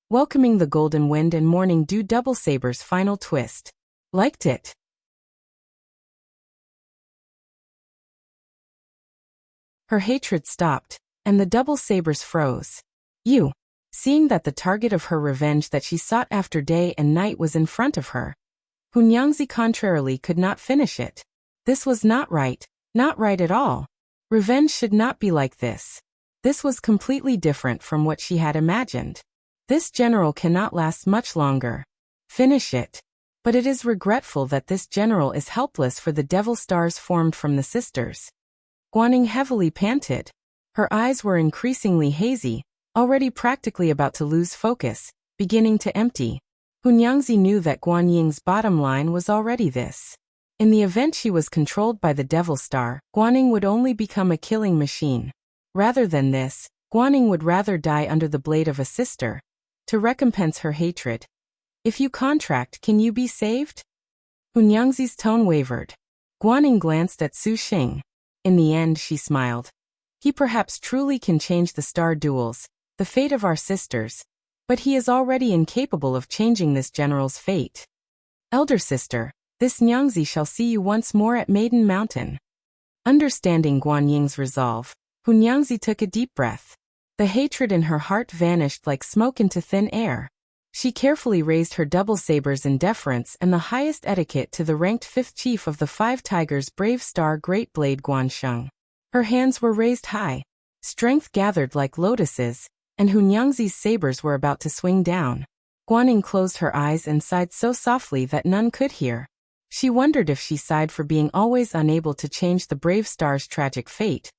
welcoming the golden wind and morning dew double saber's final twist. Liked it. Her hatred stopped, and the double sabers froze. You. Seeing that the target of her revenge that she sought after day and night was in front of her, Hunyangzi contrarily could not finish it. This was not right at all. Revenge should not be like this. This was completely different from what she had imagined. This general cannot last much longer. Finish it. But it is regretful that this general is helpless for the devil stars formed from the sisters. Guanying heavily panted. Her eyes were increasingly hazy, already practically about to lose focus, beginning to empty. Hunyangzi knew that Guanying's bottom line was already this. In the event she was controlled by the devil star, Guanying would only become a killing machine. Rather than this, Guanying would rather die under the blade of a sister, to recompense her hatred. If you contract, can you be saved? Hunyangzi's tone wavered. Guanying glanced at Su Xing. In the end, she smiled. He perhaps truly can change the star duels, the fate of our sisters, but he is already incapable of changing this general's fate. Elder sister, this Nyangzi shall see you once more at Maiden Mountain. Understanding Guanying's resolve, Hunyangzi took a deep breath. The hatred in her heart vanished like smoke into thin air. She carefully raised her double sabers in deference and the highest etiquette to the ranked fifth chief of the Five Tigers brave star Great Blade Guansheng. Her hands were raised high. Strength gathered like lotuses, and Hunyangzi's sabers were about to swing down. Guanying closed her eyes and sighed so softly that none could hear. She wondered if she sighed for being always unable to change the brave star's tragic fate,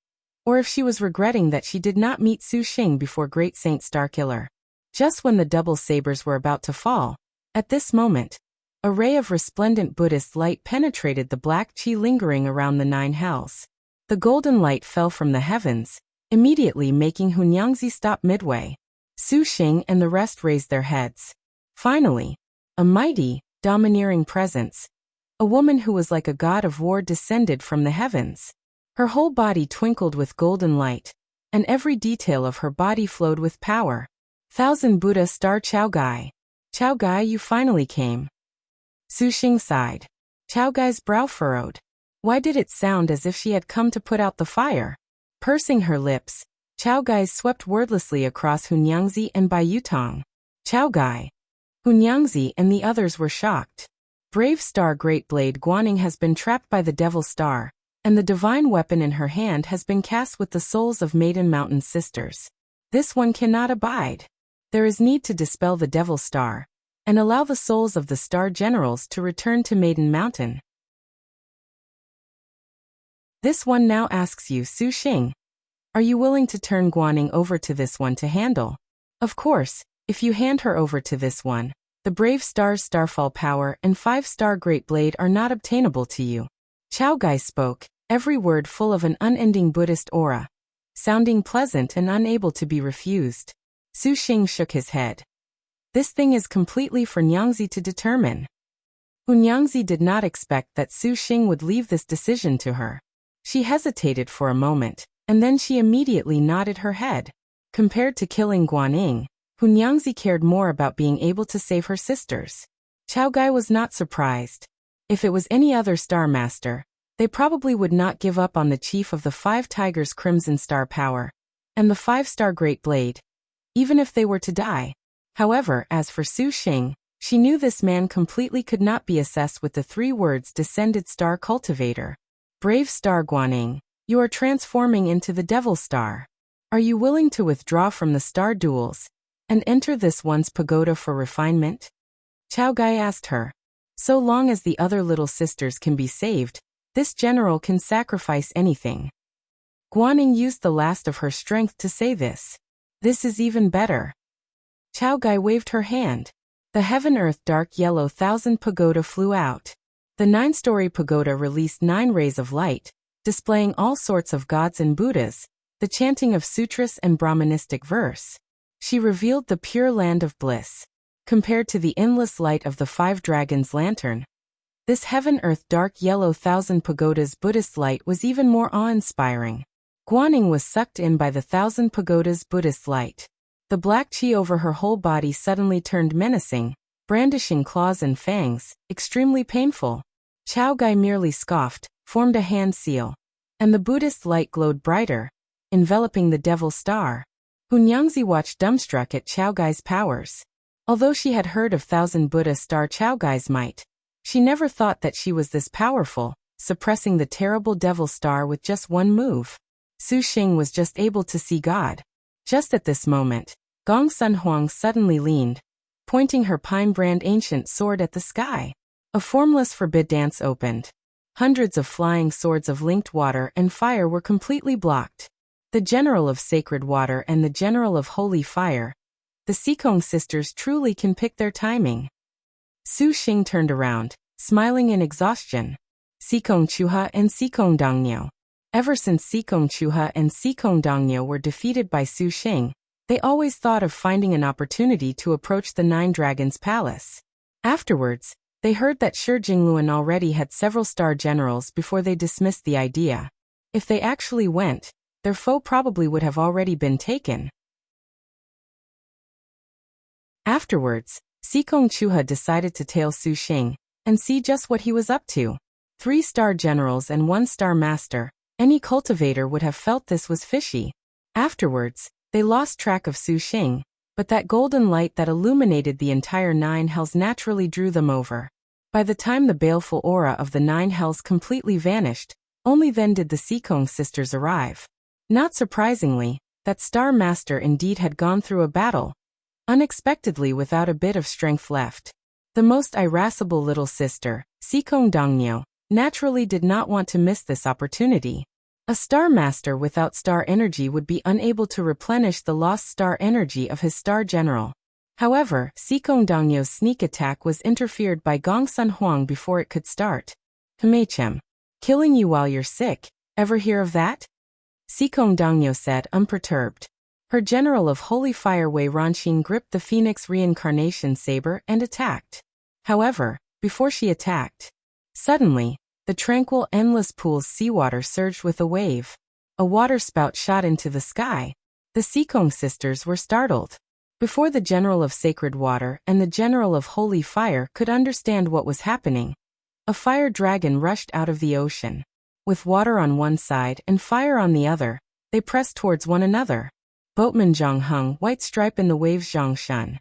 or if she was regretting that she did not meet Su Xing before Great Saint Starkiller. Just when the double sabers were about to fall, at this moment, a ray of resplendent Buddhist light penetrated the black qi lingering around the nine hells. The golden light fell from the heavens, immediately making Hunyangzi stop midway. Su Xing and the rest raised their heads. Finally, a mighty, domineering presence, a woman who was like a god of war, descended from the heavens. Her whole body twinkled with golden light, and every detail of her body flowed with power. Thousand Buddha Star Chao Gai. Chao Gai, you finally came. Su Xing sighed. Chao Gai's brow furrowed. Why did it sound as if she had come to put out the fire? Pursing her lips, Chao Gai swept wordlessly across Hunyangzi and Bai Yutong. Chao Gai. Hunyangzi and the others were shocked. Brave Star Great Blade Guanying has been trapped by the Devil Star, and the divine weapon in her hand has been cast with the souls of Maiden Mountain sisters. This one cannot abide. There is need to dispel the Devil Star, and allow the souls of the Star Generals to return to Maiden Mountain. This one now asks you, Su Xing. Are you willing to turn Guanying over to this one to handle? Of course, if you hand her over to this one, the Brave Star's Starfall power and 5-star Great Blade are not obtainable to you. Chao Gai spoke, every word full of an unending Buddhist aura, sounding pleasant and unable to be refused. Su Xing shook his head. This thing is completely for Nyangzi to determine. Hunyangzi did not expect that Su Xing would leave this decision to her. She hesitated for a moment, and then she immediately nodded her head. Compared to killing Guanyin, Hunyangzi cared more about being able to save her sisters. Chao Gai was not surprised. If it was any other Star Master, they probably would not give up on the chief of the 5 Tigers' Crimson Star Power and the 5-star Great Blade, even if they were to die. However, as for Su Xing, she knew this man completely could not be assessed with the 3 words Descended Star Cultivator. Brave Star Guanyin, you are transforming into the Devil Star. Are you willing to withdraw from the star duels and enter this one's pagoda for refinement? Chao Gai asked her. So long as the other little sisters can be saved, this general can sacrifice anything. Guanyin used the last of her strength to say this. This is even better. Chao Gai waved her hand. The Heaven-Earth Dark Yellow 1000 Pagoda flew out. The 9-story pagoda released 9 rays of light, displaying all sorts of gods and Buddhas, the chanting of sutras and Brahmanistic verse. She revealed the pure land of bliss. Compared to the endless light of the 5 dragons' lantern, this Heaven-Earth Dark Yellow 1000 Pagoda's Buddhist light was even more awe-inspiring. Guanyin was sucked in by the 1000 Pagoda's Buddhist light. The black chi over her whole body suddenly turned menacing, brandishing claws and fangs, extremely painful. Chao Gai merely scoffed, formed a hand seal, and the Buddhist light glowed brighter, enveloping the Devil Star. Hunyangzi watched dumbstruck at Chao Gai's powers. Although she had heard of 1000 Buddha Star Chao Gai's might, she never thought that she was this powerful, suppressing the terrible Devil Star with just one move. Su Xing was just able to see God. Just at this moment, Gong Sun Huang suddenly leaned, pointing her pine-brand ancient sword at the sky. A formless forbid dance opened. Hundreds of flying swords of linked water and fire were completely blocked. The General of Sacred Water and the General of Holy Fire. The Sikong sisters truly can pick their timing. Su Xing turned around, smiling in exhaustion. Sikong Chuha and Sikong Dongnyo. Ever since Sikong Chuha and Sikong Dongnyo were defeated by Su Xing, they always thought of finding an opportunity to approach the 9 Dragons' Palace. Afterwards, they heard that Shi Jingluan already had several star generals before they dismissed the idea. If they actually went, their foe probably would have already been taken. Afterwards, Sikong Chuha decided to tail Su Xing and see just what he was up to. 3 star generals and 1 star master. Any cultivator would have felt this was fishy. Afterwards, they lost track of Su Xing, but that golden light that illuminated the entire 9 hells naturally drew them over. By the time the baleful aura of the 9 hells completely vanished, only then did the Sikong sisters arrive. Not surprisingly, that Star Master indeed had gone through a battle, unexpectedly without a bit of strength left. The most irascible little sister, Sikong Dongnyo, naturally did not want to miss this opportunity. A Star Master without star energy would be unable to replenish the lost star energy of his star general. However, Sikong Dongnyo's sneak attack was interfered by Gong Sun Huang before it could start. Hmachem. Killing you while you're sick, ever hear of that? Sikong Dongnyo said, unperturbed. Her general of Holy Fire Wei Ranxin gripped the Phoenix Reincarnation Saber and attacked. However, before she attacked, suddenly, the tranquil endless pool's seawater surged with a wave. A water spout shot into the sky. The Sikong sisters were startled. Before the General of Sacred Water and the General of Holy Fire could understand what was happening, a fire dragon rushed out of the ocean. With water on one side and fire on the other, they pressed towards one another. Boatman Zhang Hung, white stripe in the waves Zhang Shun.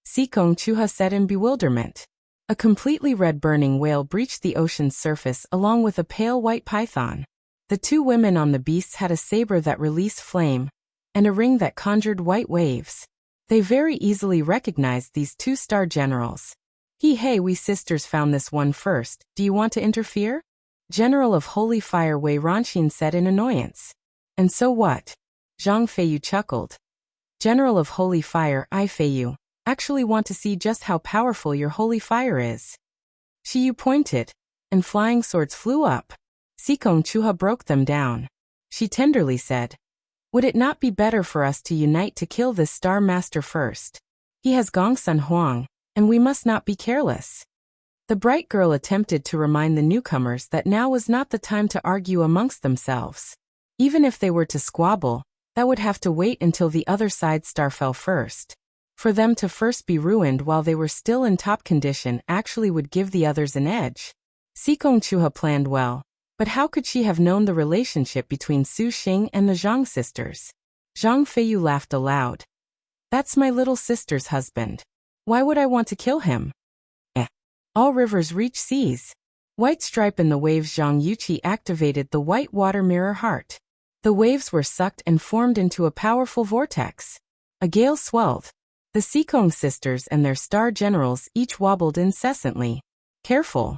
Sikong Chuha said in bewilderment. A completely red burning whale breached the ocean's surface along with a pale white python. The 2 women on the beasts had a saber that released flame, and a ring that conjured white waves. They very easily recognized these 2 star generals. Hey, we sisters found this one first, do you want to interfere? General of Holy Fire Wei Ranxin said in annoyance. And so what? Zhang Feiyu chuckled. General of Holy Fire, I Feiyu, actually want to see just how powerful your holy fire is. Shiyu pointed, and flying swords flew up. Sikong Chuha broke them down. She tenderly said, would it not be better for us to unite to kill this Star Master first? He has Gong Sun Huang, and we must not be careless. The bright girl attempted to remind the newcomers that now was not the time to argue amongst themselves. Even if they were to squabble, that would have to wait until the other side's star fell first. For them to first be ruined while they were still in top condition actually would give the others an edge. Sikong Chuha planned well, but how could she have known the relationship between Su Xing and the Zhang sisters? Zhang Feiyu laughed aloud. That's my little sister's husband. Why would I want to kill him? All rivers reach seas. White stripe in the waves. Zhang Yuqi activated the white water mirror heart. The waves were sucked and formed into a powerful vortex. A gale swelled. The Sikong sisters and their star generals each wobbled incessantly. Careful.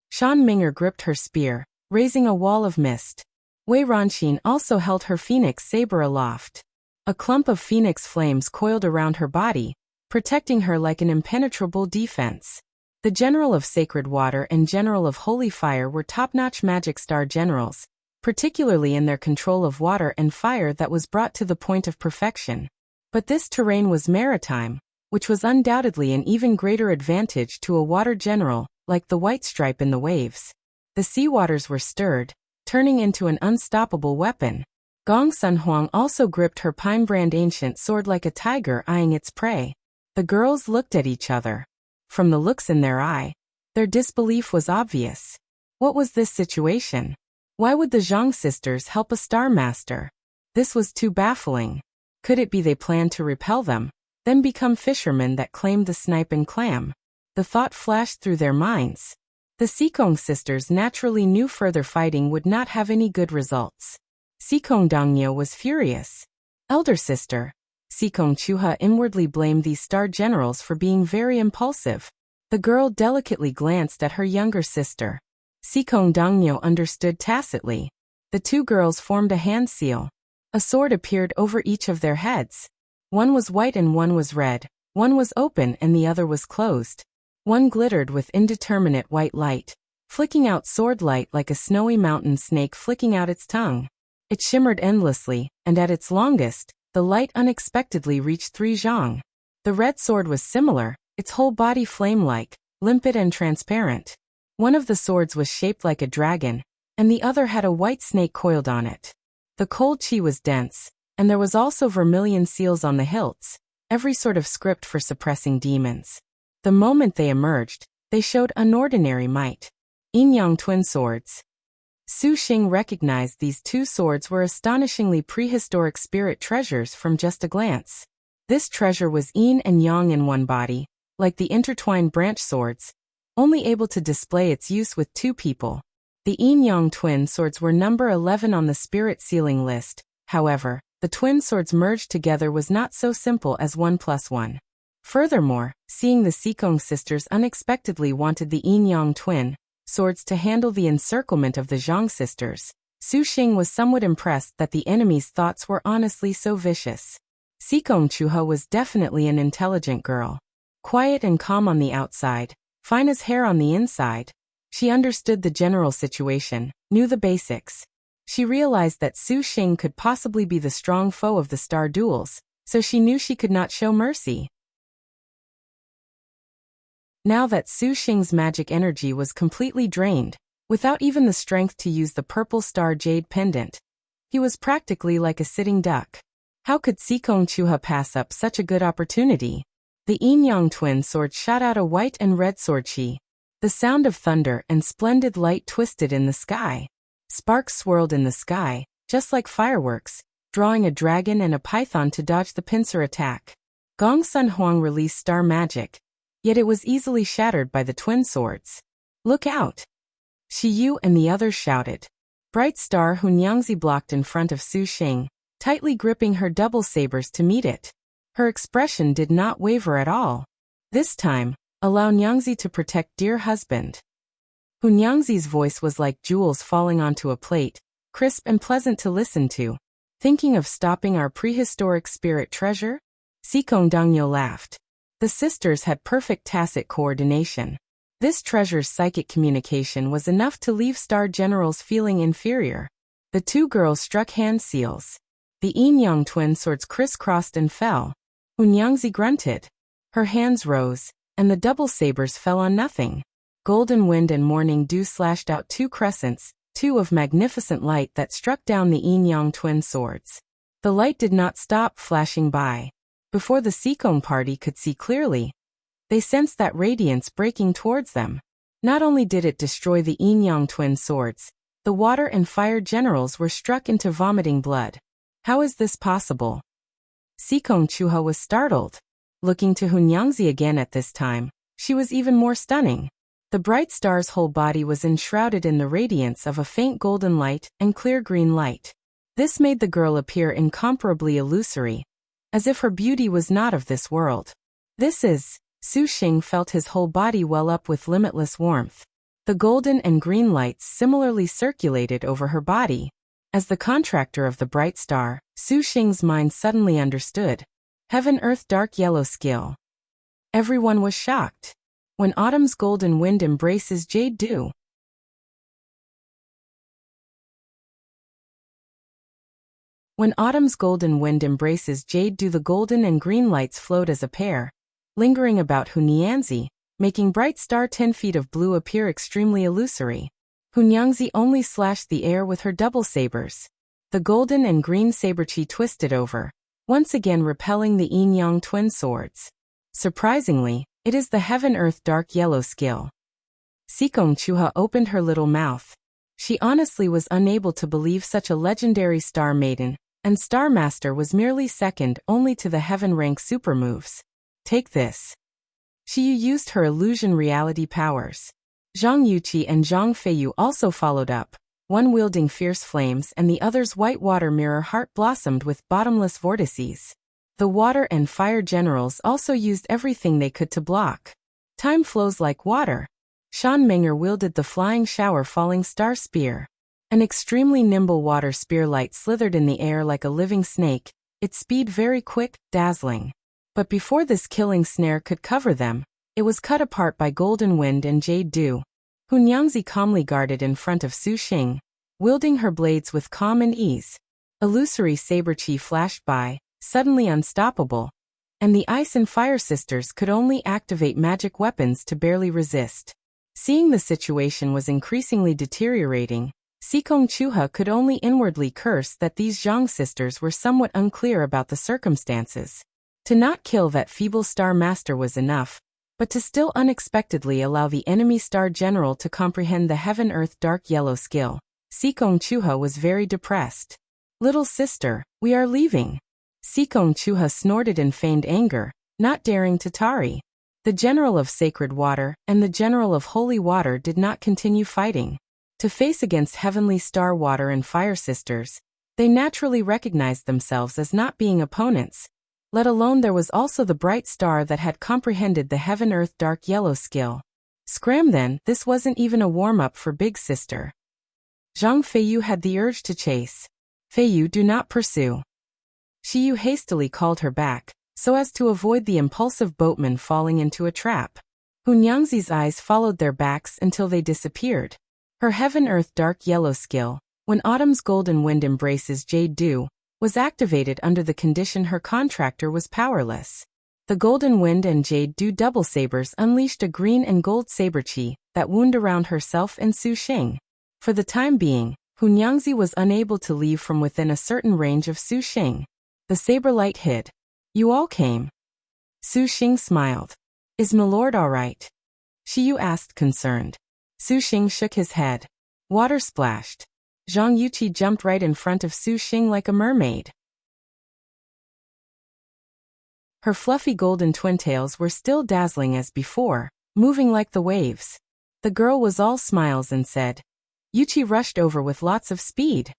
Shan Ming'er gripped her spear, raising a wall of mist. Wei Ronqin also held her phoenix saber aloft. A clump of phoenix flames coiled around her body, protecting her like an impenetrable defense. The General of Sacred Water and General of Holy Fire were top-notch magic star generals, particularly in their control of water and fire that was brought to the point of perfection. But this terrain was maritime, which was undoubtedly an even greater advantage to a water general, like the white stripe in the waves. The sea waters were stirred, turning into an unstoppable weapon. Gong Sun Huang also gripped her pine-brand ancient sword like a tiger eyeing its prey. The girls looked at each other. From the looks in their eye, their disbelief was obvious. What was this situation? Why would the Zhang sisters help a star master? This was too baffling. Could it be they planned to repel them, then become fishermen that claimed the snipe and clam? The thought flashed through their minds. The Sikong sisters naturally knew further fighting would not have any good results. Sikong Dongnyo was furious. Elder sister. Sikong Chuha inwardly blamed these star generals for being very impulsive. The girl delicately glanced at her younger sister. Sikong Dongnyo understood tacitly. The two girls formed a hand seal. A sword appeared over each of their heads. One was white and one was red. One was open and the other was closed. One glittered with indeterminate white light, flicking out sword light like a snowy mountain snake flicking out its tongue. It shimmered endlessly, and at its longest, the light unexpectedly reached 3 zhang. The red sword was similar, its whole body flame-like, limpid and transparent. One of the swords was shaped like a dragon, and the other had a white snake coiled on it. The cold chi was dense, and there was also vermilion seals on the hilts, every sort of script for suppressing demons. The moment they emerged, they showed unordinary might. Yin-yang twin swords. Su Xing recognized these two swords were astonishingly prehistoric spirit treasures from just a glance. This treasure was yin and yang in one body, like the intertwined branch swords, only able to display its use with 2 people. The yin-yang twin swords were number 11 on the spirit ceiling list. However, the twin swords merged together was not so simple as 1 + 1. Furthermore, seeing the Sikong sisters unexpectedly wanted the yin-yang twin swords to handle the encirclement of the Zhang sisters, Su Xing was somewhat impressed that the enemy's thoughts were honestly so vicious. Sikong Chuha was definitely an intelligent girl. Quiet and calm on the outside, fine as hair on the inside. She understood the general situation, knew the basics. She realized that Su Xing could possibly be the strong foe of the star duels, so she knew she could not show mercy. Now that Su Xing's magic energy was completely drained, without even the strength to use the purple star jade pendant, he was practically like a sitting duck. How could Sikong Chuha pass up such a good opportunity? The yin-yang twin sword shot out a white and red sword chi. The sound of thunder and splendid light twisted in the sky. Sparks swirled in the sky, just like fireworks, drawing a dragon and a python to dodge the pincer attack. Gong Sun Huang released star magic, yet it was easily shattered by the twin swords. Look out! Shi Yu and the others shouted. Bright Star Hunyangzi blocked in front of Su Xing, tightly gripping her double sabers to meet it. Her expression did not waver at all. This time, allow Nyangzi to protect dear husband. Hunyangzi's voice was like jewels falling onto a plate, crisp and pleasant to listen to. Thinking of stopping our prehistoric spirit treasure? Sikong Dongnyo laughed. The sisters had perfect tacit coordination. This treasure's psychic communication was enough to leave star generals feeling inferior. The two girls struck hand seals. The yin-yang twin swords crisscrossed and fell. Hunyangzi grunted. Her hands rose, and the double sabers fell on nothing. Golden wind and morning dew slashed out 2 crescents, too, of magnificent light that struck down the yin-yang twin swords. The light did not stop flashing by. Before the Sikong party could see clearly, they sensed that radiance breaking towards them. Not only did it destroy the yin-yang twin swords, the water and fire generals were struck into vomiting blood. How is this possible? Sikong Chuha was startled. Looking to Hunyangzi again at this time, she was even more stunning. The bright star's whole body was enshrouded in the radiance of a faint golden light and clear green light. This made the girl appear incomparably illusory, as if her beauty was not of this world. Su Xing felt his whole body well up with limitless warmth. The golden and green lights similarly circulated over her body. As the contractor of the bright star, Su Xing's mind suddenly understood. Heaven Earth Dark Yellow skill. Everyone was shocked. When autumn's golden wind embraces Jade dew. When autumn's golden wind embraces Jade dew, the golden and green lights float as a pair, lingering about Hunyangzi, making bright star 10 feet of blue appear extremely illusory. Hunyangzi only slashed the air with her double sabers. The golden and green saber-chi twisted over, once again repelling the yin-yang twin swords. Surprisingly, it is the Heaven Earth Dark Yellow skill. Sikong Chuha opened her little mouth. She honestly was unable to believe such a legendary star maiden and star master was merely second only to the heaven rank super moves. Take this. Shiyu used her illusion reality powers. Zhang Yuqi and Zhang Feiyu also followed up, one wielding fierce flames and the other's white water mirror heart blossomed with bottomless vortices. The water and fire generals also used everything they could to block. Time flows like water. Shan Menger wielded the flying shower falling star spear. An extremely nimble water spear light slithered in the air like a living snake, its speed very quick, dazzling. But before this killing snare could cover them, it was cut apart by golden wind and jade dew. Hunyangzi calmly guarded in front of Su Xing, wielding her blades with calm and ease. Illusory saber-chi flashed by, suddenly unstoppable, and the Ice and Fire Sisters could only activate magic weapons to barely resist. Seeing the situation was increasingly deteriorating, Sikong Chuha could only inwardly curse that these Zhang sisters were somewhat unclear about the circumstances. To not kill that feeble star master was enough, but to still unexpectedly allow the enemy star general to comprehend the Heaven Earth Dark Yellow skill, Sikong Chuha was very depressed. Little sister, we are leaving. Sikong Chuha snorted in feigned anger, not daring to tarry. The general of sacred water and the general of holy water did not continue fighting. To face against heavenly star water and fire sisters, they naturally recognized themselves as not being opponents. Let alone there was also the bright star that had comprehended the Heaven Earth Dark Yellow skill. Scram then, this wasn't even a warm-up for Big Sister. Zhang Feiyu had the urge to chase. Feiyu, do not pursue. Shiyu hastily called her back, so as to avoid the impulsive boatman falling into a trap. Hunyangzi's eyes followed their backs until they disappeared. Her Heaven Earth Dark Yellow skill, when autumn's golden wind embraces jade dew, was activated under the condition her contractor was powerless. The golden wind and jade dew double sabers unleashed a green and gold saber-chi that wound around herself and Su Xing. For the time being, Hunyangzi was unable to leave from within a certain range of Su Xing. The saber light hid. You all came. Su Xing smiled. Is Milord all right? Shiyu asked concerned. Su Xing shook his head. Water splashed. Zhang Yuqi jumped right in front of Su Xing like a mermaid. Her fluffy golden twintails were still dazzling as before, moving like the waves. The girl was all smiles and said. Yuqi rushed over with lots of speed.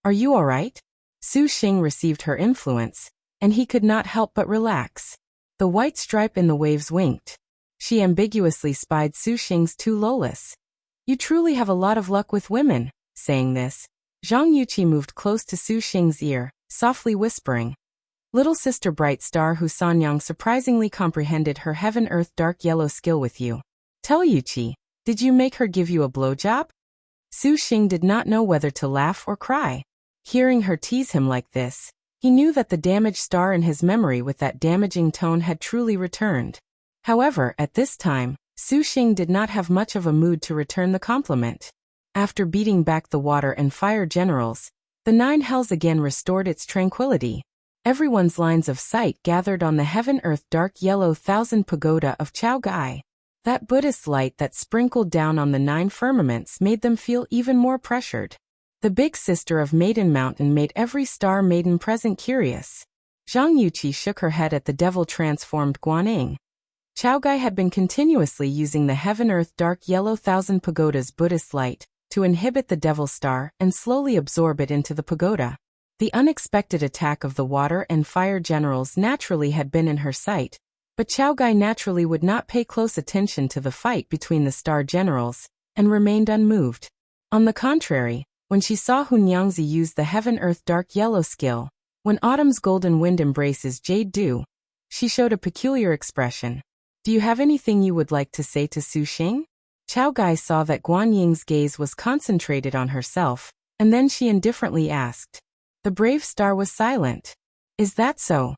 Are you all right? Su Xing received her influence, and he could not help but relax. The white stripe in the waves winked. She ambiguously spied Su Xing's two lolas. You truly have a lot of luck with women. Saying this, Zhang Yuqi moved close to Su Xing's ear, softly whispering. Little sister bright star who Sanyang surprisingly comprehended her Heaven Earth Dark Yellow skill with you. Tell Yuqi, did you make her give you a blowjob? Su Xing did not know whether to laugh or cry. Hearing her tease him like this, he knew that the damaged star in his memory with that damaging tone had truly returned. However, at this time, Su Xing did not have much of a mood to return the compliment. After beating back the water and fire generals, the nine hells again restored its tranquility. Everyone's lines of sight gathered on the heaven-earth dark yellow thousand pagoda of Chaogai. That Buddhist light that sprinkled down on the nine firmaments made them feel even more pressured. The big sister of Maiden Mountain made every star maiden present curious. Zhang Yuqi shook her head at the devil-transformed Guanyin. Chaogai had been continuously using the heaven-earth dark yellow thousand pagoda's Buddhist light to inhibit the devil star and slowly absorb it into the pagoda. The unexpected attack of the water and fire generals naturally had been in her sight, but Chaogai naturally would not pay close attention to the fight between the star generals, and remained unmoved. On the contrary, when she saw Hunyangzi use the heaven-earth dark yellow skill, when autumn's golden wind embraces Jade dew, she showed a peculiar expression. Do you have anything you would like to say to Su Xing? Chaogai saw that Guanying's gaze was concentrated on herself, and then she indifferently asked. The brave star was silent. Is that so?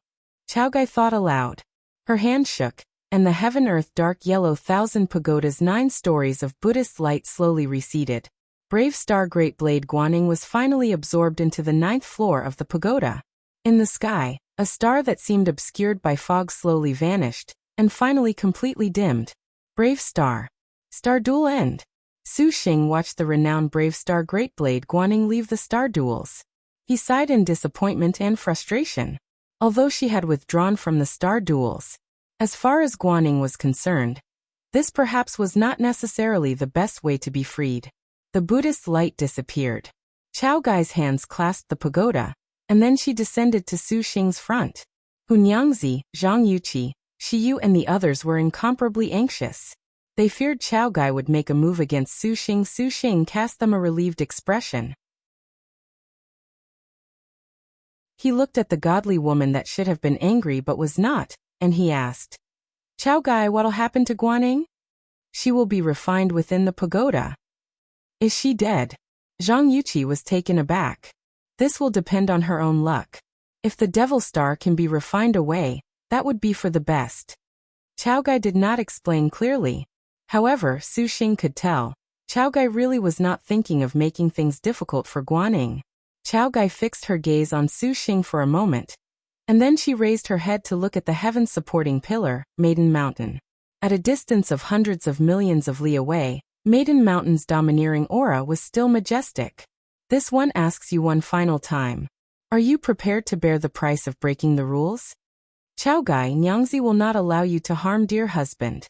Chaogai thought aloud. Her hand shook, and the heaven-earth dark yellow thousand pagoda's 9 stories of Buddhist light slowly receded. Brave star Great Blade Guaning was finally absorbed into the 9th floor of the pagoda. In the sky, a star that seemed obscured by fog slowly vanished, and finally completely dimmed. Brave star. Star duel end. Su Xing watched the renowned brave star Great Blade Guaning leave the star duels. He sighed in disappointment and frustration. Although she had withdrawn from the star duels, as far as Guaning was concerned, this perhaps was not necessarily the best way to be freed. The Buddhist light disappeared. Chaogai's hands clasped the pagoda, and then she descended to Su Xing's front. Hunyangzi, Zhang Yuqi, Shiyu and the others were incomparably anxious. They feared Chaogai would make a move against Su Xing. Su Xing cast them a relieved expression. He looked at the godly woman that should have been angry but was not, and he asked, Chaogai, what'll happen to Guaning? She will be refined within the pagoda. Is she dead? Zhang Yuqi was taken aback. This will depend on her own luck. If the devil star can be refined away, that would be for the best. Chaogai did not explain clearly. However, Su Xing could tell. Chaogai really was not thinking of making things difficult for Guaning. Chaogai fixed her gaze on Su Xing for a moment, and then she raised her head to look at the heaven-supporting pillar, Maiden Mountain. At a distance of hundreds of millions of li away, Maiden Mountain's domineering aura was still majestic. This one asks you one final time. Are you prepared to bear the price of breaking the rules? Chaogai, Nyangzi will not allow you to harm dear husband.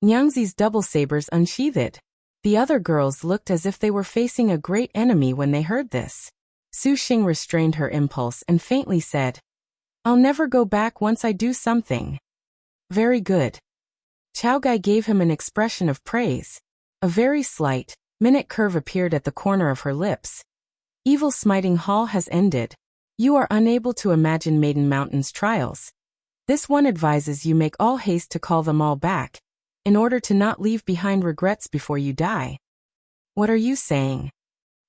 Nyangzi's double sabers unsheathed. The other girls looked as if they were facing a great enemy when they heard this. Su Xing restrained her impulse and faintly said, I'll never go back once I do something. Very good. Chaogai gave him an expression of praise. A very slight, minute curve appeared at the corner of her lips. Evil smiting hall has ended. You are unable to imagine Maiden Mountain's trials. This one advises you make all haste to call them all back, in order to not leave behind regrets before you die. What are you saying?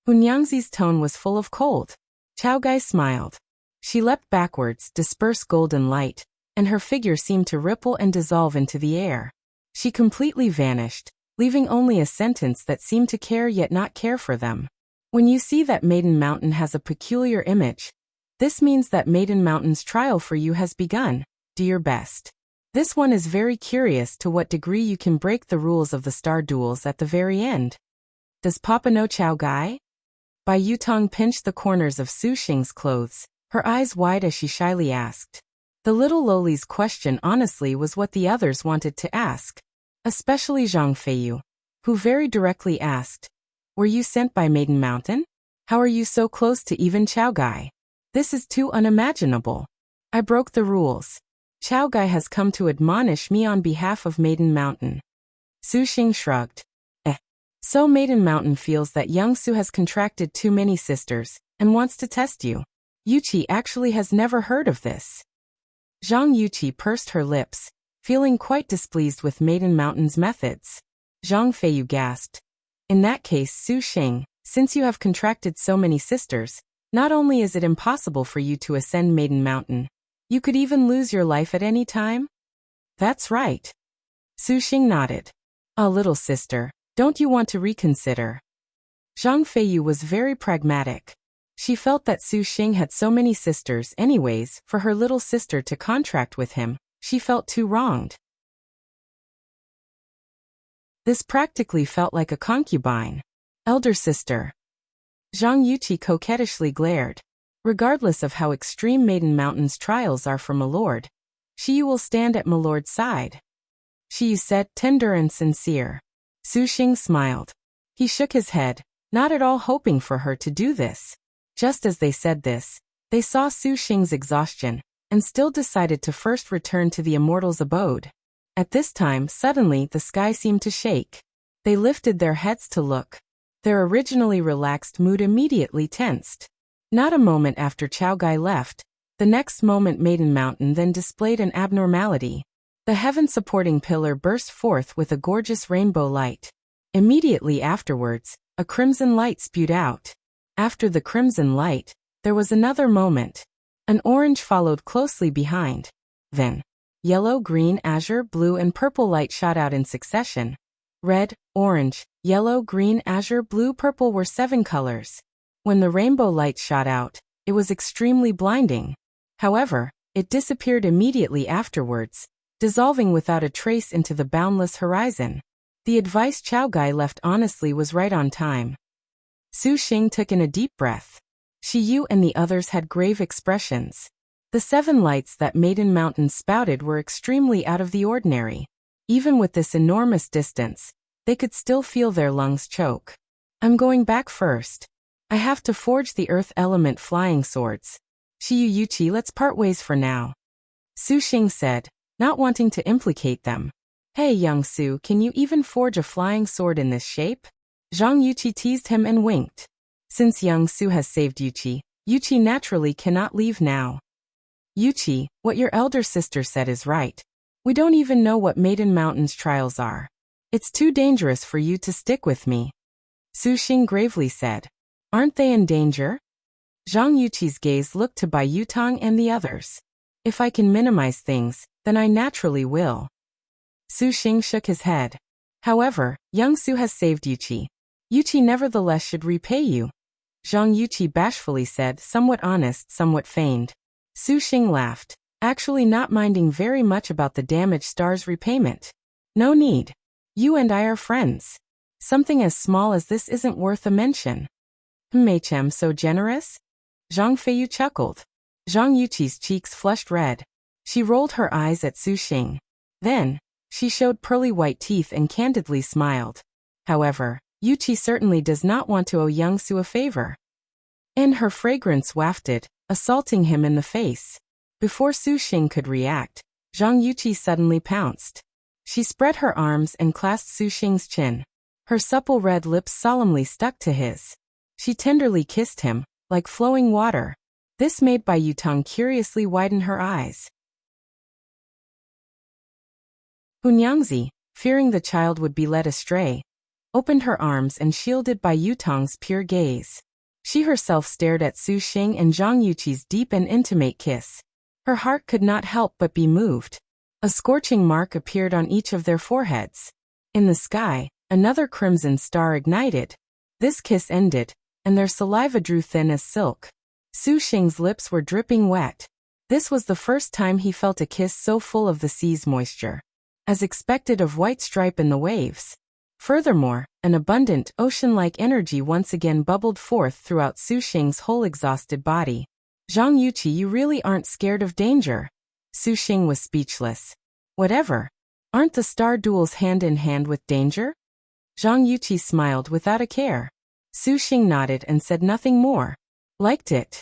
Hunyangzi's tone was full of cold. Chaogai smiled. She leapt backwards, dispersed golden light, and her figure seemed to ripple and dissolve into the air. She completely vanished, leaving only a sentence that seemed to care yet not care for them. When you see that Maiden Mountain has a peculiar image, this means that Maiden Mountain's trial for you has begun. Do your best. This one is very curious to what degree you can break the rules of the star duels at the very end. Does Papa know Chaogai? Bai Yutong pinched the corners of Su Xing's clothes, her eyes wide as she shyly asked. The little lowly's question honestly was what the others wanted to ask, especially Zhang Feiyu, who very directly asked, Were you sent by Maiden Mountain? How are you so close to even Chaogai? This is too unimaginable. I broke the rules. Chaogai has come to admonish me on behalf of Maiden Mountain. Su Xing shrugged. So Maiden Mountain feels that young Su has contracted too many sisters, and wants to test you. Yuqi actually has never heard of this. Zhang Yuqi pursed her lips, feeling quite displeased with Maiden Mountain's methods. Zhang Feiyu gasped. In that case, Su Xing, since you have contracted so many sisters, not only is it impossible for you to ascend Maiden Mountain, you could even lose your life at any time? That's right. Su Xing nodded. Ah, little sister, don't you want to reconsider? Zhang Feiyu was very pragmatic. She felt that Su Xing had so many sisters anyways, for her little sister to contract with him, she felt too wronged. This practically felt like a concubine. Elder sister. Zhang Yuqi coquettishly glared. Regardless of how extreme Maiden Mountain's trials are for Milord, Shiyu will stand at Milord's side. Shiyu said, tender and sincere. Su Xing smiled. He shook his head, not at all hoping for her to do this. Just as they said this, they saw Su Xing's exhaustion, and still decided to first return to the immortal's abode. At this time, suddenly, the sky seemed to shake. They lifted their heads to look. Their originally relaxed mood immediately tensed. Not a moment after Chao Gai left, the next moment Maiden Mountain then displayed an abnormality. The heaven-supporting pillar burst forth with a gorgeous rainbow light. Immediately afterwards, a crimson light spewed out. After the crimson light, there was another moment. An orange followed closely behind. Then, yellow, green, azure, blue, and purple light shot out in succession. Red, orange, yellow, green, azure, blue, purple were 7 colors. When the rainbow light shot out, it was extremely blinding. However, it disappeared immediately afterwards, dissolving without a trace into the boundless horizon. The advice Chao Gai left honestly was right on time. Su Xing took in a deep breath. Shiyu and the others had grave expressions. The 7 lights that Maiden Mountain spouted were extremely out of the ordinary. Even with this enormous distance, they could still feel their lungs choke. I'm going back first. I have to forge the earth element flying swords. Shiyu Yuqi, let's part ways for now. Su Xing said, not wanting to implicate them. Hey young Su, can you even forge a flying sword in this shape? Zhang Yuqi teased him and winked. Since young Su has saved Yuqi, Yuqi naturally cannot leave now. Yuqi, what your elder sister said is right. We don't even know what Maiden Mountain's trials are. It's too dangerous for you to stick with me. Su Xing gravely said. Aren't they in danger? Zhang Yuqi's gaze looked to Bai Yutang and the others. If I can minimize things, then I naturally will. Su Xing shook his head. However, young Su has saved Yuqi. Yuqi nevertheless should repay you. Zhang Yuqi bashfully said, somewhat honest, somewhat feigned. Su Xing laughed, actually not minding very much about the damaged star's repayment. No need. You and I are friends. Something as small as this isn't worth a mention. HM so generous? Zhang Feiyu chuckled. Zhang Yuqi's cheeks flushed red. She rolled her eyes at Su Xing. Then, she showed pearly white teeth and candidly smiled. However, Yuqi certainly does not want to owe young Su a favor. And her fragrance wafted, assaulting him in the face. Before Su Xing could react, Zhang Yuqi suddenly pounced. She spread her arms and clasped Su Xing's chin. Her supple red lips solemnly stuck to his. She tenderly kissed him, like flowing water. This made Bai Yutang curiously widen her eyes. Hunyangzi, fearing the child would be led astray, opened her arms and shielded Bai Yutang's pure gaze. She herself stared at Su Xing and Zhang Yuqi's deep and intimate kiss. Her heart could not help but be moved. A scorching mark appeared on each of their foreheads. In the sky, another crimson star ignited. This kiss ended, and their saliva drew thin as silk. Su Xing's lips were dripping wet. This was the first time he felt a kiss so full of the sea's moisture. As expected of white stripe in the waves. Furthermore, an abundant, ocean-like energy once again bubbled forth throughout Su Xing's whole exhausted body. Zhang Yuqi, you really aren't scared of danger. Su Xing was speechless. Whatever. Aren't the star duels hand in hand with danger? Zhang Yuqi smiled without a care. Su Xing nodded and said nothing more. Liked it.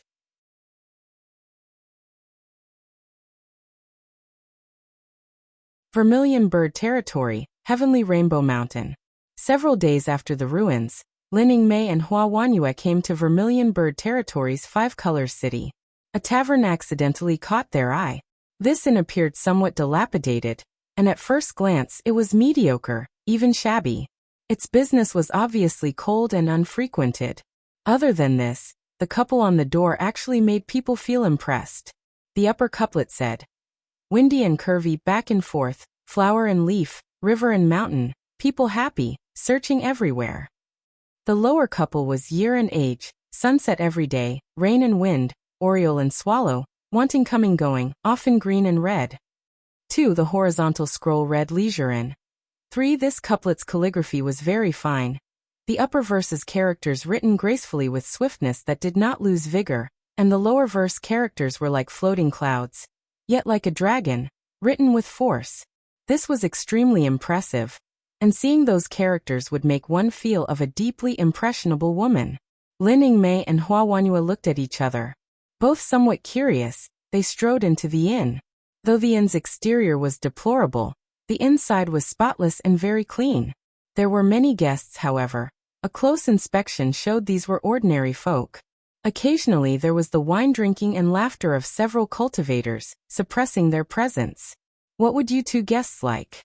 Vermilion Bird Territory, Heavenly Rainbow Mountain. Several days after the ruins, Lining Mei and Hua Wanyue came to Vermilion Bird Territory's 5 Colors City. A tavern accidentally caught their eye. This inn appeared somewhat dilapidated, and at first glance it was mediocre, even shabby. Its business was obviously cold and unfrequented. Other than this, the couple on the door actually made people feel impressed. The upper couplet said, windy and curvy, back and forth, flower and leaf, river and mountain, people happy, searching everywhere. The lower couple was year and age, sunset every day, rain and wind, oriole and swallow, wanting coming going, often green and red. 2. The horizontal scroll read leisure in. 3. This couplet's calligraphy was very fine. The upper verse's characters written gracefully with swiftness that did not lose vigor, and the lower verse characters were like floating clouds, yet like a dragon, written with force. This was extremely impressive, and seeing those characters would make one feel of a deeply impressionable woman. Lin Mei and Hua Wanhua looked at each other. Both somewhat curious, they strode into the inn. Though the inn's exterior was deplorable, the inside was spotless and very clean. There were many guests, however. A close inspection showed these were ordinary folk. Occasionally there was the wine drinking and laughter of several cultivators, suppressing their presence. What would you two guests like?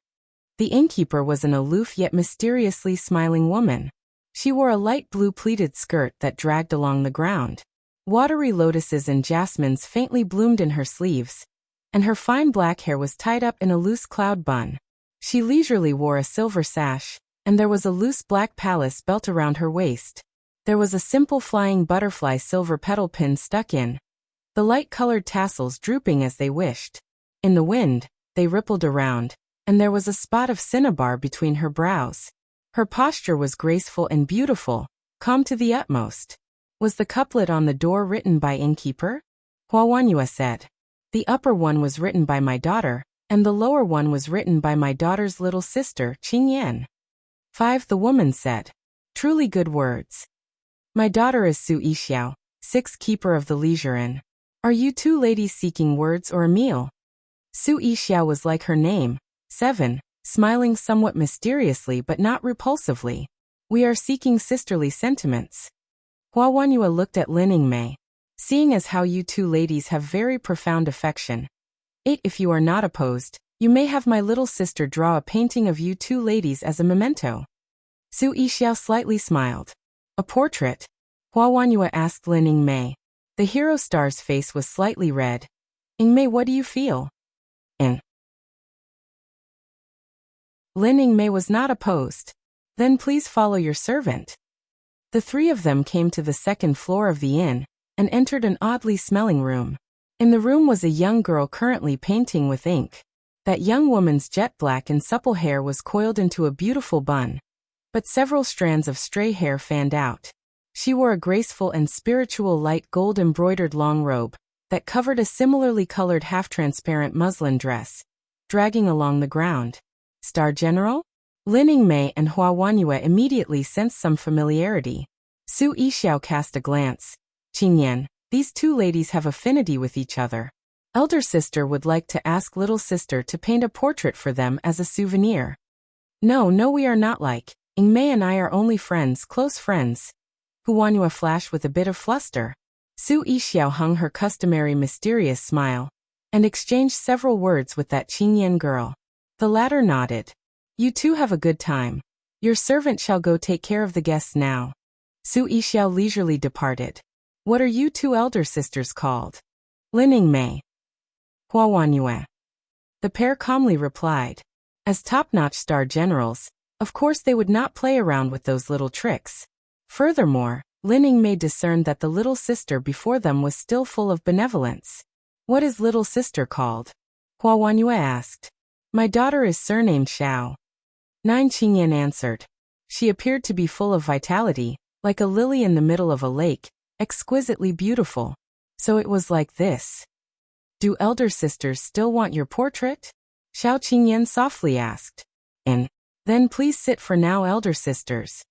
The innkeeper was an aloof yet mysteriously smiling woman. She wore a light blue pleated skirt that dragged along the ground. Watery lotuses and jasmines faintly bloomed in her sleeves, and her fine black hair was tied up in a loose cloud bun. She leisurely wore a silver sash, and there was a loose black palace belt around her waist. There was a simple flying butterfly silver petal pin stuck in, the light-colored tassels drooping as they wished. In the wind, they rippled around, and there was a spot of cinnabar between her brows. Her posture was graceful and beautiful, calm to the utmost. Was the couplet on the door written by innkeeper? Hua Wanhua said. The upper one was written by my daughter, and the lower one was written by my daughter's little sister, Qingyan. 5. The woman said. Truly good words. My daughter is Su Yixiao, 6th keeper of the leisure inn. Are you two ladies seeking words or a meal? Su Yixiao was like her name. 7. Smiling somewhat mysteriously but not repulsively. We are seeking sisterly sentiments. Hua Wanhua looked at Lin Mei. Seeing as how you two ladies have very profound affection. 8. If you are not opposed, you may have my little sister draw a painting of you two ladies as a memento. Su Yixiao slightly smiled. A portrait? Hua Wanhua asked Lin Mei. The hero star's face was slightly red. Mei, what do you feel? Lin Mei was not opposed. Then please follow your servant. The three of them came to the second floor of the inn, and entered an oddly smelling room. In the room was a young girl currently painting with ink. That young woman's jet black and supple hair was coiled into a beautiful bun, but several strands of stray hair fanned out. She wore a graceful and spiritual light gold embroidered long robe, that covered a similarly colored half-transparent muslin dress, dragging along the ground. Star General? Lin Mei and Hua Wanhua immediately sensed some familiarity. Su Yixiao cast a glance. Qingyan, these two ladies have affinity with each other. Elder sister would like to ask little sister to paint a portrait for them as a souvenir. No, we are not like. Mei and I are only friends, close friends. Hua Wanhua flashed with a bit of fluster. Su Yixiao hung her customary mysterious smile, and exchanged several words with that Qingyan girl. The latter nodded. You two have a good time. Your servant shall go take care of the guests now. Su Yixiao leisurely departed. What are you two elder sisters called? Lin Mei. Hua Wanhua. The pair calmly replied. As top-notch star generals, of course they would not play around with those little tricks. Furthermore, Lin Mei discerned that the little sister before them was still full of benevolence. What is little sister called? Hua Wanhua asked. My daughter is surnamed Xiao. 9. Qingyan answered. She appeared to be full of vitality, like a lily in the middle of a lake, exquisitely beautiful. So it was like this. Do elder sisters still want your portrait? Xiao Qingyan softly asked. Then please sit for now, elder sisters.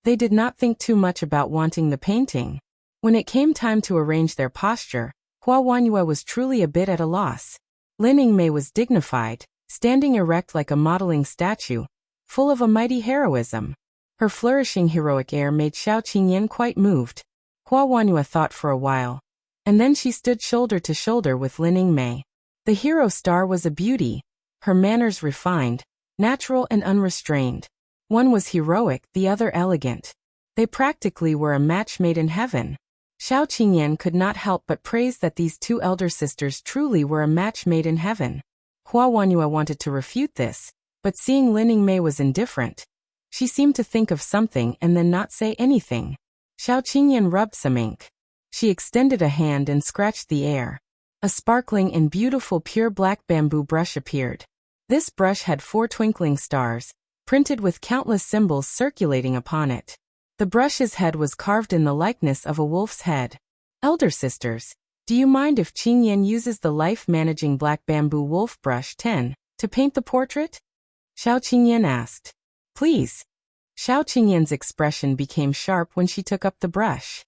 They did not think too much about wanting the painting. When it came time to arrange their posture, Hua Wanhua was truly a bit at a loss. Lin Mei was dignified, standing erect like a modeling statue, full of a mighty heroism. Her flourishing heroic air made Xiao Qingyan quite moved. Hua Wanhua thought for a while, and then she stood shoulder to shoulder with Lin Mei. The hero star was a beauty, her manners refined, natural and unrestrained. One was heroic, the other elegant. They practically were a match made in heaven. Xiao Qingyan could not help but praise that these two elder sisters truly were a match made in heaven. Hua Wanhua wanted to refute this, but seeing Lin Mei was indifferent, She seemed to think of something and then not say anything. Xiao Qingyan rubbed some ink. She extended a hand and scratched the air. A sparkling and beautiful pure black bamboo brush appeared. This brush had 4 twinkling stars, printed with countless symbols circulating upon it. The brush's head was carved in the likeness of a wolf's head. Elder sisters, do you mind if Qingyan uses the life-managing black bamboo wolf brush 10 to paint the portrait? Xiao Qingyan asked. Please. Xiao Qingyan's expression became sharp when she took up the brush.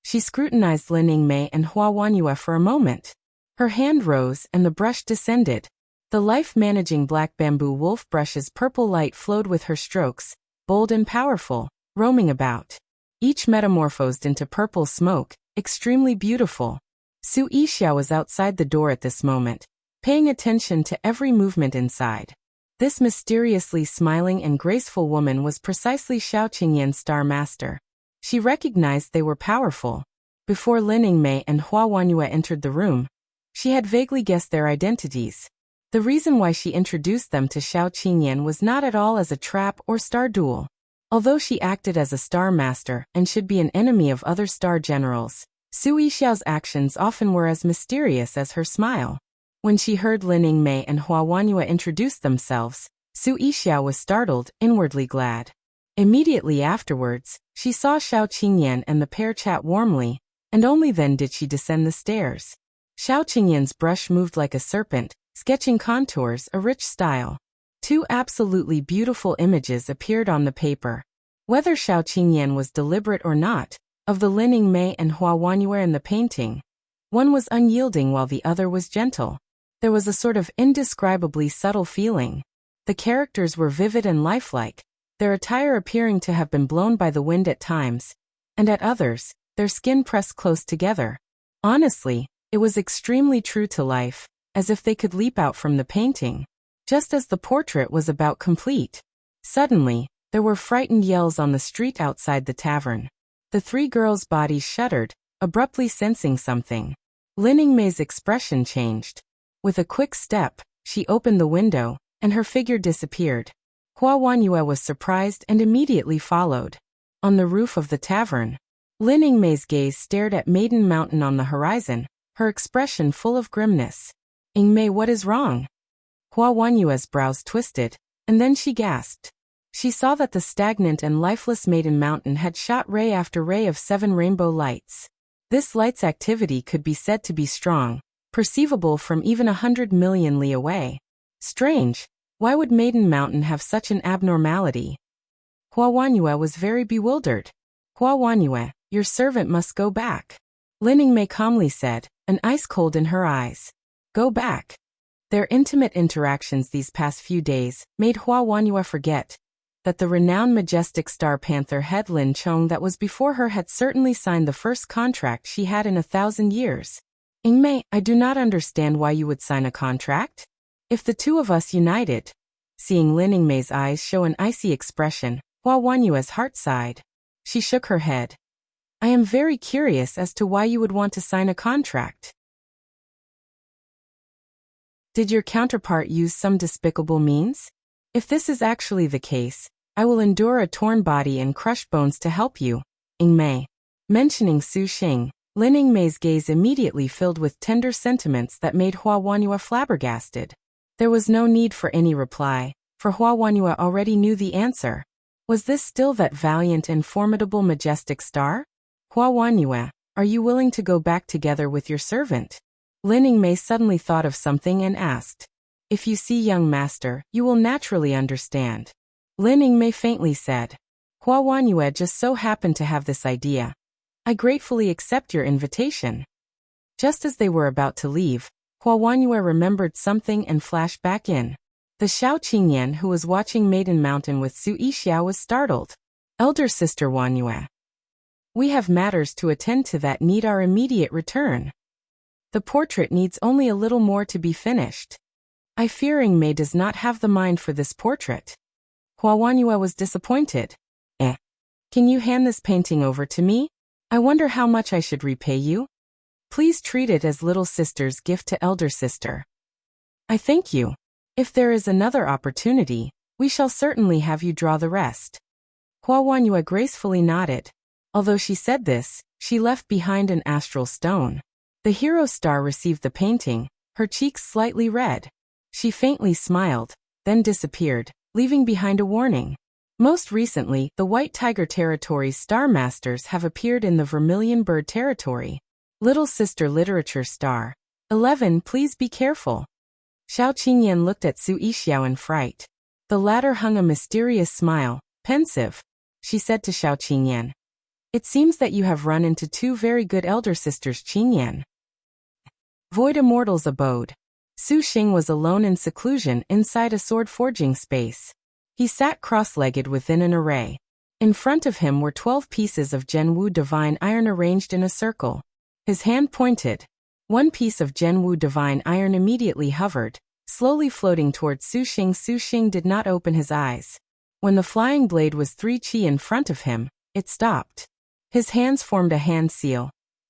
She scrutinized Lin Yingmei and Hua Wanyue for a moment. Her hand rose and the brush descended. The life-managing black bamboo wolf brush's purple light flowed with her strokes, bold and powerful, roaming about. Each metamorphosed into purple smoke, extremely beautiful. Su Yixia was outside the door at this moment, paying attention to every movement inside. This mysteriously smiling and graceful woman was precisely Xiao Qingyan's star master. She recognized they were powerful. Before Lin Yingmei and Hua Wanyue entered the room, she had vaguely guessed their identities. The reason why she introduced them to Xiao Qingyan was not at all as a trap or star duel. Although she acted as a star master and should be an enemy of other star generals, Su Yixiao's actions often were as mysterious as her smile. When she heard Lin Yingmei and Hua Wanyue introduce themselves, Su Yixia was startled, inwardly glad. Immediately afterwards, she saw Xiao Qingyan and the pair chat warmly, and only then did she descend the stairs. Xiao Qingyan's brush moved like a serpent, sketching contours, a rich style. 2 absolutely beautiful images appeared on the paper. Whether Xiao Qingyan was deliberate or not, of the Lin Yingmei and Hua Wanyue in the painting, one was unyielding while the other was gentle. There was a sort of indescribably subtle feeling. The characters were vivid and lifelike, their attire appearing to have been blown by the wind at times, and at others, their skin pressed close together. Honestly, it was extremely true to life, as if they could leap out from the painting. Just as the portrait was about complete. Suddenly, there were frightened yells on the street outside the tavern. The 3 girls' bodies shuddered, abruptly sensing something. Lin Yingmei's expression changed. With a quick step, she opened the window, and her figure disappeared. Hua Wanyue was surprised and immediately followed. On the roof of the tavern, Lin Yingmei's gaze stared at Maiden Mountain on the horizon, her expression full of grimness. Yingmei, what is wrong? Hua Wanyue's brows twisted, and then she gasped. She saw that the stagnant and lifeless Maiden Mountain had shot ray after ray of 7 rainbow lights. This light's activity could be said to be strong, perceivable from even 100 million li away. Strange, why would Maiden Mountain have such an abnormality? Hua Wanyue was very bewildered. Hua Wanyue, your servant must go back. Lin Yingmei calmly said, an ice cold in her eyes. Go back. Their intimate interactions these past few days made Hua Wanyue forget that the renowned majestic star panther head Lin Chong that was before her had certainly signed the first contract she had in 1,000 years. Yingmei, I do not understand why you would sign a contract. If the 2 of us united. Seeing Lin Yingmei's eyes show an icy expression, Hua Wanyue's heart sighed. She shook her head. I am very curious as to why you would want to sign a contract. Did your counterpart use some despicable means? If this is actually the case, I will endure a torn body and crushed bones to help you, Yingmei. Mentioning Su Xing, Lin Yingmei's gaze immediately filled with tender sentiments that made Hua Wanyue flabbergasted. There was no need for any reply, for Hua Wanyue already knew the answer. Was this still that valiant and formidable majestic star? Hua Wanyue, are you willing to go back together with your servant? Lin Yingmei suddenly thought of something and asked. If you see young master, you will naturally understand. Lin Yingmei faintly said. Hua Wanyue just so happened to have this idea. I gratefully accept your invitation. Just as they were about to leave, Hua Wanyue remembered something and flashed back in. The Xiao Qingyan who was watching Maiden Mountain with Su Yixia was startled. Elder sister Wanyue. We have matters to attend to that need our immediate return. The portrait needs only a little more to be finished. I fear Yingmei does not have the mind for this portrait. Hua Wanyue was disappointed. Can you hand this painting over to me? I wonder how much I should repay you? Please treat it as little sister's gift to elder sister. I thank you. If there is another opportunity, we shall certainly have you draw the rest. Hua Wanyue gracefully nodded. Although she said this, she left behind an astral stone. The hero star received the painting, her cheeks slightly red. She faintly smiled, then disappeared, leaving behind a warning. Most recently, the White Tiger Territory's Star Masters have appeared in the Vermilion Bird Territory. Little Sister Literature Star. 11. Please be careful. Xiao Qingyan looked at Su Yixiao in fright. The latter hung a mysterious smile, pensive. She said to Xiao Qingyan, "It seems that you have run into two very good elder sisters, Qingyan." Void Immortal's abode. Su Xing was alone in seclusion inside a sword forging space. He sat cross-legged within an array. In front of him were 12 pieces of Jin'er divine iron arranged in a circle. His hand pointed. One piece of Jin'er divine iron immediately hovered, slowly floating towards Su Xing. Su Xing did not open his eyes. When the flying blade was 3 chi in front of him, it stopped. His hands formed a hand seal,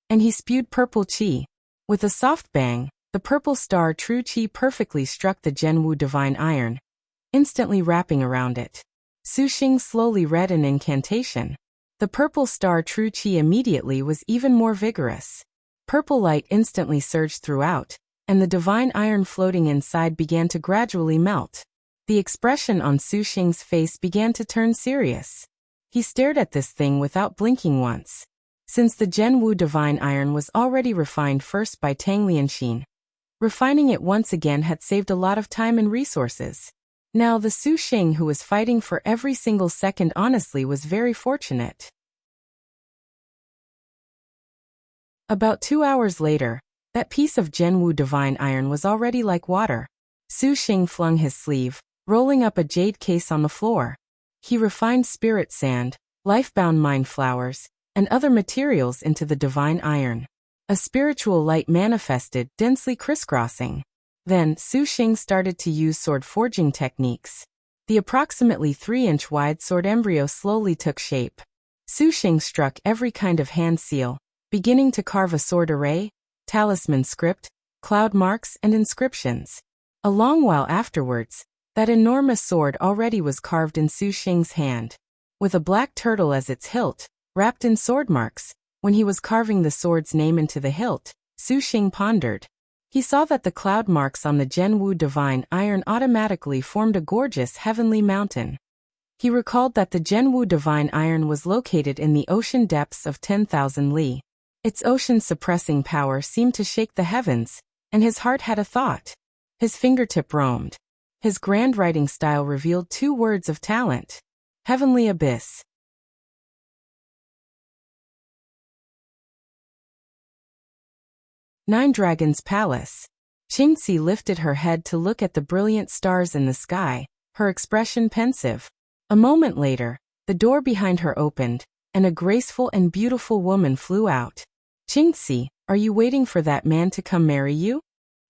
and he spewed purple chi. With a soft bang, the purple star true chi perfectly struck the Jin'er divine iron, instantly wrapping around it. Su Xing slowly read an incantation. The purple star true chi immediately was even more vigorous. Purple light instantly surged throughout, and the divine iron floating inside began to gradually melt. The expression on Su Xing's face began to turn serious. He stared at this thing without blinking once. Since the Jin'er divine iron was already refined first by Tang Lianxin, refining it once again had saved a lot of time and resources. Now the Su Xing who was fighting for every single second honestly was very fortunate. About 2 hours later, that piece of Jin'er divine iron was already like water. Su Xing flung his sleeve, rolling up a jade case on the floor. He refined spirit sand, life-bound mind flowers, and other materials into the divine iron. A spiritual light manifested, densely crisscrossing. Then, Su Xing started to use sword forging techniques. The approximately 3-inch wide sword embryo slowly took shape. Su Xing struck every kind of hand seal, beginning to carve a sword array, talisman script, cloud marks, and inscriptions. A long while afterwards, that enormous sword already was carved in Su Xing's hand, with a black turtle as its hilt, wrapped in sword marks. When he was carving the sword's name into the hilt, Su Xing pondered. He saw that the cloud marks on the Jin'er divine iron automatically formed a gorgeous heavenly mountain. He recalled that the Jin'er divine iron was located in the ocean depths of 10,000 li. Its ocean-suppressing power seemed to shake the heavens, and his heart had a thought. His fingertip roamed. His grand writing style revealed 2 words of talent. Heavenly Abyss. Nine Dragons Palace. Qingxi lifted her head to look at the brilliant stars in the sky, her expression pensive. A moment later, the door behind her opened, and a graceful and beautiful woman flew out. Qingxi, are you waiting for that man to come marry you?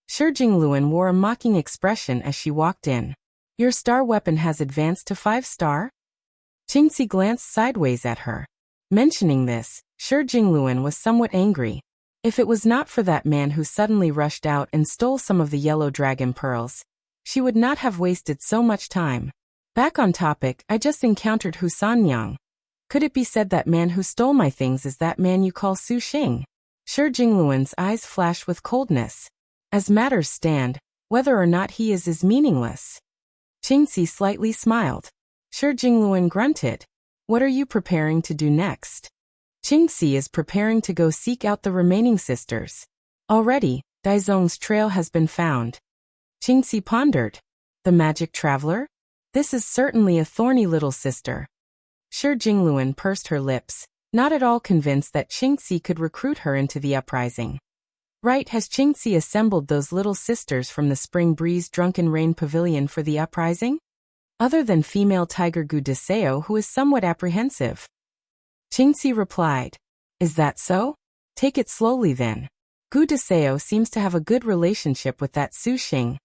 Shi Jingluan wore a mocking expression as she walked in. Your star weapon has advanced to 5-star? Qingxi glanced sideways at her. Mentioning this, Shi Jingluan was somewhat angry. If it was not for that man who suddenly rushed out and stole some of the yellow dragon pearls, she would not have wasted so much time. Back on topic, I just encountered Hu Sanyang. Could it be said that man who stole my things is that man you call Su Xing? Shi Jingluan's eyes flashed with coldness. As matters stand, whether or not he is meaningless. Qingxi slightly smiled. Shi Jingluan grunted. What are you preparing to do next? Qingxi is preparing to go seek out the remaining sisters. Already, Daizong's trail has been found. Qingxi pondered. The magic traveler? This is certainly a thorny little sister. Shi Jingluan pursed her lips, not at all convinced that Qingxi could recruit her into the uprising. Right, has Qingxi assembled those little sisters from the Spring Breeze Drunken Rain Pavilion for the uprising? Other than female tiger Gu Deseo, who is somewhat apprehensive. Qingxi replied. Is that so? Take it slowly then. Gu Deseo seems to have a good relationship with that Su Xing.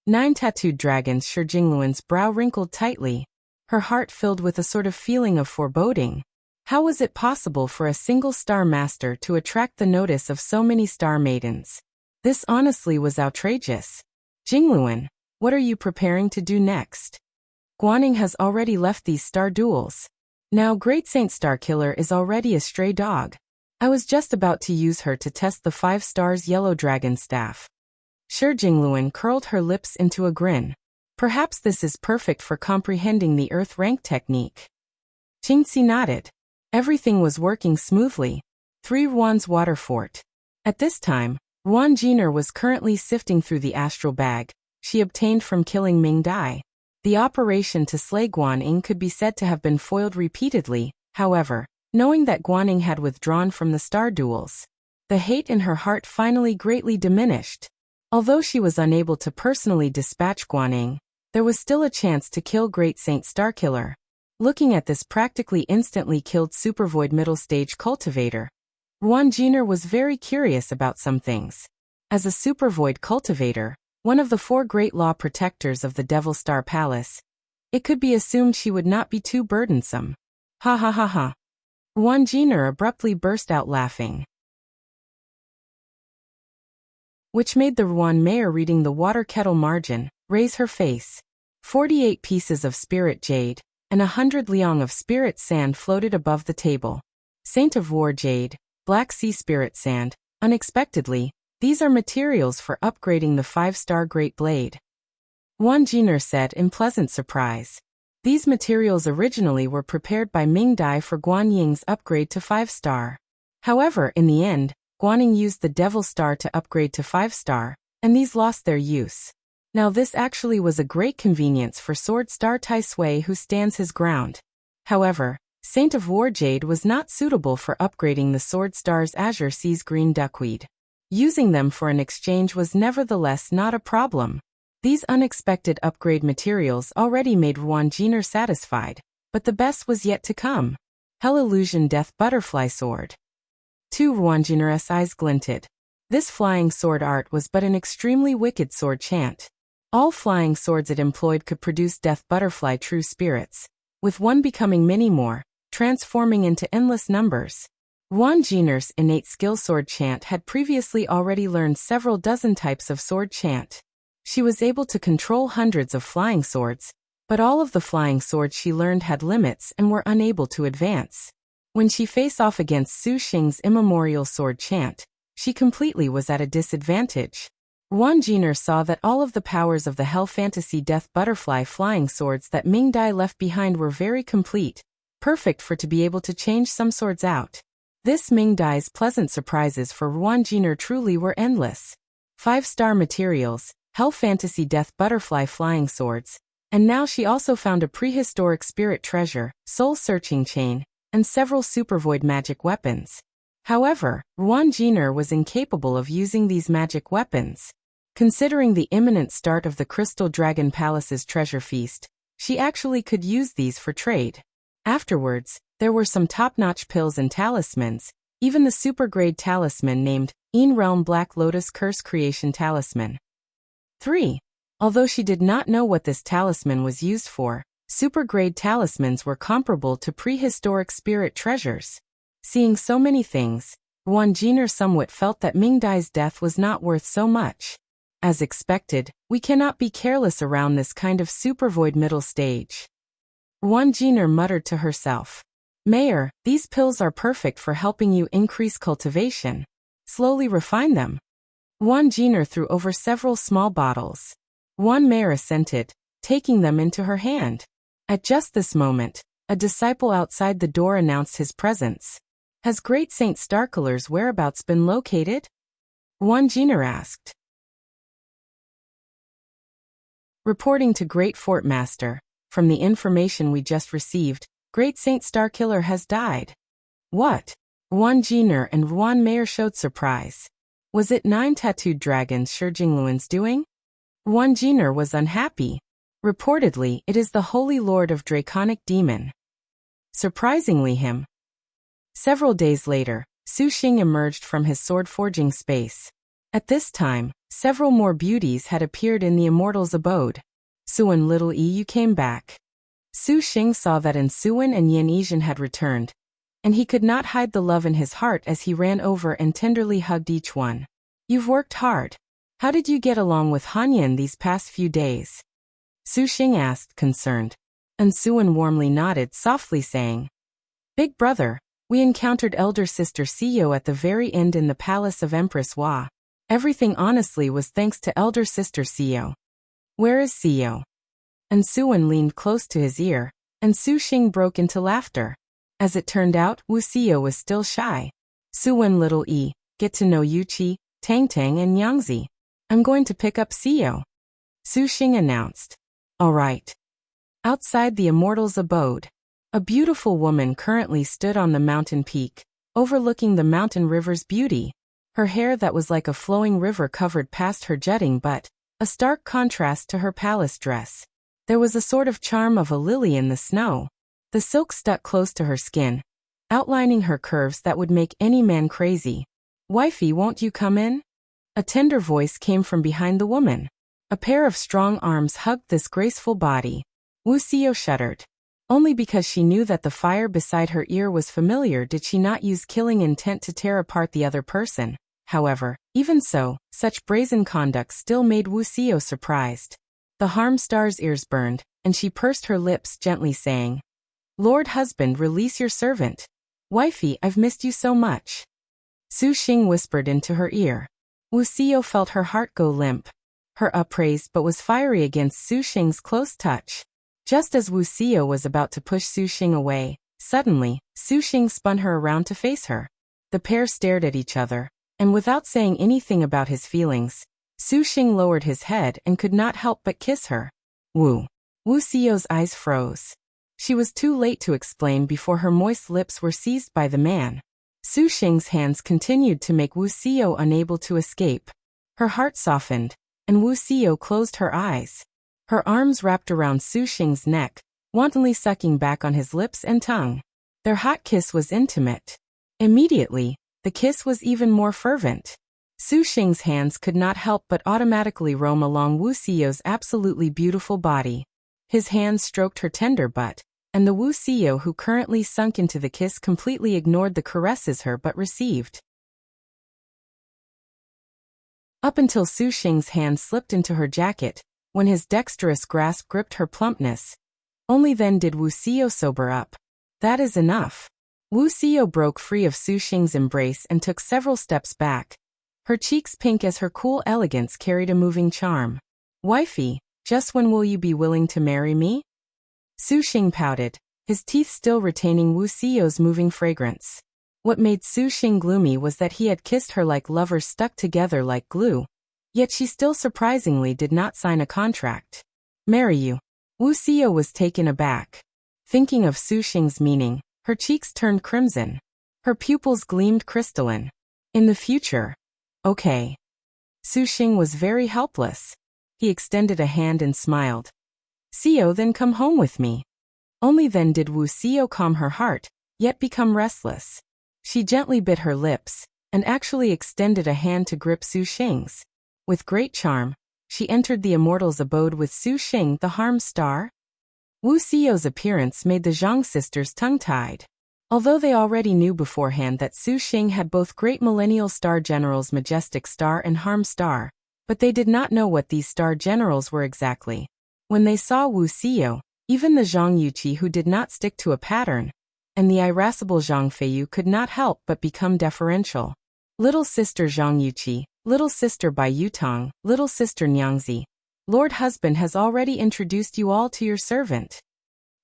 9 tattooed dragons. Shi Jingluan's brow wrinkled tightly. Her heart filled with a sort of feeling of foreboding. How was it possible for a single star master to attract the notice of so many star maidens? This honestly was outrageous. Jingluan, What are you preparing to do next? Guaning has already left these star duels. Now Great Saint Starkiller is already a stray dog. I was just about to use her to test the 5 stars yellow dragon staff. Shi Jingluan curled her lips into a grin. Perhaps this is perfect for comprehending the Earth rank technique. Jingxi nodded. Everything was working smoothly. 3 Ruan's water fort. At this time, Ruan Jin'er was currently sifting through the astral bag she obtained from killing Ming Dai. The operation to slay Guaning could be said to have been foiled repeatedly, however, knowing that Guaning had withdrawn from the star duels. The hate in her heart finally greatly diminished. Although she was unable to personally dispatch Guaning, there was still a chance to kill Great Saint Starkiller. Looking at this practically instantly killed Supervoid middle stage cultivator, Ruan Jin'er was very curious about some things. As a Supervoid cultivator, one of the 4 great law protectors of the Devil Star Palace, it could be assumed she would not be too burdensome. Ha ha ha ha. Ruan Jin'er abruptly burst out laughing, which made the Ruan mayor reading the water kettle margin raise her face. 48 pieces of spirit jade and 100 liang of spirit sand floated above the table. Saint of War jade, Black Sea spirit sand, unexpectedly, these are materials for upgrading the 5-star Great Blade. Ruan Jin'er said in pleasant surprise. These materials originally were prepared by Ming Dai for Guan Ying's upgrade to 5-star. However, in the end, Guaning used the Devil Star to upgrade to 5-star, and these lost their use. Now this actually was a great convenience for Sword Star Tai Sui who stands his ground. However, Saint of War Jade was not suitable for upgrading the Sword Star's Azure Sea's green duckweed. Using them for an exchange was nevertheless not a problem. These unexpected upgrade materials already made Ruan Jin'er satisfied, but the best was yet to come. Hell Illusion Death Butterfly Sword. 2 Ruan Jin'er's eyes glinted. This flying sword art was but an extremely wicked sword chant. All flying swords it employed could produce death butterfly true spirits, with one becoming many more, transforming into endless numbers. Ruan Jin'er's innate skill sword chant had previously already learned several dozen types of sword chant. She was able to control hundreds of flying swords, but all of the flying swords she learned had limits and were unable to advance. When she faced off against Su Xing's immemorial sword chant, she completely was at a disadvantage. Ruan Jin'er saw that all of the powers of the Hell Fantasy Death Butterfly flying swords that Ming Dai left behind were very complete, perfect for to be able to change some swords out. This Ming Dai's pleasant surprises for Ruan Jin'er truly were endless. 5-star materials, Hell Fantasy Death Butterfly flying swords, and now she also found a prehistoric spirit treasure, soul searching chain, and several supervoid magic weapons. However, Ruan Jin'er was incapable of using these magic weapons. Considering the imminent start of the Crystal Dragon Palace's treasure feast, she actually could use these for trade. Afterwards, there were some top-notch pills and talismans, even the super-grade talisman named Realm Black Lotus Curse Creation Talisman. 3. Although she did not know what this talisman was used for, super-grade talismans were comparable to prehistoric spirit treasures. Seeing so many things, Ruan Jin'er somewhat felt that Ming Dai's death was not worth so much. As expected, we cannot be careless around this kind of supervoid middle stage. Ruan Jin'er muttered to herself. Mayor, these pills are perfect for helping you increase cultivation. Slowly refine them. Ruan Jin'er threw over several small bottles. Ruan Mayor assented, taking them into her hand. At just this moment, a disciple outside the door announced his presence. Has Great Saint Starkiller's whereabouts been located? Ruan Jin'er asked. Reporting to Great Fort Master, from the information we just received, Great Saint Starkiller has died. What? Ruan Jin'er and Ruan Mayor showed surprise. Was it 9 tattooed dragons Shi Jingluan's doing? Ruan Jin'er was unhappy. Reportedly, it is the Holy Lord of Draconic Demon. Surprisingly him. Several days later, Su Xing emerged from his sword-forging space. At this time, several more beauties had appeared in the Immortal's abode. Suan Little E, you came back. Su Xing saw that Suan and Yin Yizhen had returned, and he could not hide the love in his heart as he ran over and tenderly hugged each one. You've worked hard. How did you get along with Hanyan these past few days? Su Xing asked, concerned. And Suan warmly nodded, softly saying, Big brother, we encountered elder sister Siyo at the very end in the palace of Empress Hua. Everything honestly was thanks to elder sister Siyo. Where is Siyo? And Suan leaned close to his ear, and Su Xing broke into laughter. As it turned out, Wuxia was still shy. Suan little e, get to know Yuqi, Tang Tang and Yangzi. I'm going to pick up Siyo. Su Xing announced. All right. Outside the immortal's abode, a beautiful woman currently stood on the mountain peak, overlooking the mountain river's beauty. Her hair that was like a flowing river covered past her jutting butt, a stark contrast to her palace dress. There was a sort of charm of a lily in the snow. The silk stuck close to her skin, outlining her curves that would make any man crazy. Wifey, won't you come in? A tender voice came from behind the woman. A pair of strong arms hugged this graceful body. Wuxia shuddered. Only because she knew that the fire beside her ear was familiar did she not use killing intent to tear apart the other person. However, even so, such brazen conduct still made Wuxia surprised. The harm star's ears burned, and she pursed her lips gently saying, Lord husband, release your servant. Wifey, I've missed you so much. Su Xing whispered into her ear. Wuxia felt her heart go limp. Her upraised but was fiery against Su Xing's close touch. Just as Wuxia was about to push Su Xing away, suddenly, Su Xing spun her around to face her. The pair stared at each other, and without saying anything about his feelings, Su Xing lowered his head and could not help but kiss her. Wuxia's eyes froze. She was too late to explain before her moist lips were seized by the man. Su Xing's hands continued to make Wuxia unable to escape. Her heart softened, and Wuxia closed her eyes. Her arms wrapped around Su Xing's neck, wantonly sucking back on his lips and tongue. Their hot kiss was intimate. Immediately, the kiss was even more fervent. Su Xing's hands could not help but automatically roam along Wuxia's absolutely beautiful body. His hands stroked her tender butt, and the Wuxia who currently sunk into the kiss completely ignored the caresses her butt received. Up until Su Xing's hand slipped into her jacket, when his dexterous grasp gripped her plumpness. Only then did Wuxia sober up. That is enough. Wuxia broke free of Su Xing's embrace and took several steps back. Her cheeks pink as her cool elegance carried a moving charm. Wifey, just when will you be willing to marry me? Su Xing pouted, his teeth still retaining Wuxia's moving fragrance. What made Su Xing gloomy was that he had kissed her like lovers stuck together like glue. Yet she still surprisingly did not sign a contract. Marry you. Wuxia was taken aback. Thinking of Su Xing's meaning, her cheeks turned crimson. Her pupils gleamed crystalline. In the future. Okay. Su Xing was very helpless. He extended a hand and smiled. Siyo, then come home with me. Only then did Wuxia calm her heart, yet become restless. She gently bit her lips, and actually extended a hand to grip Su Xing's. With great charm, she entered the immortal's abode with Su Xing, the harm star. Wuxia's appearance made the Zhang sisters tongue-tied. Although they already knew beforehand that Su Xing had both great millennial star generals Majestic Star and Harm Star, but they did not know what these star generals were exactly. When they saw Wuxia, even the Zhang Yuqi who did not stick to a pattern, and the irascible Zhang Feiyu could not help but become deferential. Little sister Zhang Yuqi, little sister Bai Yutang, little sister Nyangzi. Lord husband has already introduced you all to your servant.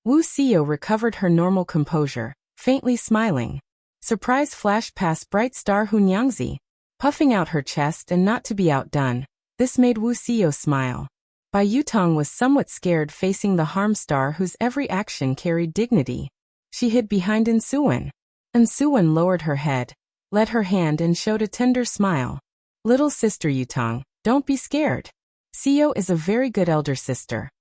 Wuxia recovered her normal composure, faintly smiling. Surprise flashed past bright star Hu Nyangzi, puffing out her chest and not to be outdone. This made Wuxia smile. Bai Yutang was somewhat scared facing the harm star whose every action carried dignity. She hid behind Suan. Suan lowered her head, led her hand and showed a tender smile. Little sister Yutang, don't be scared. Siyo is a very good elder sister.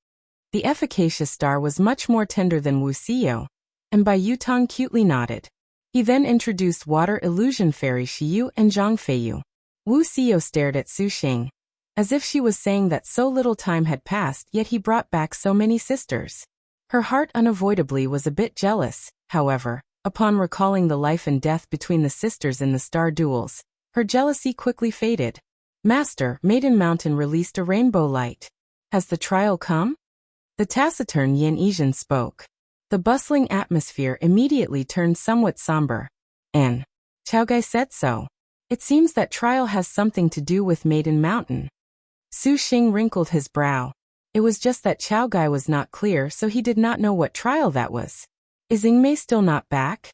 The efficacious star was much more tender than Wuxia, and Bai Yutang cutely nodded. He then introduced water illusion fairy Shiyu and Zhang Feiyu. Wuxia stared at Su Xing, as if she was saying that so little time had passed yet he brought back so many sisters. Her heart unavoidably was a bit jealous, however, upon recalling the life and death between the sisters in the star duels, her jealousy quickly faded. Master, Maiden Mountain released a rainbow light. Has the trial come? The taciturn Yin Yizhen spoke. The bustling atmosphere immediately turned somewhat somber. And Chaogai said so. It seems that trial has something to do with Maiden Mountain. Su Xing wrinkled his brow. It was just that Chaogai was not clear, so he did not know what trial that was. Is Ingmei still not back?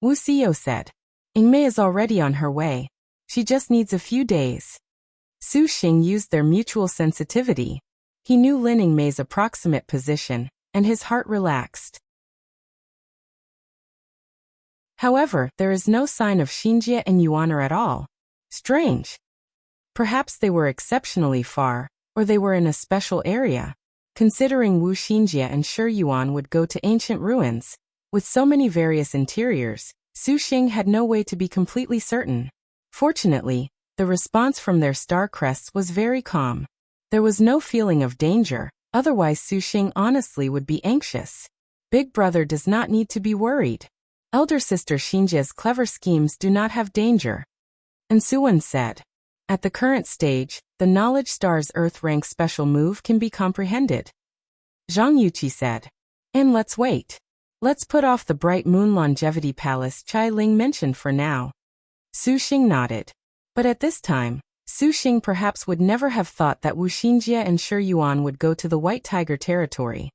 Wuxia said. Ingmei is already on her way. She just needs a few days. Su Xing used their mutual sensitivity. He knew Lin Ingmei's approximate position, and his heart relaxed. However, there is no sign of Xinjie and Yuaner at all. Strange. Perhaps they were exceptionally far, or they were in a special area. Considering Wu Xinjie and Shi Yuan would go to ancient ruins, with so many various interiors, Su Xing had no way to be completely certain. Fortunately, the response from their star crests was very calm. There was no feeling of danger, otherwise Su Xing honestly would be anxious. Big brother does not need to be worried. Elder sister Xinjie's clever schemes do not have danger. And Suan said. At the current stage, the Knowledge Star's Earth rank special move can be comprehended. Zhang Yuqi said. And let's wait. Let's put off the Bright Moon Longevity Palace Chai Ling mentioned for now. Su Xing nodded. But at this time, Su Xing perhaps would never have thought that Wu Xinjie and Shi Yuan would go to the White Tiger territory.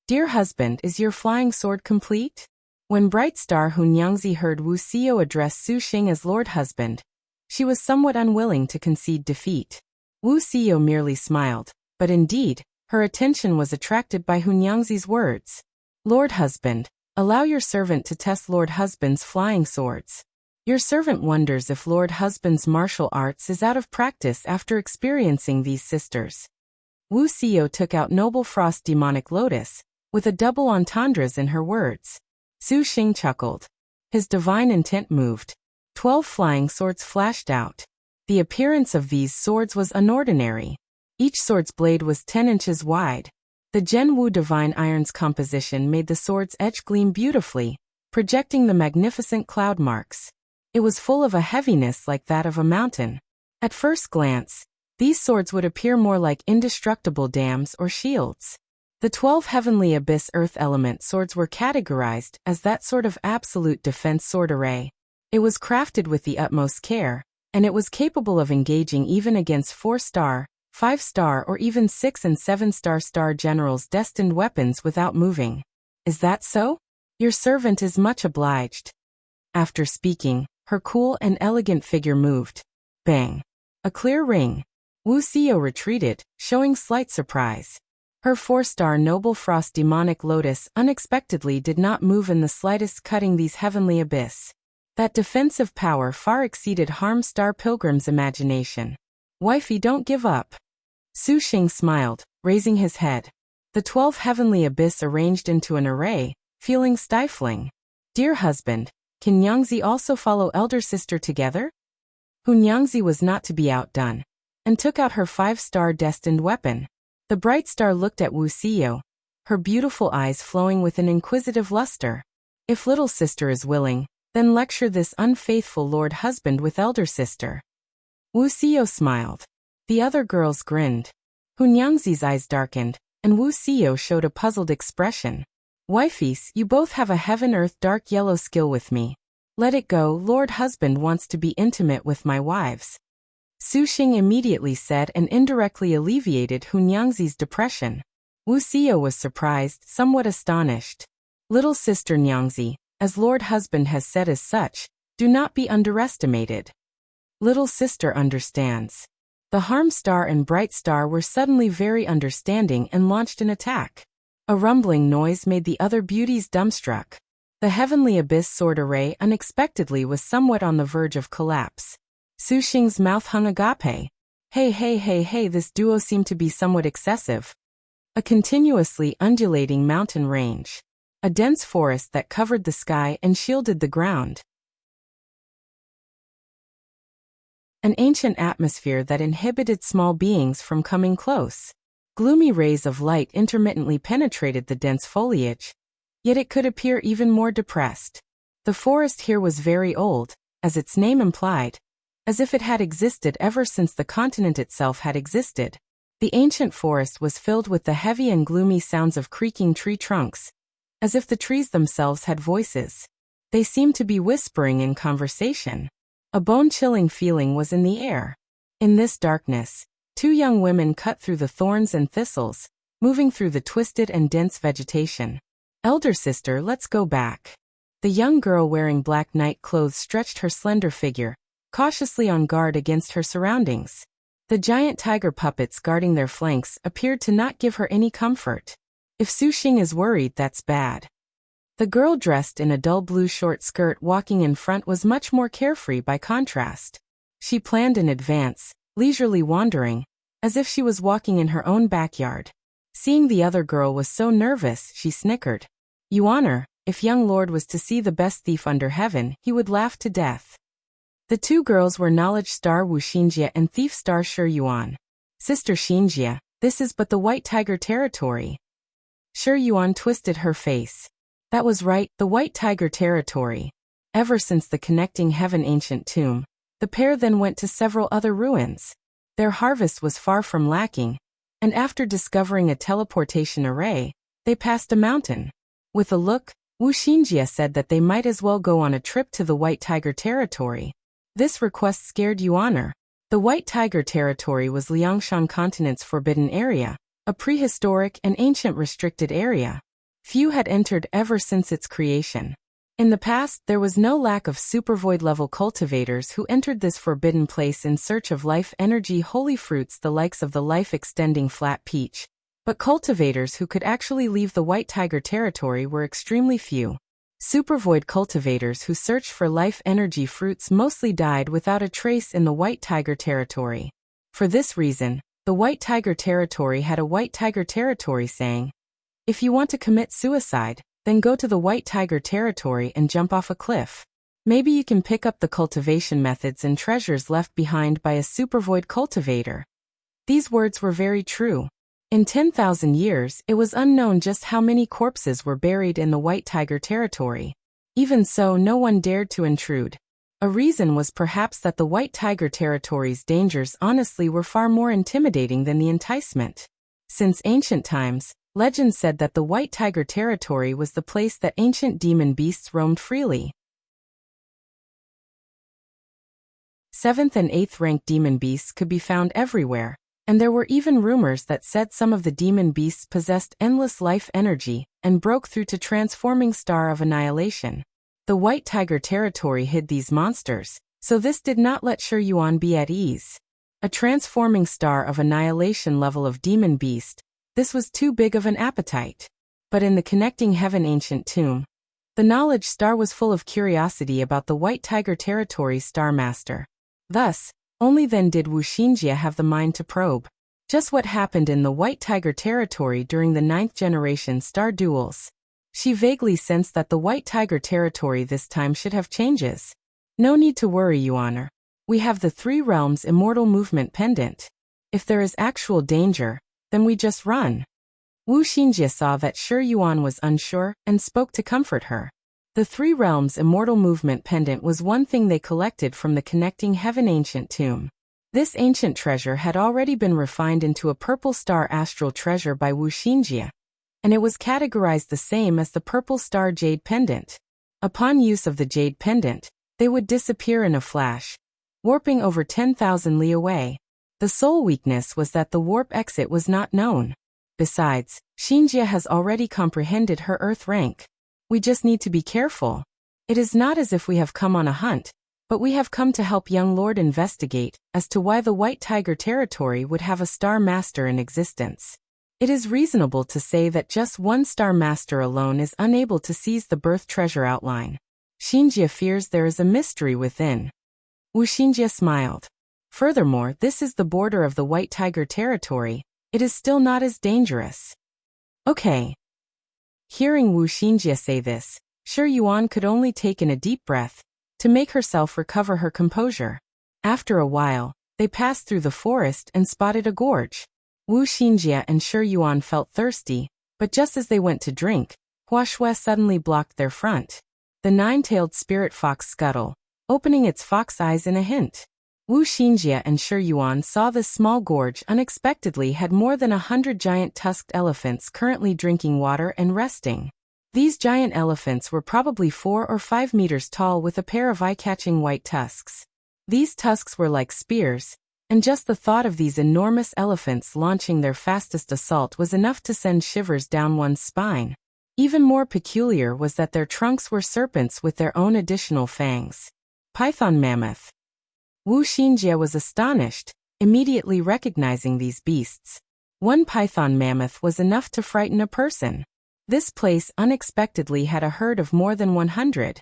Dear husband, is your flying sword complete? When Bright Star Hunyangzi heard Wuxia address Su Xing as Lord Husband, she was somewhat unwilling to concede defeat. Wuxia merely smiled, but indeed, her attention was attracted by Hunyangzi's words. Lord Husband, allow your servant to test Lord Husband's flying swords. Your servant wonders if Lord Husband's martial arts is out of practice after experiencing these sisters. Wuxia took out Noble Frost Demonic Lotus, with a double entendres in her words. Su Xing chuckled. His divine intent moved. 12 flying swords flashed out. The appearance of these swords was unordinary. Each sword's blade was 10 inches wide. The Zhen Wu Divine Iron's composition made the sword's edge gleam beautifully, projecting the magnificent cloud marks. It was full of a heaviness like that of a mountain. At first glance, these swords would appear more like indestructible dams or shields. The 12 Heavenly Abyss Earth Element swords were categorized as that sort of absolute defense sword array. It was crafted with the utmost care, and it was capable of engaging even against 4-star, 5-star or even 6- and 7-star generals' destined weapons without moving. Is that so? Your servant is much obliged. After speaking, her cool and elegant figure moved. Bang! A clear ring. Wuxia retreated, showing slight surprise. Her 4-star Noble Frost Demonic Lotus unexpectedly did not move in the slightest, cutting these heavenly abyss. That defensive power far exceeded Harm Star Pilgrim's imagination. Wifey, don't give up. Su Xing smiled, raising his head. The 12 heavenly abyss arranged into an array, feeling stifling. Dear husband, can Nyangzi also follow elder sister together? Hunyangzi was not to be outdone, and took out her 5-star destined weapon. The Bright Star looked at Wuxia, her beautiful eyes flowing with an inquisitive luster. If little sister is willing, then lecture this unfaithful lord husband with elder sister. Wuxia smiled. The other girls grinned. Hunyangzi's eyes darkened, and Wuxia showed a puzzled expression. Wifeys, you both have a heaven-earth dark yellow skill with me. Let it go, lord husband wants to be intimate with my wives. Su Xing immediately said and indirectly alleviated Hunyangzi's depression. Wuxia was surprised, somewhat astonished. Little sister Nyangzi, as lord husband has said as such, do not be underestimated. Little sister understands. The Harm Star and Bright Star were suddenly very understanding and launched an attack. A rumbling noise made the other beauties dumbstruck. The Heavenly Abyss sword array unexpectedly was somewhat on the verge of collapse. Su Xing's mouth hung agape. Hey, this duo seemed to be somewhat excessive. A continuously undulating mountain range. A dense forest that covered the sky and shielded the ground. An ancient atmosphere that inhibited small beings from coming close. Gloomy rays of light intermittently penetrated the dense foliage, yet it could appear even more depressed. The forest here was very old, as its name implied, as if it had existed ever since the continent itself had existed. The ancient forest was filled with the heavy and gloomy sounds of creaking tree trunks, as if the trees themselves had voices. They seemed to be whispering in conversation. A bone-chilling feeling was in the air. In this darkness, two young women cut through the thorns and thistles, moving through the twisted and dense vegetation. "Elder sister, let's go back." The young girl wearing black night clothes stretched her slender figure, cautiously on guard against her surroundings. The giant tiger puppets guarding their flanks appeared to not give her any comfort. If Sushing is worried, that's bad. The girl dressed in a dull blue short skirt walking in front was much more carefree by contrast. She planned in advance, leisurely wandering, as if she was walking in her own backyard. Seeing the other girl was so nervous, she snickered. Yuan, if young lord was to see the best thief under heaven, he would laugh to death. The two girls were knowledge star Wu Xinjie and thief star Shi Yuan. Sister Xinjie, this is but the White Tiger territory. Shi Yuan twisted her face. That was right, the White Tiger territory. Ever since the connecting heaven ancient tomb, the pair then went to several other ruins. Their harvest was far from lacking, and after discovering a teleportation array, they passed a mountain. With a look, Wu Xinjie said that they might as well go on a trip to the White Tiger territory. This request scared Yuan. The White Tiger territory was Liangshan continent's forbidden area, a prehistoric and ancient restricted area. Few had entered ever since its creation. In the past, there was no lack of supervoid-level cultivators who entered this forbidden place in search of life energy holy fruits the likes of the life-extending flat peach. But cultivators who could actually leave the White Tiger territory were extremely few. Supervoid cultivators who searched for life energy fruits mostly died without a trace in the White Tiger territory. For this reason, the White Tiger territory had a White Tiger territory saying, "If you want to commit suicide, then go to the White Tiger territory and jump off a cliff. Maybe you can pick up the cultivation methods and treasures left behind by a supervoid cultivator." These words were very true. In 10,000 years, it was unknown just how many corpses were buried in the White Tiger territory. Even so, no one dared to intrude. A reason was perhaps that the White Tiger territory's dangers honestly were far more intimidating than the enticement. Since ancient times, legend said that the White Tiger territory was the place that ancient demon beasts roamed freely. 7th and 8th rank demon beasts could be found everywhere. And there were even rumors that said some of the demon beasts possessed endless life energy and broke through to transforming star of annihilation. The White Tiger territory hid these monsters, so this did not let Shi Yuan be at ease. A transforming star of annihilation level of demon beast, this was too big of an appetite. But in the connecting heaven ancient tomb, the knowledge star was full of curiosity about the White Tiger territory's star master. Thus, only then did Wu Xinjie have the mind to probe just what happened in the White Tiger territory during the 9th generation star duels. She vaguely sensed that the White Tiger territory this time should have changes. No need to worry, Yuan. We have the 3 realms immortal movement pendant. If there is actual danger, then we just run. Wu Xinjie saw that Shi Yuan was unsure and spoke to comfort her. The 3 realms immortal movement pendant was one thing they collected from the connecting heaven ancient tomb. This ancient treasure had already been refined into a purple star astral treasure by Wu Xinjie, and it was categorized the same as the purple star jade pendant. Upon use of the jade pendant, they would disappear in a flash, warping over 10,000 li away. The sole weakness was that the warp exit was not known. Besides, Xinjie has already comprehended her earth rank. We just need to be careful. It is not as if we have come on a hunt, but we have come to help young lord investigate as to why the White Tiger territory would have a star master in existence. It is reasonable to say that just one star master alone is unable to seize the birth treasure outline. Xinjie fears there is a mystery within. Wu Xinjie smiled. Furthermore, this is the border of the White Tiger territory. It is still not as dangerous. Okay. Hearing Wu Xinjie say this, Shi Yuan could only take in a deep breath to make herself recover her composure. After a while, they passed through the forest and spotted a gorge. Wu Xinjie and Shi Yuan felt thirsty, but just as they went to drink, Hua Shui suddenly blocked their front. The nine-tailed spirit fox scuttle, opening its fox eyes in a hint. Wu Xinjie and Shi Yuan saw this small gorge unexpectedly had more than 100 giant tusked elephants currently drinking water and resting. These giant elephants were probably 4 or 5 meters tall with a pair of eye-catching white tusks. These tusks were like spears, and just the thought of these enormous elephants launching their fastest assault was enough to send shivers down one's spine. Even more peculiar was that their trunks were serpents with their own additional fangs. Python mammoth. Wu Xinjie was astonished, immediately recognizing these beasts. One python mammoth was enough to frighten a person. This place unexpectedly had a herd of more than 100.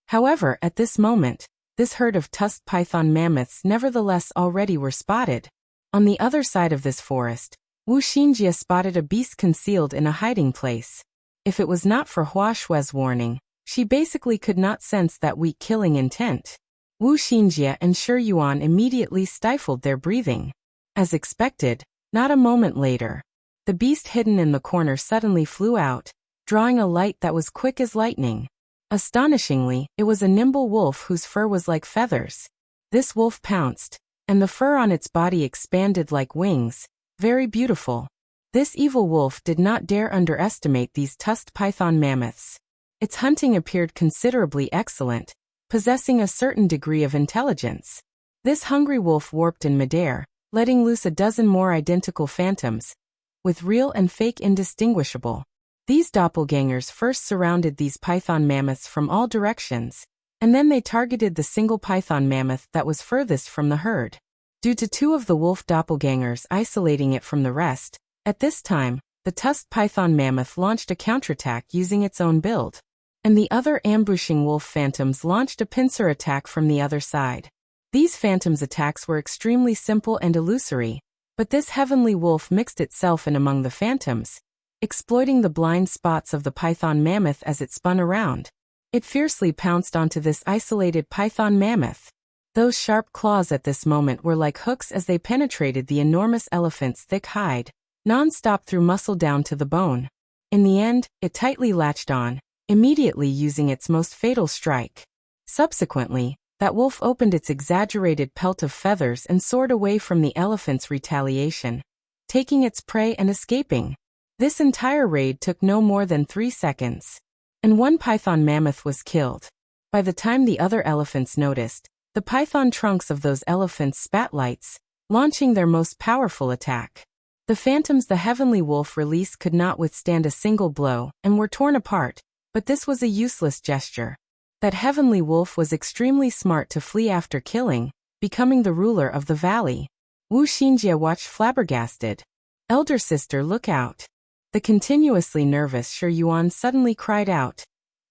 However, at this moment, this herd of tusked python mammoths nevertheless already were spotted. On the other side of this forest, Wu Xinjie spotted a beast concealed in a hiding place. If it was not for Hua Shue's warning, she basically could not sense that weak killing intent. Wu Xinjie and Shi Yuan immediately stifled their breathing. As expected, not a moment later, the beast hidden in the corner suddenly flew out, drawing a light that was quick as lightning. Astonishingly, it was a nimble wolf whose fur was like feathers. This wolf pounced, and the fur on its body expanded like wings, very beautiful. This evil wolf did not dare underestimate these tusked python mammoths. Its hunting appeared considerably excellent, possessing a certain degree of intelligence. This hungry wolf warped in midair, letting loose a dozen more identical phantoms, with real and fake indistinguishable. These doppelgangers first surrounded these python mammoths from all directions, and then they targeted the single python mammoth that was furthest from the herd. Due to 2 of the wolf doppelgangers isolating it from the rest, at this time, the tusked python mammoth launched a counterattack using its own build, and the other ambushing wolf phantoms launched a pincer attack from the other side. These phantoms' attacks were extremely simple and illusory, but this heavenly wolf mixed itself in among the phantoms, exploiting the blind spots of the python mammoth as it spun around. It fiercely pounced onto this isolated python mammoth. Those sharp claws at this moment were like hooks as they penetrated the enormous elephant's thick hide, non-stop through muscle down to the bone. In the end, it tightly latched on, immediately using its most fatal strike. Subsequently, that wolf opened its exaggerated pelt of feathers and soared away from the elephant's retaliation, taking its prey and escaping. This entire raid took no more than 3 seconds, and one python mammoth was killed. By the time the other elephants noticed, the python trunks of those elephants spat lights, launching their most powerful attack. The phantoms the heavenly wolf released could not withstand a single blow and were torn apart, but this was a useless gesture. That heavenly wolf was extremely smart to flee after killing, becoming the ruler of the valley. Wu Xinjie watched flabbergasted. "Elder sister, look out." The continuously nervous Shi Yuan suddenly cried out,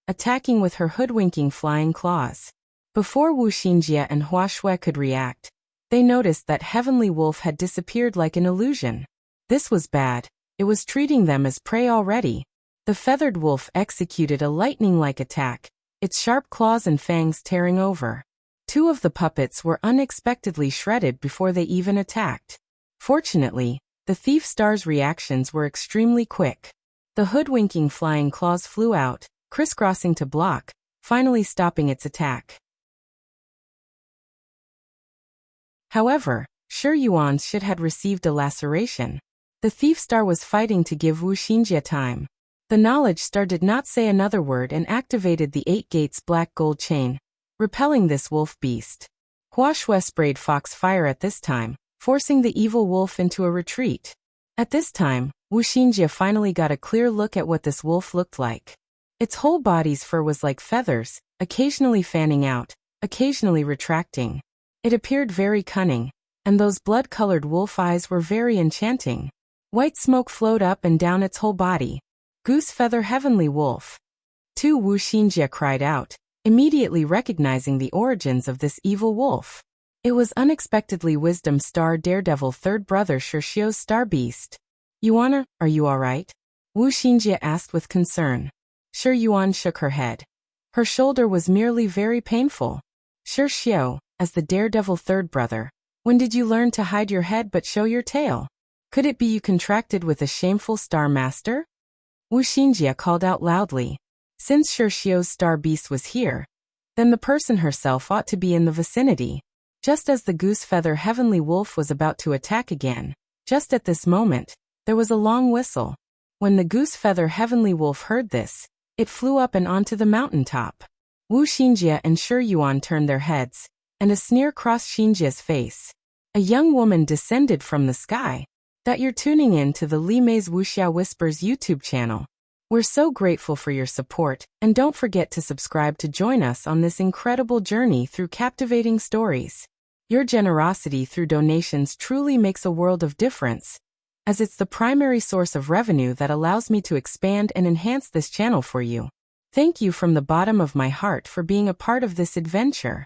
attacking with her hoodwinking flying claws. Before Wu Xinjie and Hua Shui could react, they noticed that heavenly wolf had disappeared like an illusion. This was bad. It was treating them as prey already. The feathered wolf executed a lightning-like attack, its sharp claws and fangs tearing over. 2 of the puppets were unexpectedly shredded before they even attacked. Fortunately, the thief star's reactions were extremely quick. The hoodwinking flying claws flew out, crisscrossing to block, finally stopping its attack. However, Shi Yuan's shit had received a laceration. The thief star was fighting to give Wu Xinjie time. The knowledge star did not say another word and activated the 8 gates black gold chain, repelling this wolf beast. Hua Shui sprayed fox fire at this time, forcing the evil wolf into a retreat. At this time, Wu Xinjie finally got a clear look at what this wolf looked like. Its whole body's fur was like feathers, occasionally fanning out, occasionally retracting. It appeared very cunning, and those blood-colored wolf eyes were very enchanting. White smoke flowed up and down its whole body. "Goose feather heavenly wolf." Wu Xinjie cried out, immediately recognizing the origins of this evil wolf. It was unexpectedly Wisdom Star Daredevil third brother Shirshio's star beast. "Yuan, are you alright?" Wu Xinjie asked with concern. Shi Yuan shook her head. Her shoulder was merely very painful. "Shirshio, as the Daredevil third brother, when did you learn to hide your head but show your tail? Could it be you contracted with a shameful star master?" Wuxia called out loudly. Since Xiao's star beast was here, then the person herself ought to be in the vicinity. Just as the goose feather heavenly wolf was about to attack again, just at this moment, there was a long whistle. When the goose feather heavenly wolf heard this, it flew up and onto the mountaintop. Wuxia and Ruan turned their heads, and a sneer crossed Xinjia's face. A young woman descended from the sky. That you're tuning in to the Li Mei's Wuxia Whispers YouTube channel. We're so grateful for your support, and don't forget to subscribe to join us on this incredible journey through captivating stories. Your generosity through donations truly makes a world of difference, as it's the primary source of revenue that allows me to expand and enhance this channel for you. Thank you from the bottom of my heart for being a part of this adventure.